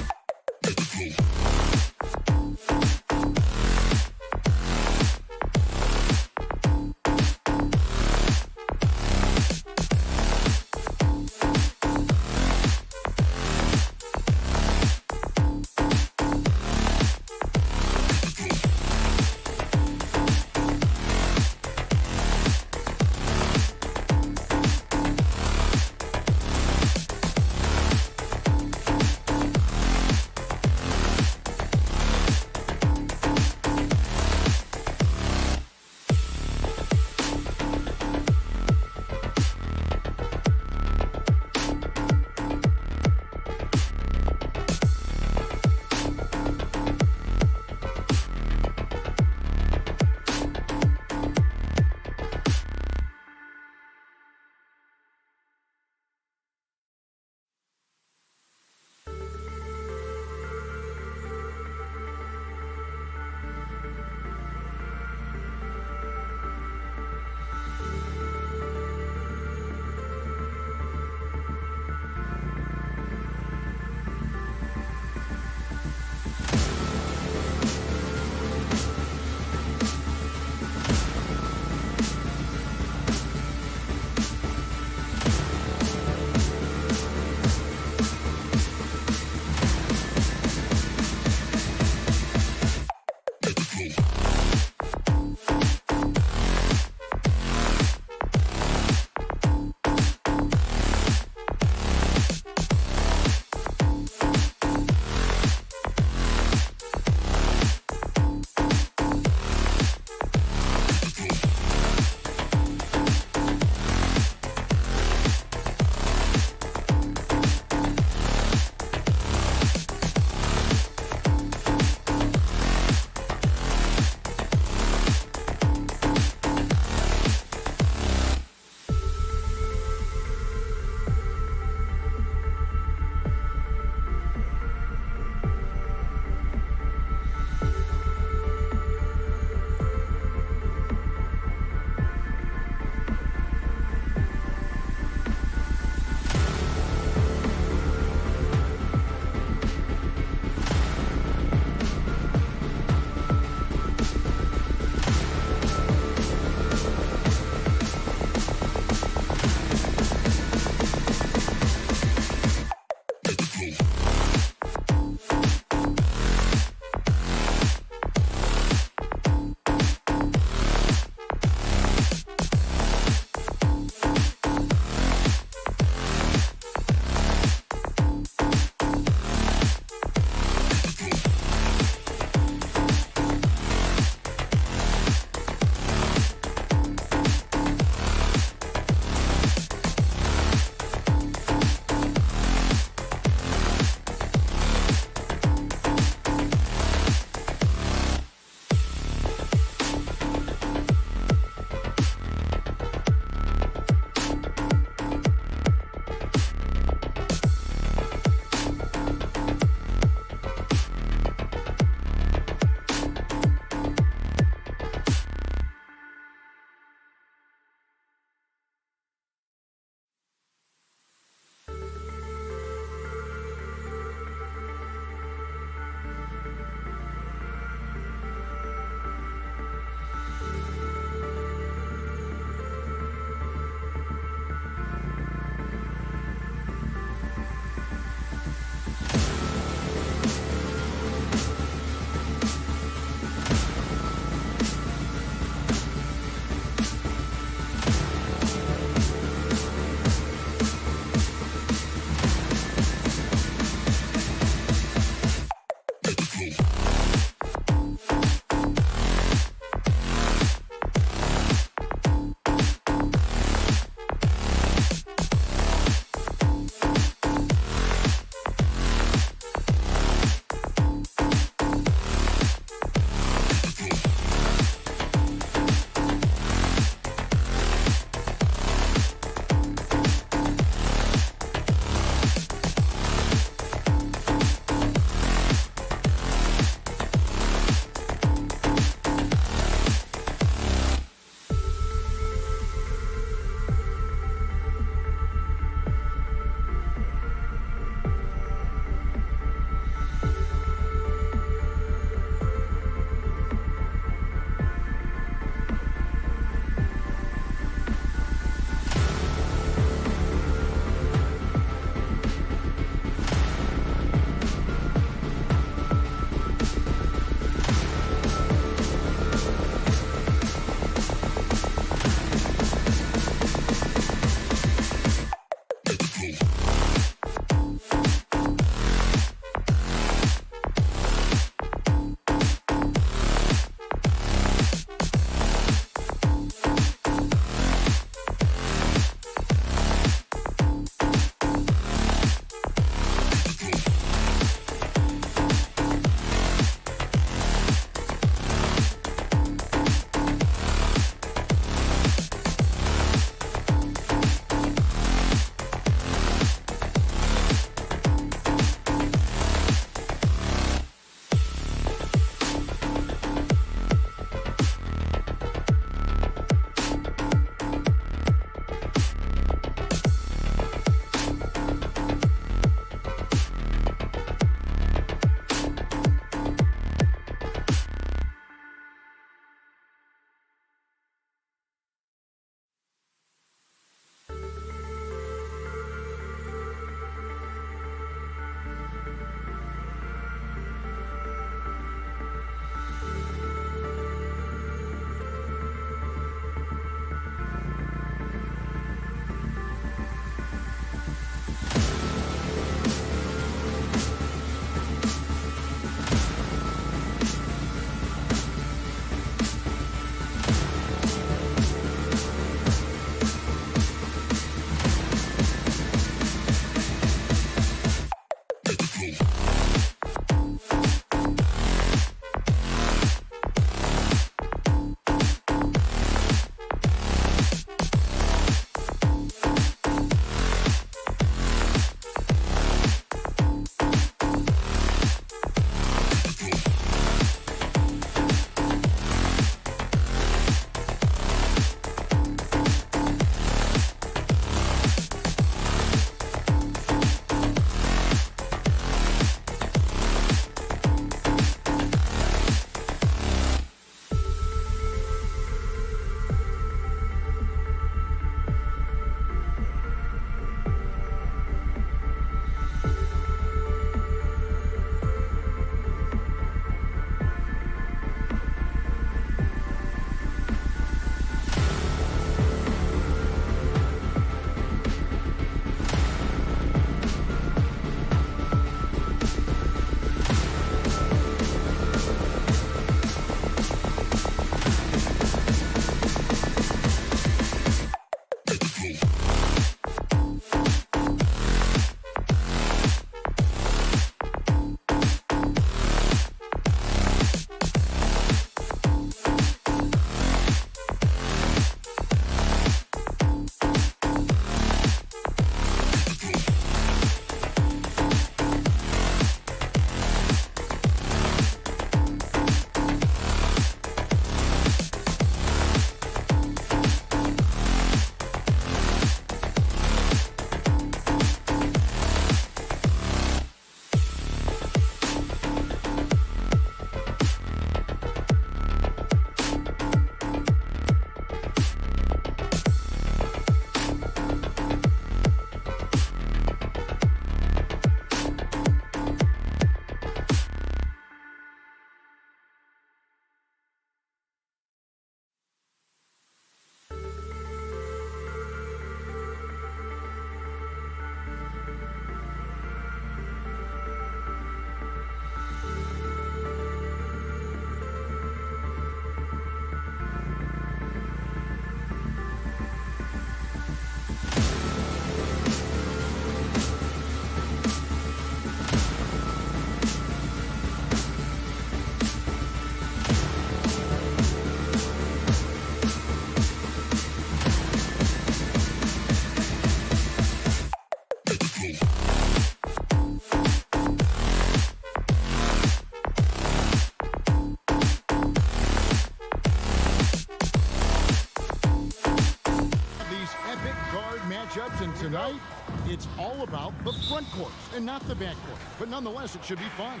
And tonight, it's all about the front courts and not the back court. But nonetheless, it should be fun.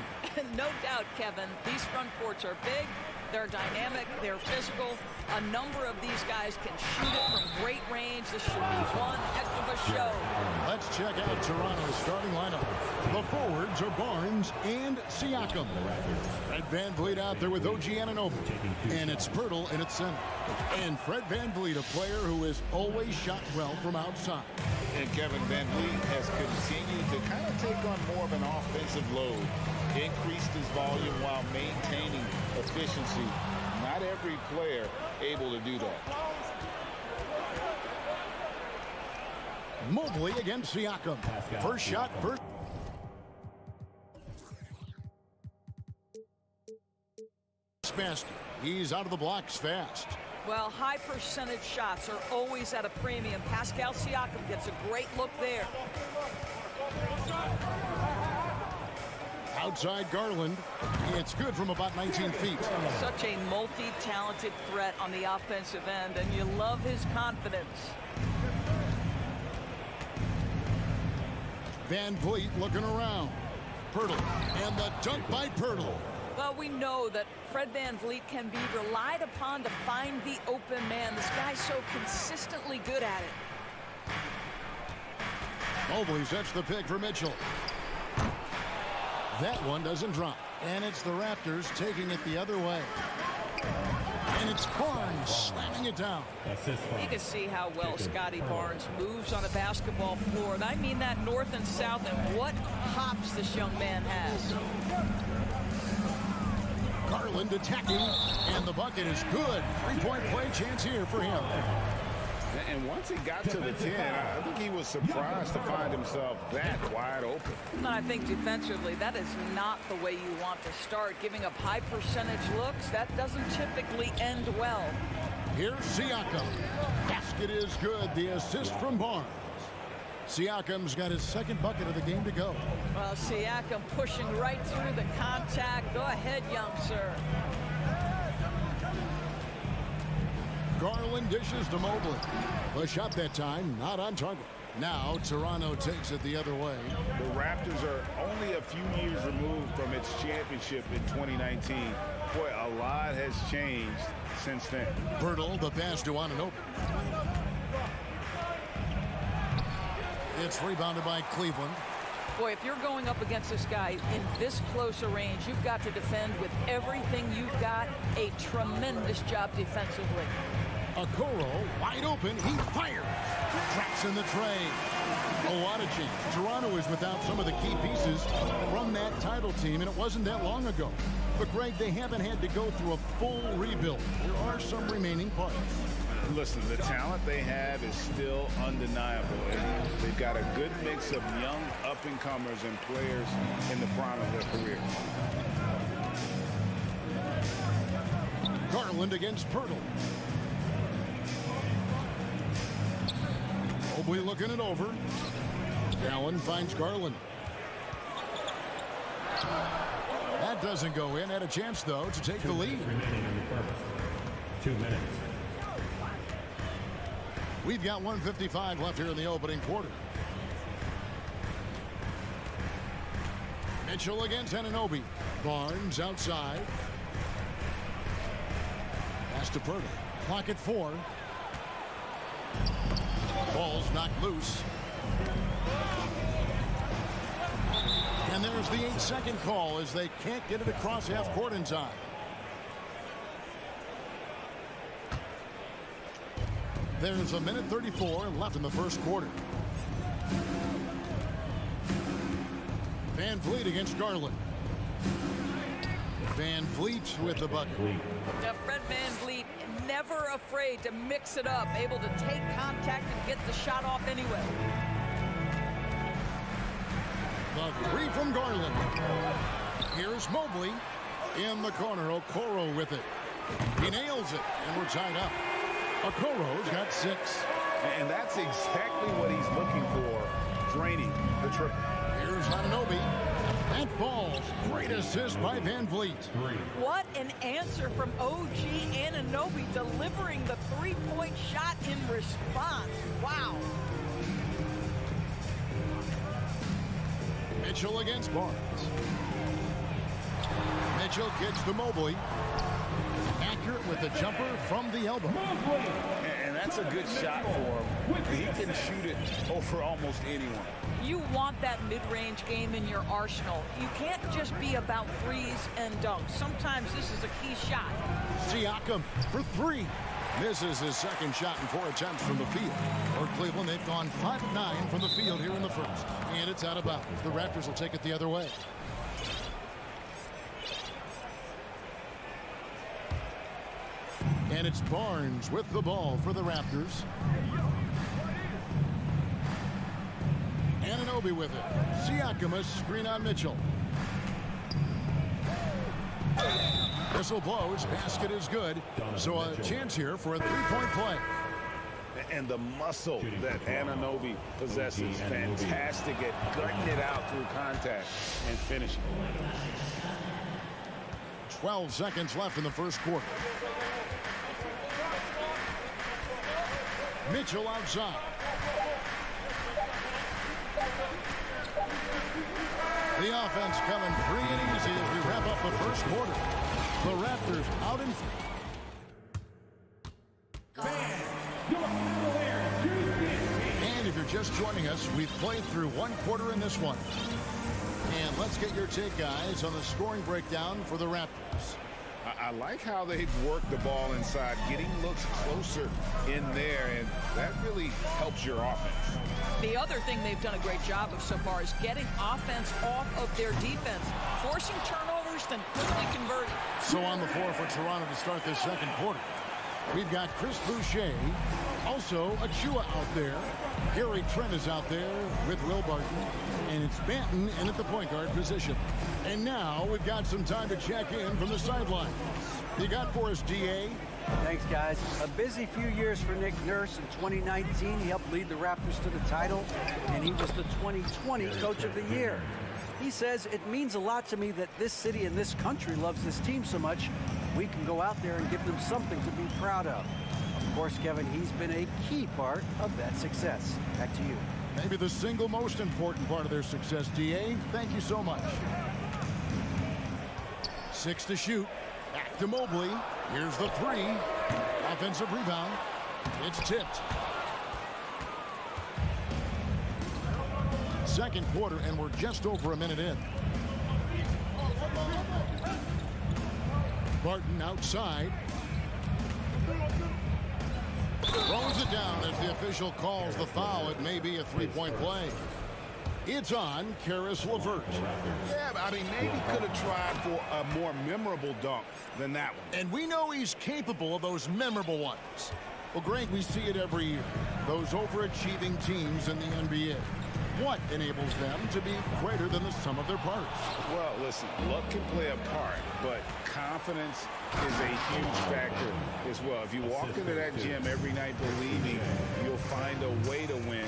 No doubt, Kevin. These front courts are big. They're dynamic. They're physical. A number of these guys can shoot it from great range. This should be one heck of a show. Let's check out Toronto's starting lineup. The forwards are Barnes and Siakam. Fred VanVleet out there with OG Anunoby. And it's Pirtle in its center. And Fred VanVleet, a player who has always shot well from outside. And Kevin VanVleet has continued to kind of take on more of an offensive load. Increased his volume while maintaining efficiency. Not every player able to do that. Mobley against Siakam. First shot, first. Best. He's out of the blocks fast. Well, high percentage shots are always at a premium. Pascal Siakam gets a great look there. Outside Garland. It's good from about 19 feet. Such a multi-talented threat on the offensive end, and you love his confidence. VanVleet looking around. Pirtle. And the dunk by Pirtle. Well, we know that Fred VanVleet can be relied upon to find the open man. This guy's so consistently good at it. Mobley sets the pick for Mitchell. That one doesn't drop. And it's the Raptors taking it the other way. And it's Barnes slamming it down. You can see how well Scotty Barnes moves on a basketball floor. And I mean that north and south, and what hops this young man has. Garland attacking, and the bucket is good. Three-point play chance here for him. And once he got to the 10, I think he was surprised to find himself that wide open. I think defensively, that is not the way you want to start. Giving up high percentage looks, that doesn't typically end well. Here's Siakam. Basket is good. The assist from Barnes. Siakam's got his second bucket of the game to go. Well, Siakam pushing right through the contact. Go ahead, young sir. Garland dishes to Mobley. The shot that time, not on target. Now Toronto takes it the other way. The Raptors are only a few years removed from its championship in 2019. Boy, a lot has changed since then. Pirtle, the pass to Anunoby. It's rebounded by Cleveland. Boy, if you're going up against this guy in this close a range, you've got to defend with everything you've got. A tremendous job defensively. Okoro wide open. He fires. Traps in the tray. A lot of change. Toronto is without some of the key pieces from that title team, and it wasn't that long ago. But, Greg, they haven't had to go through a full rebuild. There are some remaining parts. Listen, the talent they have is still undeniable. And they've got a good mix of young up-and-comers and players in the prime of their career. Garland against Pirtle. Mobley looking it over. Allen finds Garland. That doesn't go in. Had a chance, though, to take the lead. 2 minutes. We've got 1:55 left here in the opening quarter. Mitchell against Anunoby. Barnes outside. Pass to Pirtle. Clock at 4. Ball's knocked loose. And there's the 8-second call as they can't get it across half court in time. There's a minute 34 left in the first quarter. VanVleet against Garland. VanVleet with the bucket. Now, Fred VanVleet never afraid to mix it up, able to take contact and get the shot off anyway. The three from Garland. Here's Mobley in the corner. Okoro with it. He nails it, and we're tied up. Okoro's got 6. And that's exactly what he's looking for, draining the triple. Here's Anunoby. That falls. Great assist by VanVleet. What an answer from OG Anunoby, delivering the three-point shot in response. Wow. Mitchell against Barnes. Mitchell gets to Mobley. Accurate with the jumper from the elbow. And that's a good shot for him. He can shoot it over almost anyone. You want that mid-range game in your arsenal. You can't just be about threes and dunks. Sometimes this is a key shot. Siakam for three. Misses his second shot in 4 attempts from the field. For Cleveland, they've gone 5 of 9 from the field here in the first. And it's out of bounds. The Raptors will take it the other way. And it's Barnes with the ball for the Raptors. Anunoby with it. Siakam, a screen on Mitchell. Whistle blows. Basket is good. So a chance here for a three-point play. And the muscle that Anunoby possesses, fantastic at gutting it out through contact and finishing. 12 seconds left in the first quarter. Mitchell outside. The offense coming free and easy as we wrap up the first quarter. The Raptors out in front. And if you're just joining us, we've played through one quarter in this one. And let's get your take, guys, on the scoring breakdown for the Raptors. I like how they've worked the ball inside, getting looks closer in there, and that really helps your offense. The other thing they've done a great job of so far is getting offense off of their defense, forcing turnovers, then quickly converting. So on the floor for Toronto to start this second quarter, we've got Chris Boucher, also Achua out there. Gary Trent is out there with Will Barton, and it's Banton in at the point guard position. And now we've got some time to check in from the sideline. You got for us, DA? Thanks, guys. A busy few years for Nick Nurse. In 2019, he helped lead the Raptors to the title, and he was the 2020 Coach of the Year. He says, it means a lot to me that this city and this country loves this team so much, we can go out there and give them something to be proud of. Of course, Kevin, he's been a key part of that success. Back to you. Maybe the single most important part of their success, DA. Thank you so much. 6 to shoot. Back to Mobley. Here's the three. Offensive rebound. It's tipped. Second quarter, and we're just over a minute in. Barton outside. Throws it down as the official calls the foul. It may be a three-point play. It's on Caris LeVert. Yeah, I mean, maybe could have tried for a more memorable dunk than that one. And we know he's capable of those memorable ones. Well, Greg, we see it every year. Those overachieving teams in the NBA. What enables them to be greater than the sum of their parts? Well, listen, luck can play a part, but confidence is a huge factor as well. If you walk into that gym every night believing you'll find a way to win,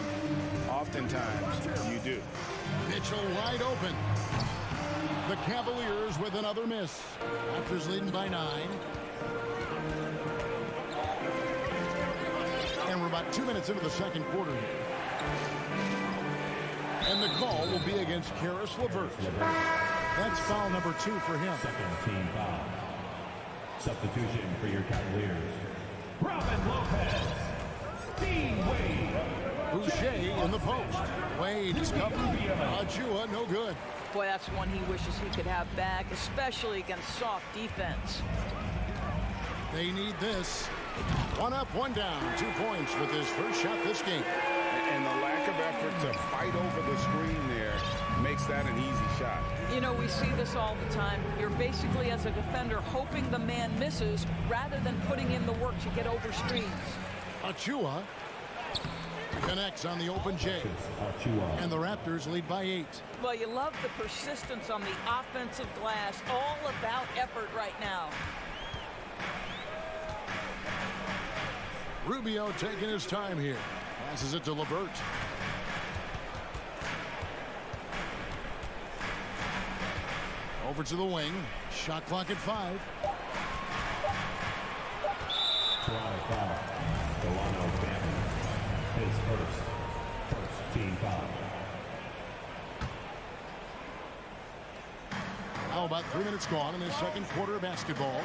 oftentimes you do. Mitchell wide open. The Cavaliers with another miss. Raptors leading by 9. And we're about 2 minutes into the second quarter here. And the call will be against Caris LeVert. That's foul number 2 for him. Second team foul. Substitution for your Cavaliers. Robin Lopez. Dean Wade. Boucher in the post. Wade is covered. Achua, no good. Boy, that's one he wishes he could have back, especially against soft defense. They need this. 1 up, 1 down. 2 points with his first shot this game. And the lack of effort to fight over the screen there makes that an easy shot. You know, we see this all the time. You're basically, as a defender, hoping the man misses rather than putting in the work to get over screens. Achua connects on the open J. And the Raptors lead by 8. Well, you love the persistence on the offensive glass. All about effort right now. Rubio taking his time here. Passes it to LeVert. Over to the wing. Shot clock at 5. Toronto foul. Delano Banton. His first team foul. Now about 3 minutes gone in the second quarter of basketball.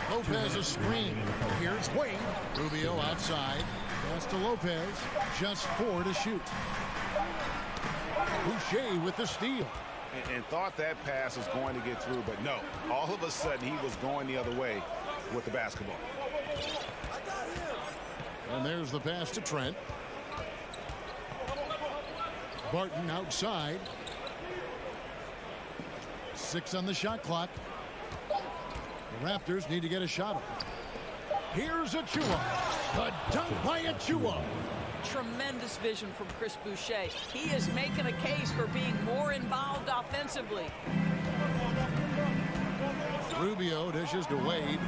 Lopez a screen. Here's Wade. Rubio outside. Pass to Lopez. Just 4 to shoot. Boucher with the steal. And thought that pass was going to get through, but no. All of a sudden, he was going the other way with the basketball. And there's the pass to Trent. Barton outside. 6 on the shot clock. The Raptors need to get a shot off. Here's Achua. The dunk by Achua. Tremendous vision from Chris Boucher. He is making a case for being more involved offensively. Rubio dishes to Wade.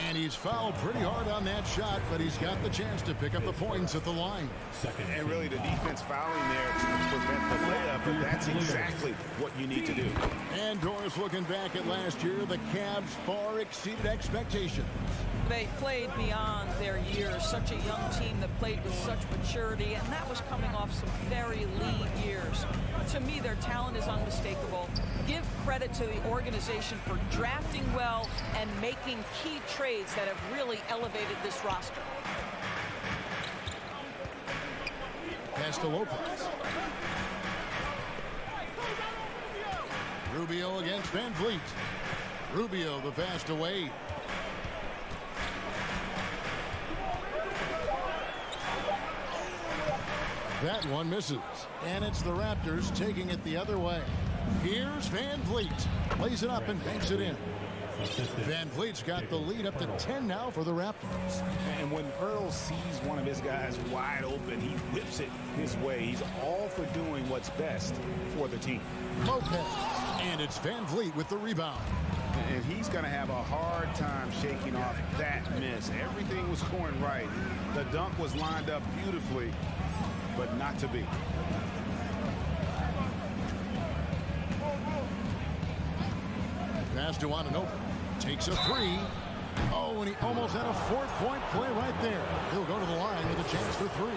And he's fouled pretty hard on that shot, but he's got the chance to pick up the points at the line. And really the defense fouling there to prevent the layup, but that's exactly what you need to do. And Doris looking back at last year, the Cavs far exceeded expectations. They played beyond their years. Such a young team that played with such maturity, and that was coming off some very lean years. To me, their talent is unmistakable. Give credit to the organization for drafting well and making key trades that have really elevated this roster. Pass to Lopez. Rubio against Van Vliet. Rubio the pass to Wade. That one misses. And it's the Raptors taking it the other way. Here's Van Vliet. Plays it up and banks it in. Van Vliet's got the lead up to 10 now for the Raptors. And when Earl sees one of his guys wide open, he whips it his way. He's all for doing what's best for the team. Lopez. And it's Van Vliet with the rebound. And he's going to have a hard time shaking off that miss. Everything was going right. The dunk was lined up beautifully, but not to be. Pass to Ananobi. Takes a 3. Oh, and he almost had a 4-point play right there. He'll go to the line with a chance for 3.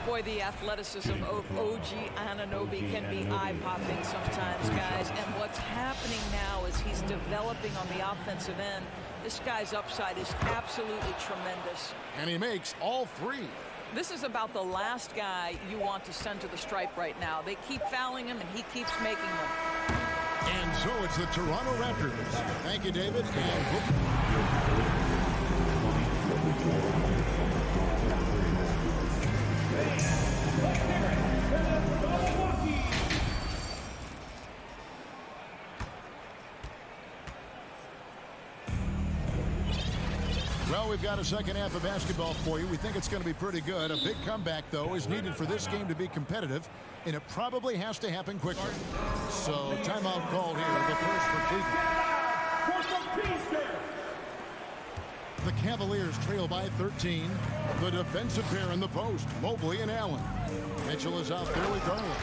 Boy, the athleticism of OG Anunoby can be eye-popping sometimes, guys. And what's happening now is he's developing on the offensive end. This guy's upside is absolutely tremendous. And he makes all 3. This is about the last guy you want to send to the stripe right now. They keep fouling him, and he keeps making them. And so it's the Toronto Raptors. Thank you, David. Well, we've got a second half of basketball for you. We think it's going to be pretty good. A big comeback, though, is needed for this game to be competitive, and it probably has to happen quickly. So, timeout called here. The first for Cleveland. The Cavaliers trail by 13. The defensive pair in the post, Mobley and Allen. Mitchell is out there with Garland.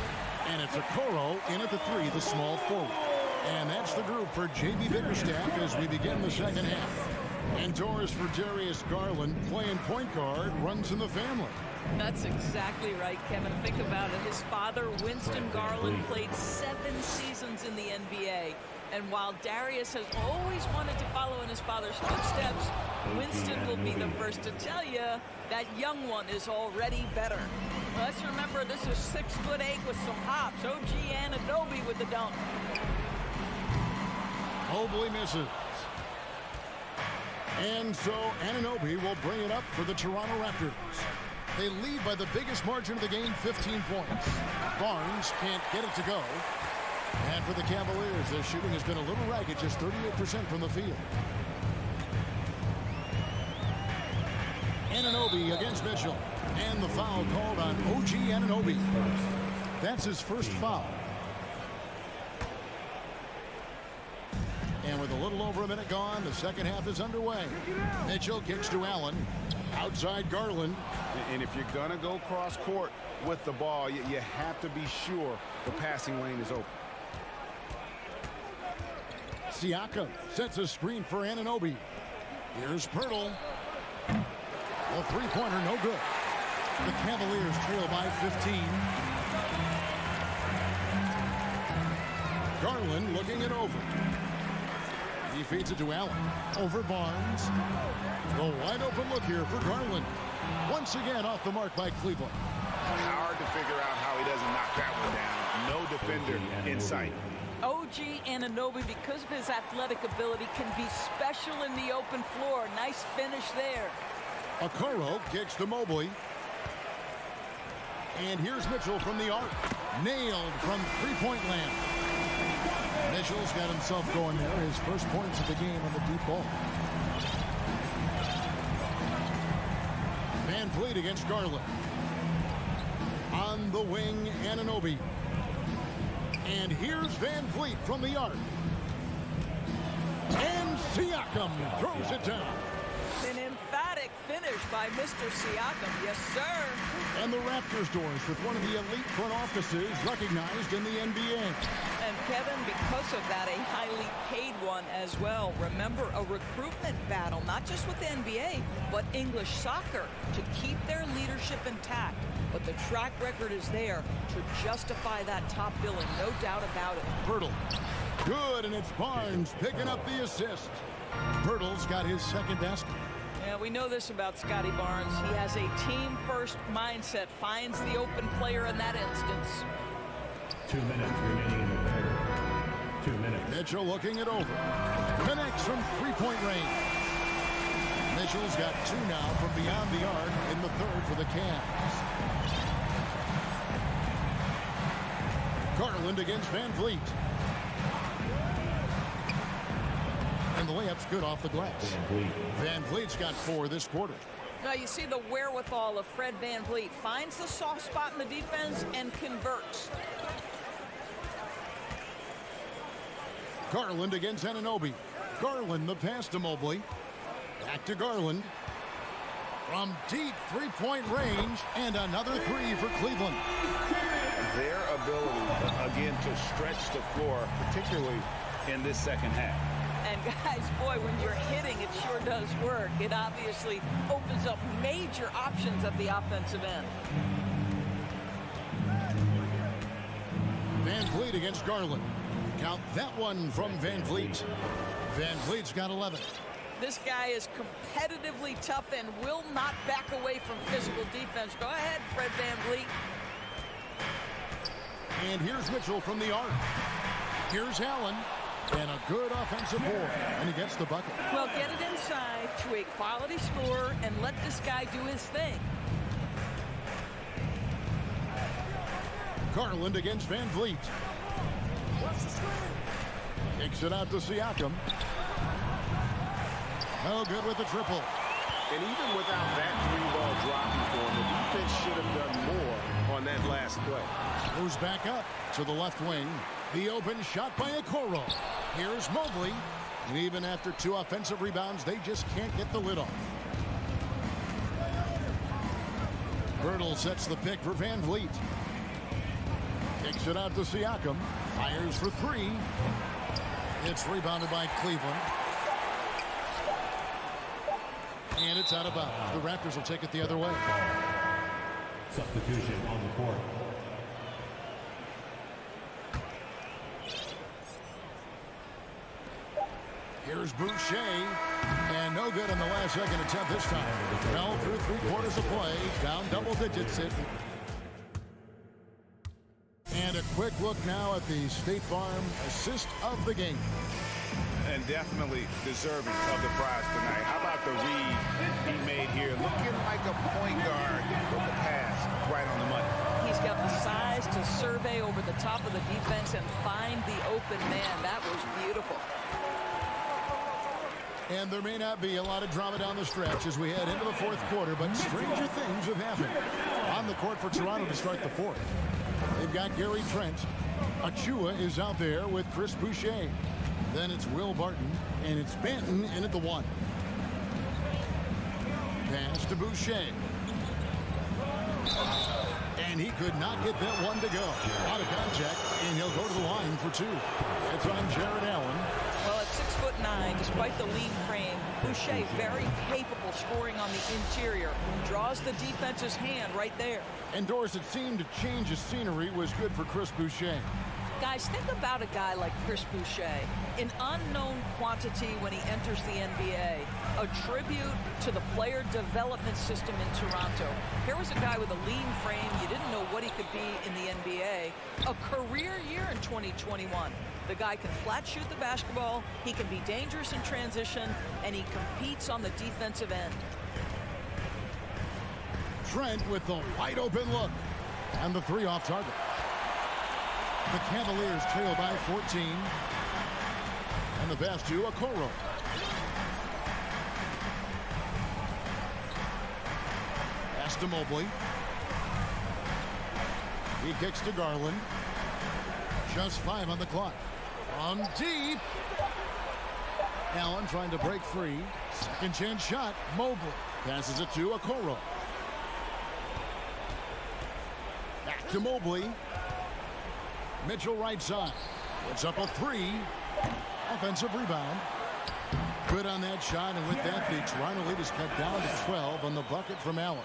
And it's Okoro in at the 3, the small forward. And that's the group for J.B. Bickerstaff as we begin the second half. And Doris for Darius Garland, playing point guard, runs in the family. That's exactly right, Kevin. Think about it. His father, Winston Garland, played 7 seasons in the NBA. And while Darius has always wanted to follow in his father's footsteps, Winston will be the first to tell you that young one is already better. Let's remember, this is 6'8" with some hops. OG Anunoby with the dunk. Mobley misses. And so Anunoby will bring it up for the Toronto Raptors. They lead by the biggest margin of the game, 15 points. Barnes can't get it to go. And for the Cavaliers, their shooting has been a little ragged, just 38% from the field. Anunoby against Mitchell. And the foul called on OG Anunoby. That's his first foul. And with a little over a minute gone, the second half is underway. Mitchell kicks to Allen. Outside Garland. And if you're going to go cross court with the ball, you have to be sure the passing lane is open. Siakam sets a screen for Anunoby. Here's Pirtle. The three-pointer, no good. The Cavaliers trail by 15. Garland looking it over. He feeds it to Allen. Over Barnes. The wide open look here for Garland. Once again off the mark by Cleveland. Hard to figure out how he doesn't knock that one down. No defender in sight. OG Anunoby, because of his athletic ability, can be special in the open floor. Nice finish there. Okoro kicks to Mobley. And here's Mitchell from the arc. Nailed from three-point land. Mitchell's got himself going there. His first points of the game on the deep ball. Van Vliet against Garland. On the wing, Anunoby. And here's Van Vliet from the arc. And Siakam throws it down. An emphatic finish by Mr. Siakam. Yes, sir. And the Raptors doors with one of the elite front offices recognized in the NBA. And Kevin, because of that, a highly paid one as well. Remember, a recruitment battle, not just with the NBA, but English soccer to keep their leadership intact. But the track record is there to justify that top billing, no doubt about it. Pirtle. Good, and it's Barnes picking up the assist. Pirtle's got his second basket. Yeah, we know this about Scotty Barnes. He has a team-first mindset, finds the open player in that instance. 2 minutes remaining in the third. 2 minutes. Mitchell looking it over. Connects from three-point range. Mitchell's got two now from beyond the arc in the third for the Cavs. Garland against Van Vliet. And the layup's good off the glass. Van Vliet's got 4 this quarter. Now you see the wherewithal of Fred Van Vliet. Finds the soft spot in the defense and converts. Garland against Anunoby. Garland the pass to Mobley. Back to Garland. From deep three-point range, and another three for Cleveland. Their ability, again, to stretch the floor, particularly in this second half. And guys, boy, when you're hitting, it sure does work. It obviously opens up major options at the offensive end. Van Vliet against Garland. Count that one from Van Vliet. Van Vliet's got 11. This guy is competitively tough and will not back away from physical defense. Go ahead, Fred Van Vliet. And here's Mitchell from the arc. Here's Allen. And a good offensive board. And he gets the bucket. Well, get it inside to a quality scorer and let this guy do his thing. Garland against Van Vliet. Kicks it out to Siakam. No good with the triple. And even without that three-ball dropping for him, the defense should have done more on that last play. Moves back up to the left wing. The open shot by Okoro. Here's Mobley. And even after 2 offensive rebounds, they just can't get the lid off. Birtle sets the pick for Van Vliet. Kicks it out to Siakam. Fires for 3. It's rebounded by Cleveland. And it's out of bounds. The Raptors will take it the other way. Substitution on the court. Here's Boucher. And no good on the last second attempt this time. Fell through 3 quarters of play. Down double digits. And a quick look now at the State Farm assist of the game. And definitely deserving of the prize tonight. How about the read he made here? Looking like a point guard with the pass right on the money. He's got the size to survey over the top of the defense and find the open man. That was beautiful. And there may not be a lot of drama down the stretch as we head into the 4th quarter, but stranger things have happened. On the court for Toronto to start the 4th. They've got Gary Trent. Achua is out there with Chris Boucher. Then it's Will Barton, and it's Banton in at the 1. Pass to Boucher. And he could not get that one to go. Out of contact, and he'll go to the line for 2. It's on Jared Allen. Well, at 6'9", despite the lean frame, Boucher very capable scoring on the interior. Draws the defense's hand right there. And Doris, it seemed to change the scenery was good for Chris Boucher. Guys, think about a guy like Chris Boucher, an unknown quantity when he enters the NBA, a tribute to the player development system in Toronto. Here was a guy with a lean frame. You didn't know what he could be in the NBA. A career year in 2021. The guy can flat shoot the basketball, he can be dangerous in transition, and he competes on the defensive end. Trent with the wide open look. And the three off target. The Cavaliers trail by 14. And the pass to Okoro. Pass to Mobley. He kicks to Garland. Just 5 on the clock. On deep. Allen trying to break free. Second chance shot. Mobley passes it to Okoro. Back to Mobley. Mitchell right side. Puts up a 3. Offensive rebound. Good on that shot, and with that, the Toronto lead is cut down to 12 on the bucket from Allen.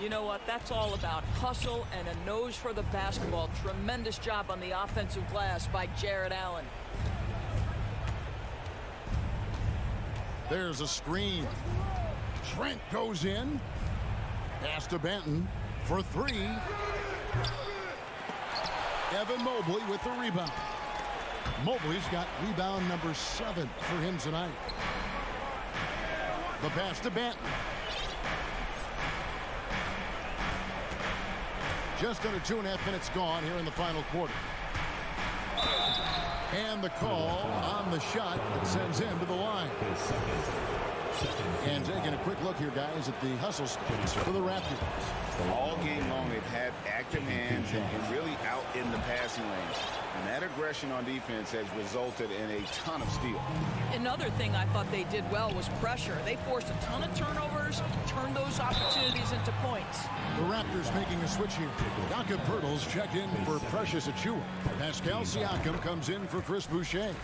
You know what? That's all about hustle and a nose for the basketball. Tremendous job on the offensive glass by Jared Allen. There's a screen. Trent goes in. Pass to Benton for 3. Evan Mobley with the rebound. Mobley's got rebound number 7 for him tonight. The pass to Benton. Just under 2.5 minutes gone here in the final quarter. And the call on the shot that sends him to the line. And taking a quick look here, guys, at the hustle stats for the Raptors. All game long, they've had active hands and really out in the passing lanes. And that aggression on defense has resulted in a ton of steals. Another thing I thought they did well was pressure. They forced a ton of turnovers, turned those opportunities into points. The Raptors making a switch here. Jakob Poeltl's checked in for Precious Achiuwa. Pascal Siakam comes in for Chris Boucher.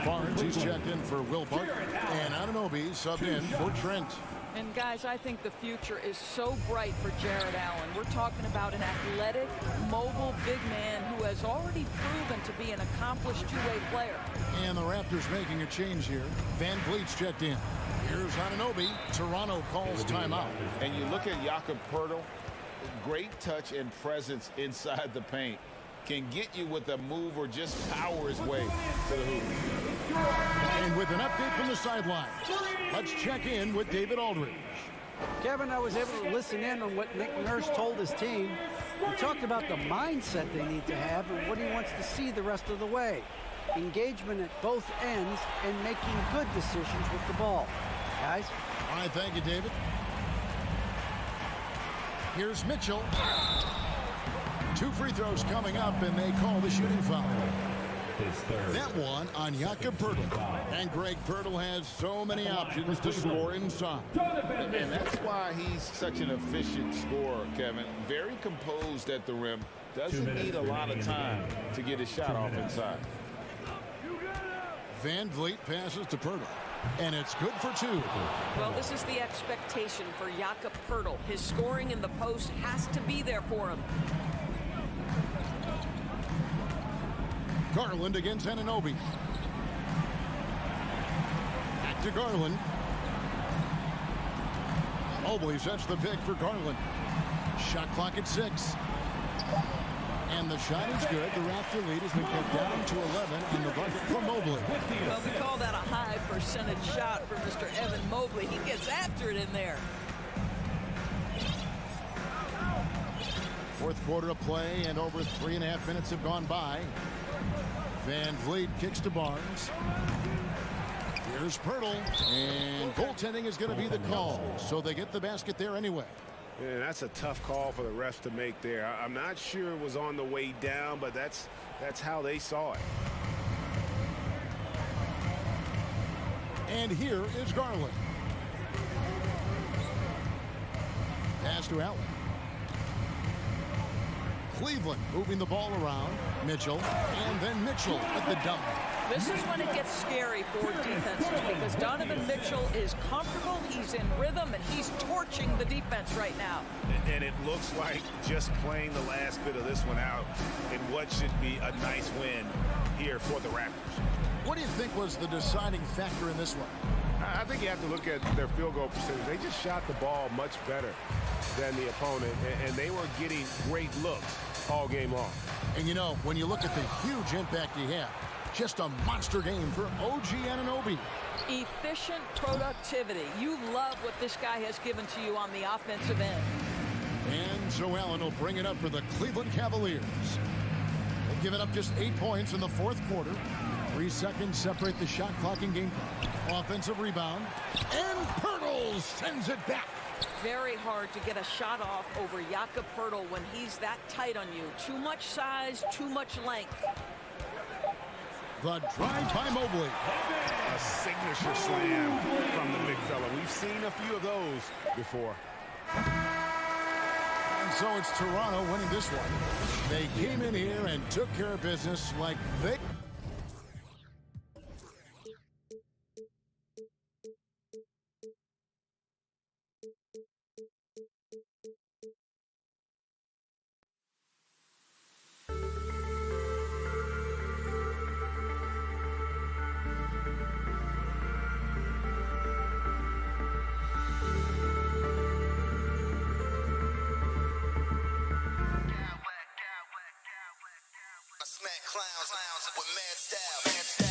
Barnes, he's checked in for Will Barton. And Anunoby subbed in for Trent. And guys, I think the future is so bright for Jared Allen. We're talking about an athletic, mobile big man who has already proven to be an accomplished two-way player. And the Raptors making a change here. Van Vliet's checked in. Here's Anunoby. Toronto calls timeout. And you look at Jakob Poeltl, great touch and presence inside the paint. Can get you with a move or just power his way to the hoop. And with an update from the sideline, let's check in with David Aldridge. Kevin, I was able to listen in on what Nick Nurse told his team. He talked about the mindset they need to have and what he wants to see the rest of the way. Engagement at both ends and making good decisions with the ball. Guys? All right, thank you, David. Here's Mitchell. 2 free throws coming up, and they call the shooting foul. That one on Jakob Poeltl. And Greg Poeltl has so many options to score inside. And that's why he's such an efficient scorer, Kevin. Very composed at the rim. Doesn't need a lot of time to get his shot off inside. Van Vliet passes to Poeltl. And it's good for 2. Well, this is the expectation for Jakob Poeltl. His scoring in the post has to be there for him. Garland against Anunoby. Back to Garland. Mobley sets the pick for Garland. Shot clock at 6. And the shot is good. The Raptor lead has been cut down to 11 in the bucket for Mobley. Well, we call that a high percentage shot for Mr. Evan Mobley. He gets after it in there. Fourth quarter of play, and over 3.5 minutes have gone by. Van Vliet kicks to Barnes. Here's Poeltl, and goaltending is going to be the call, so they get the basket there anyway. Yeah, that's a tough call for the refs to make there. I'm not sure it was on the way down, but that's how they saw it. And here is Garland. Pass to Allen. Cleveland moving the ball around. Mitchell, and then Mitchell at the dump. This is when it gets scary for defenses because Donovan Mitchell is comfortable, he's in rhythm, and he's torching watching the defense right now. And it looks like just playing the last bit of this one out in what should be a nice win here for the Raptors. What do you think was the deciding factor in this one? I think you have to look at their field goal percentage. They just shot the ball much better than the opponent, and they were getting great looks all game long. And you know, when you look at the huge impact he had, just a monster game for OG Anunoby. Efficient productivity. You love what this guy has given to you on the offensive end. And Joe Allen will bring it up for the Cleveland Cavaliers. They've given up just 8 points in the fourth quarter. 3 seconds separate the shot clock and game clock. Offensive rebound. And Pirtle sends it back. Very hard to get a shot off over Jakob Pirtle when he's that tight on you. Too much size, too much length. The drive by Mobley. A signature slam from the big fella. We've seen a few of those before. And so it's Toronto winning this one. They came in here and took care of business like they... Clowns with mad style.